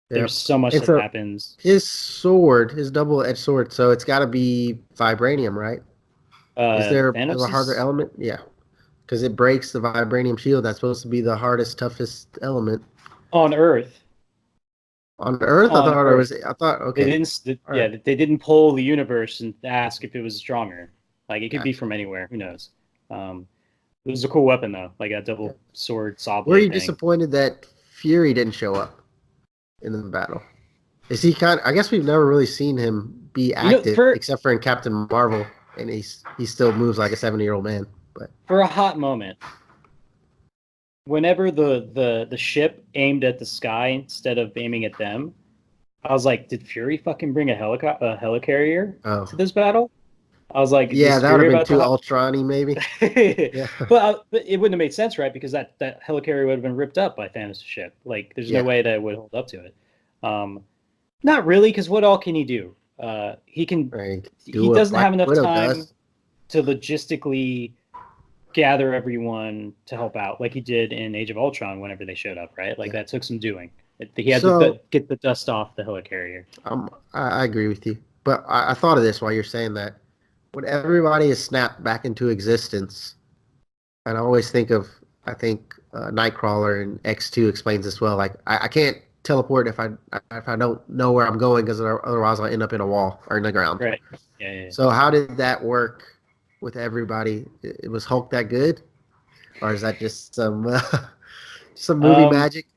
Yeah. There's so much that happens. His sword, his double-edged sword, so it's got to be vibranium, right? Is there a harder element? Yeah, because it breaks the vibranium shield. That's supposed to be the hardest, toughest element on Earth. On Earth, I thought it was. I thought okay. They didn't poll the universe and ask if it was stronger. Like it could be from anywhere. Who knows? It was a cool weapon though, like a double sword saw blade. Were you disappointed that Fury didn't show up in the battle? Is he kind of? I guess we've never really seen him be active except for in Captain Marvel, and he still moves like a 70-year-old man. But for a hot moment, whenever the ship aimed at the sky instead of aiming at them, I was like, did Fury fucking bring a helicarrier to this battle? I was like, yeah, that would have been too Ultron-y, maybe. Yeah. But it wouldn't have made sense, right? Because that helicarrier would have been ripped up by Thanos' ship. Like, there's no way that it would hold up to it. Not really, because what all can he do? He can. Right. He doesn't have enough time to logistically gather everyone to help out, like he did in Age of Ultron whenever they showed up, right? Like that took some doing. He had to get the dust off the helicarrier. I agree with you, but I thought of this while you're saying that. When everybody is snapped back into existence, and I always think of, I think Nightcrawler and X2 explains this well. Like I can't teleport if I don't know where I'm going, because otherwise I'll end up in a wall or in the ground. Right. Yeah. So how did that work with everybody? It was Hulk that good, or is that just some movie magic?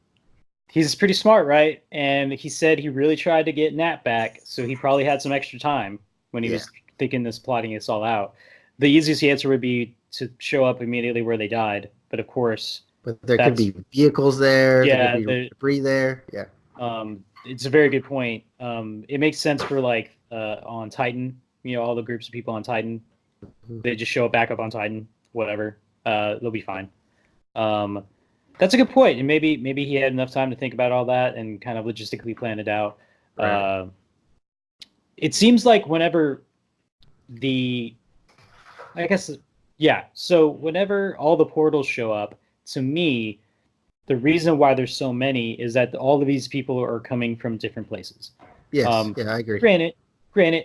He's pretty smart, right? And he said he really tried to get Nat back, so he probably had some extra time when he was plotting this all out. The easiest answer would be to show up immediately where they died, but of course, there could be vehicles there. Yeah, there could be debris there. Yeah. It's a very good point. It makes sense for like on Titan. All the groups of people on Titan. They just show up back up on Titan. Whatever. They'll be fine. That's a good point, and maybe he had enough time to think about all that and kind of logistically plan it out. Right. It seems like whenever so whenever all the portals show up, to me, the reason why there's so many is that all of these people are coming from different places. Yes, I agree. Granted,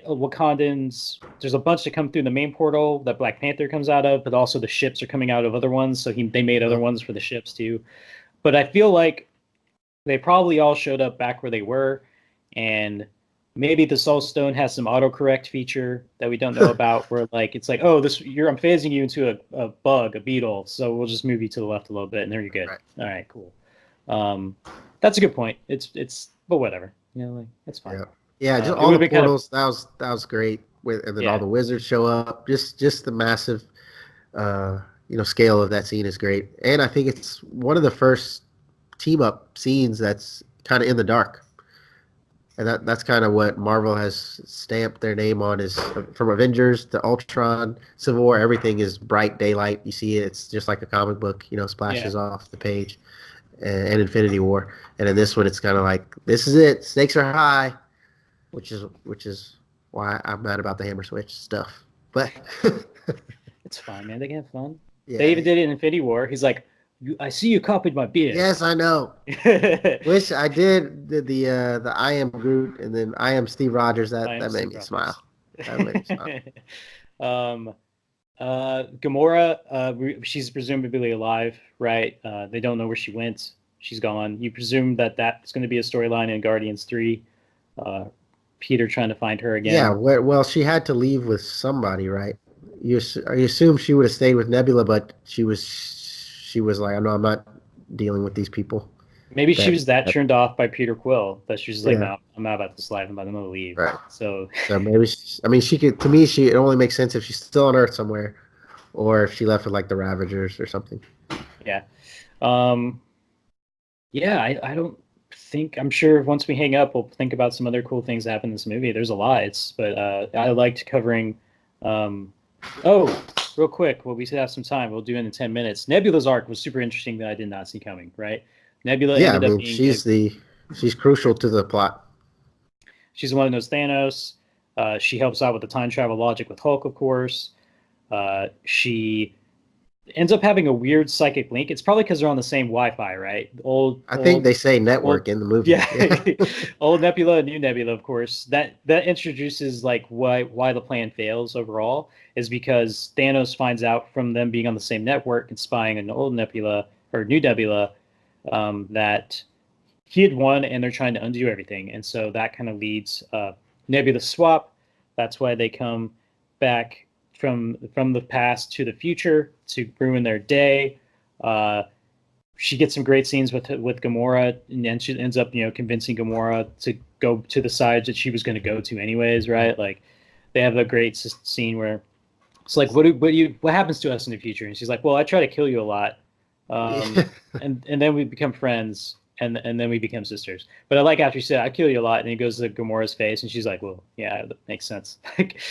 Wakandans, there's a bunch that come through the main portal that Black Panther comes out of, but also the ships are coming out of other ones, so they made other ones for the ships too. But I feel like they probably all showed up back where they were, and maybe the Soul Stone has some autocorrect feature that we don't know about, where like it's like, oh, I'm phasing you into a beetle, so we'll just move you to the left a little bit, and there you're good. Right. All right, cool. That's a good point. But whatever. It's fine. Yeah, just all the portals. That was great. And then all the wizards show up. Just the massive, scale of that scene is great. And I think it's one of the first team up scenes that's kind of in the dark. And that's kind of what Marvel has stamped their name on, is from Avengers to Ultron, Civil War, everything is bright daylight. You see it, it's just like a comic book, splashes off the page, and Infinity War. And in this one, it's kind of like, this is it, stakes are high, which is why I'm mad about the hammer switch stuff. But it's fine, man. They can have fun. Yeah. They even did it in Infinity War. He's like, I see you copied my beard. Yes, I know. Wish I did the I am Groot and then I am Steve Rogers. That made me smile. That made me smile. Gamora, she's presumably alive, right? They don't know where she went. She's gone. You presume that that's going to be a storyline in Guardians 3. Uh, Peter trying to find her Yeah, again. well, she had to leave with somebody, right? You assume she would have stayed with Nebula, but she was like, "No, I'm not dealing with these people." Maybe she That, was that that turned off by Peter Quill that she's just like, yeah, no, I'm out about this life. I'm going to leave. right. So, So maybe I mean, she could. To me, she it only makes sense if she's still on Earth somewhere, or if she left with like the Ravagers or something. yeah. Um, yeah, I don't think, I'm sure once we hang up, we'll think about some other cool things that happen in this movie. There's a lot, but I liked covering. Um, oh, real quick, well, we still have some time. We'll do it in 10 minutes. Nebula's arc was super interesting that I did not see coming, right? Nebula Yeah, I ended up mean, being she's crucial to the plot. she's the one who knows Thanos. She helps out with the time travel logic with Hulk, of course. She ends up having a weird psychic link. It's probably because they're on the same Wi-Fi, right? I think they say Old, network in the movie. yeah, Yeah, old Nebula and new Nebula, of course. That introduces like why the plan fails overall is because Thanos finds out from them being on the same network and spying on old Nebula or new Nebula that he had won, and they're trying to undo everything, and so that kind of leads Nebula swap. That's why they come back from the past to the future to ruin their day. Uh, she gets some great scenes with Gamora, and then she ends up convincing Gamora to go to the side that she was going to go to anyways, right? Like they have a great scene where it's like, what happens to us in the future? And she's like, well, I try to kill you a lot, um, yeah, and then we become friends, and then we become sisters. But I like after she said, I kill you a lot, and he goes to Gamora's face, and she's like, well, yeah, that makes sense.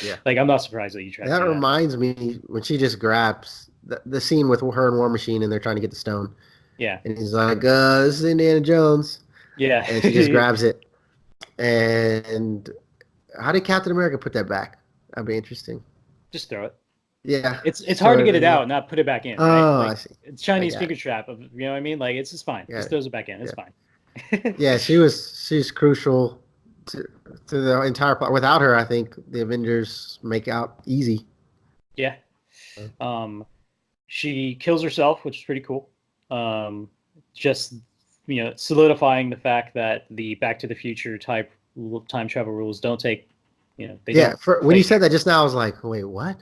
yeah. Like I'm not surprised that you try to That do that. reminds me when she just grabs the scene with her and War Machine, and they're trying to get the stone, Yeah, and he's like, "This is Indiana Jones," yeah. and she just grabs it. And how did Captain America put that back? That'd be interesting. Just throw it. Yeah, It's just hard throw to get it it in there. out and not put it back in, right? Oh, I Like see. it's I Chinese got finger it. trap of what I mean. Like it's just fine. Got Just it. throws it back in. It's Yeah, fine. yeah. She's crucial to the entire plot. Without her, I think the Avengers make out easy. Yeah. Um, she kills herself, which is pretty cool. Um, just solidifying the fact that the Back to the Future type time travel rules don't take, they Yeah, don't when you take. said that just now, I was like, wait, what?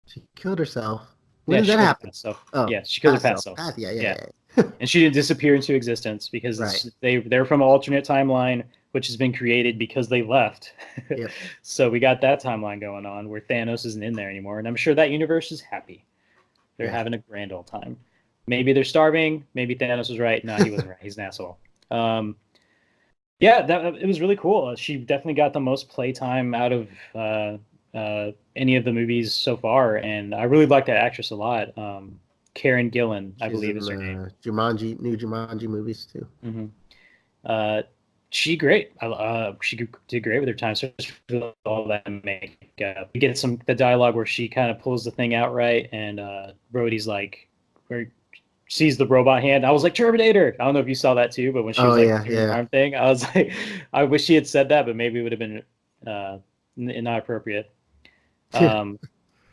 She killed herself. When Yeah, did she that killed her happen? past self. Oh, Yeah, she killed her past past self. self. Past, yeah, yeah, Yeah, yeah. and she didn't disappear into existence because Right. they're from an alternate timeline, which has been created because they left. Yep. So we got that timeline going on where Thanos isn't in there anymore, and I'm sure that universe is happy. They're Yeah. having a grand old time. Maybe they're starving. Maybe Thanos was right. No, he wasn't right. He's an asshole. Um, yeah, it was really cool. She definitely got the most playtime out of any of the movies so far, and I really like that actress a lot. Karen Gillan, I She's believe in is her name. Jumanji, new Jumanji movies too. Hmm. Uh, she great. She did great with her time. So all that makeup. We get the dialogue where she kind of pulls the thing out right, and Rhodey's like, where sees the robot hand. I was like, Terminator. I don't know if you saw that too, but when she Oh was like yeah, doing the yeah. arm thing, I was like, I wish she had said that, but maybe it would have been not appropriate. Um,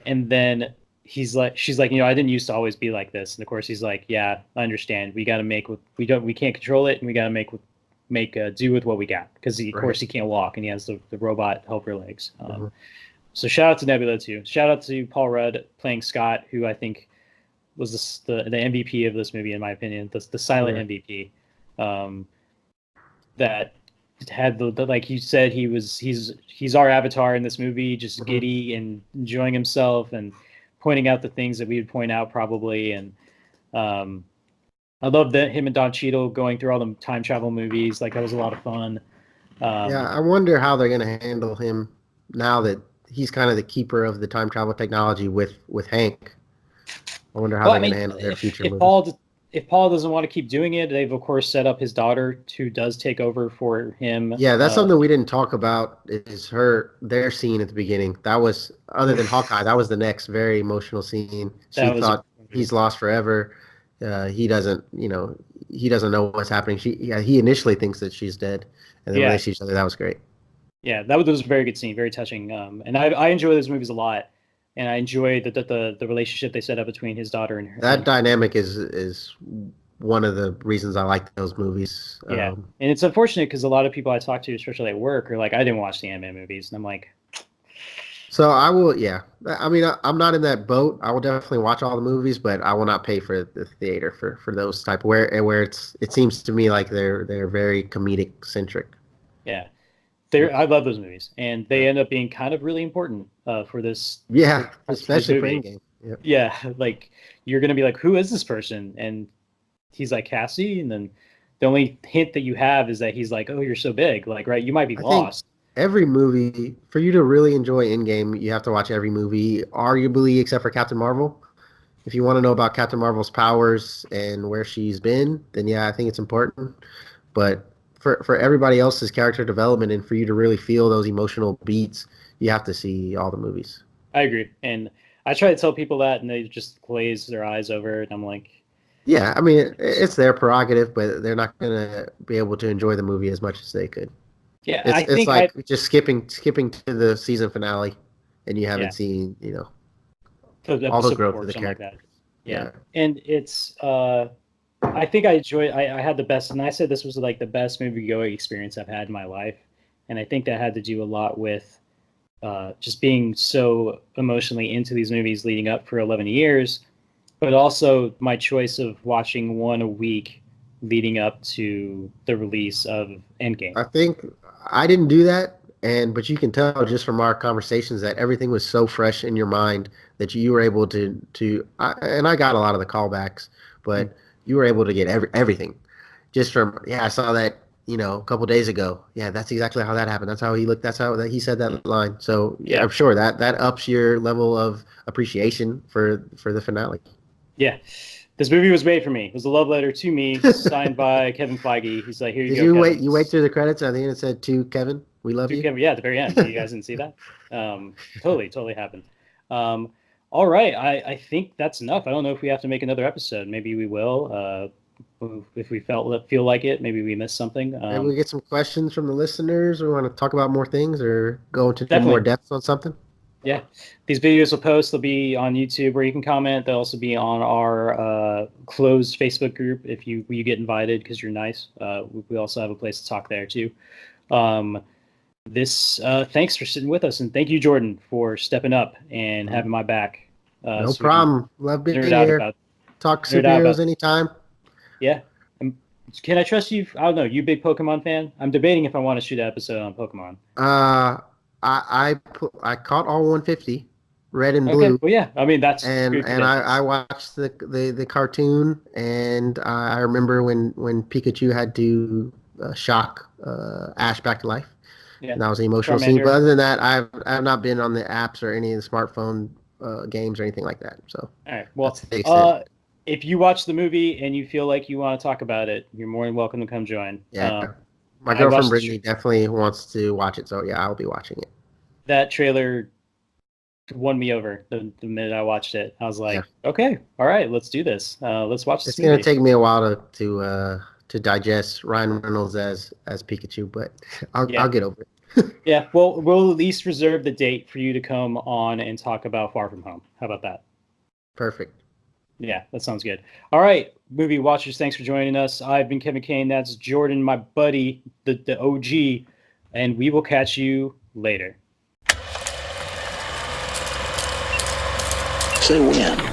and then she's like, I didn't used to always be like this. And of course, he's like, yeah, I understand. We got to make what we can't control it, and we got to make do with what we got because of Right. course he can't walk and he has the robot helper legs. Mhm. So shout out to Nebula too. Shout out to Paul Rudd playing Scott, who I think was the MVP of this movie in my opinion, the silent Yeah. MVP. That had the like you said, he's our avatar in this movie, just Mhm. giddy and enjoying himself and pointing out the things that we would point out probably. And um, I love that him and Don Cheadle going through all the time travel movies. Like that was a lot of fun. Yeah, Um, I wonder how they're gonna handle him now that he's kind of the keeper of the time travel technology with Hank. I wonder how well, I they're gonna mean, handle their future if movies. Paul doesn't want to keep doing it, they've of course set up his daughter who does take over for him. Yeah, that's something we didn't talk about is their scene at the beginning. That was other than Oof, Hawkeye, that was the next very emotional scene. She that was thought he's lost forever. He doesn't, he doesn't know what's happening. He initially thinks that she's dead, and then when they yeah. see each other, that was great. Yeah, that was a very good scene, very touching. And I enjoy those movies a lot. and I enjoy the relationship they set up between his daughter and her. That dynamic is one of the reasons I like those movies. Yeah, and it's unfortunate because a lot of people I talk to, especially at work, are like, I didn't watch the Ant-Man movies, and I'm like, So I will, yeah. I mean, I'm not in that boat. I will definitely watch all the movies, but I will not pay for the theater for those type where it seems to me like they're very comedic centric. yeah, I love those movies, and they end up being kind of really important for this. Yeah, For this especially for movie. Endgame. Yep. Yeah, like you're gonna be like, who is this person? And he's like Cassie, and then the only hint that you have is that he's like, oh, you're so big, like right, you might be I think lost. every movie, for you to really enjoy Endgame, you have to watch every movie, arguably except for Captain Marvel. If you want to know about Captain Marvel's powers and where she's been, then yeah, I think it's important. But for everybody else's character development and for you to really feel those emotional beats, you have to see all the movies. I agree, and I try to tell people that, and they just glaze their eyes over it. And I'm like, Yeah, I mean it's their prerogative, but they're not gonna be able to enjoy the movie as much as they could. yeah, I It's think like just skipping to the season finale, and you yeah, haven't seen to all the episode growth 4 of or the something like character. that. Yeah, Yeah, and it's I think I enjoyed. I had the best, and I said this was like the best movie going experience I've had in my life, and I think that had to do a lot with just being so emotionally into these movies leading up for 11 years, but also my choice of watching one a week leading up to the release of Endgame. I think I didn't do that, but you can tell just from our conversations that everything was so fresh in your mind that you were able and I got a lot of the callbacks, but you were able to get everything just from I saw that a couple days ago. Yeah, that's exactly how that happened. That's how he looked. That's how that he said that line. So yeah, Yeah, I'm sure that ups your level of appreciation for the finale. yeah. This movie was made for me. It was a love letter to me, signed by Kevin Feige. He's like, "Here you Did go, you Kevin." wait through the credits? I think it said to Kevin, "We love To you." Kevin, yeah, at the very end. You guys didn't see that? Totally happened. All right, I think that's enough. I don't know if we have to make another episode. Maybe we will. If we feel like it, maybe we missed something. Maybe we get some questions from the listeners, or want to talk about more things, or go into more Definitely. depth on something. Yeah, these videos will post. They'll be on YouTube where you can comment. They'll also be on our closed Facebook group if you get invited because you're nice. We also have a place to talk there too. Um, Thanks for sitting with us, and thank you, Jordan, for stepping up and having my back. No So we can problem. Love being nerd out here. about Talk nerd out superheroes about. anytime. Yeah. Can I trust you? I don't know. You a big Pokemon fan? I'm debating if I want to shoot an episode on Pokemon. I caught all 150, red and Okay. blue, Well, yeah. I mean, that's and good I credentials. watched the cartoon, and I remember when Pikachu had to shock Ash back to life, Yeah. and that was an emotional scene. But Charmander. other than that, I've not been on the apps or any of the smartphone games or anything like that. So All right. that's Well, the extent. if you watch the movie and you feel like you want to talk about it, you're more than welcome to come join. Yeah, my I girlfriend watched Brittany definitely wants to watch it, so yeah, I'll be watching it. that trailer won me over the minute I watched it. I was Yeah, like, okay, all right, let's do this. Let's watch this it's gonna movie. take me a while to digest Ryan Reynolds as Pikachu, but I'll Yeah. get over it. Yeah. Well, we'll at least reserve the date for you to come on and talk about Far From Home. How about that? Perfect. Yeah, that sounds good. All right, movie watchers, thanks for joining us. I've been Kevin Kaine. That's Jordan, my buddy, the OG, and we will catch you later. Say when.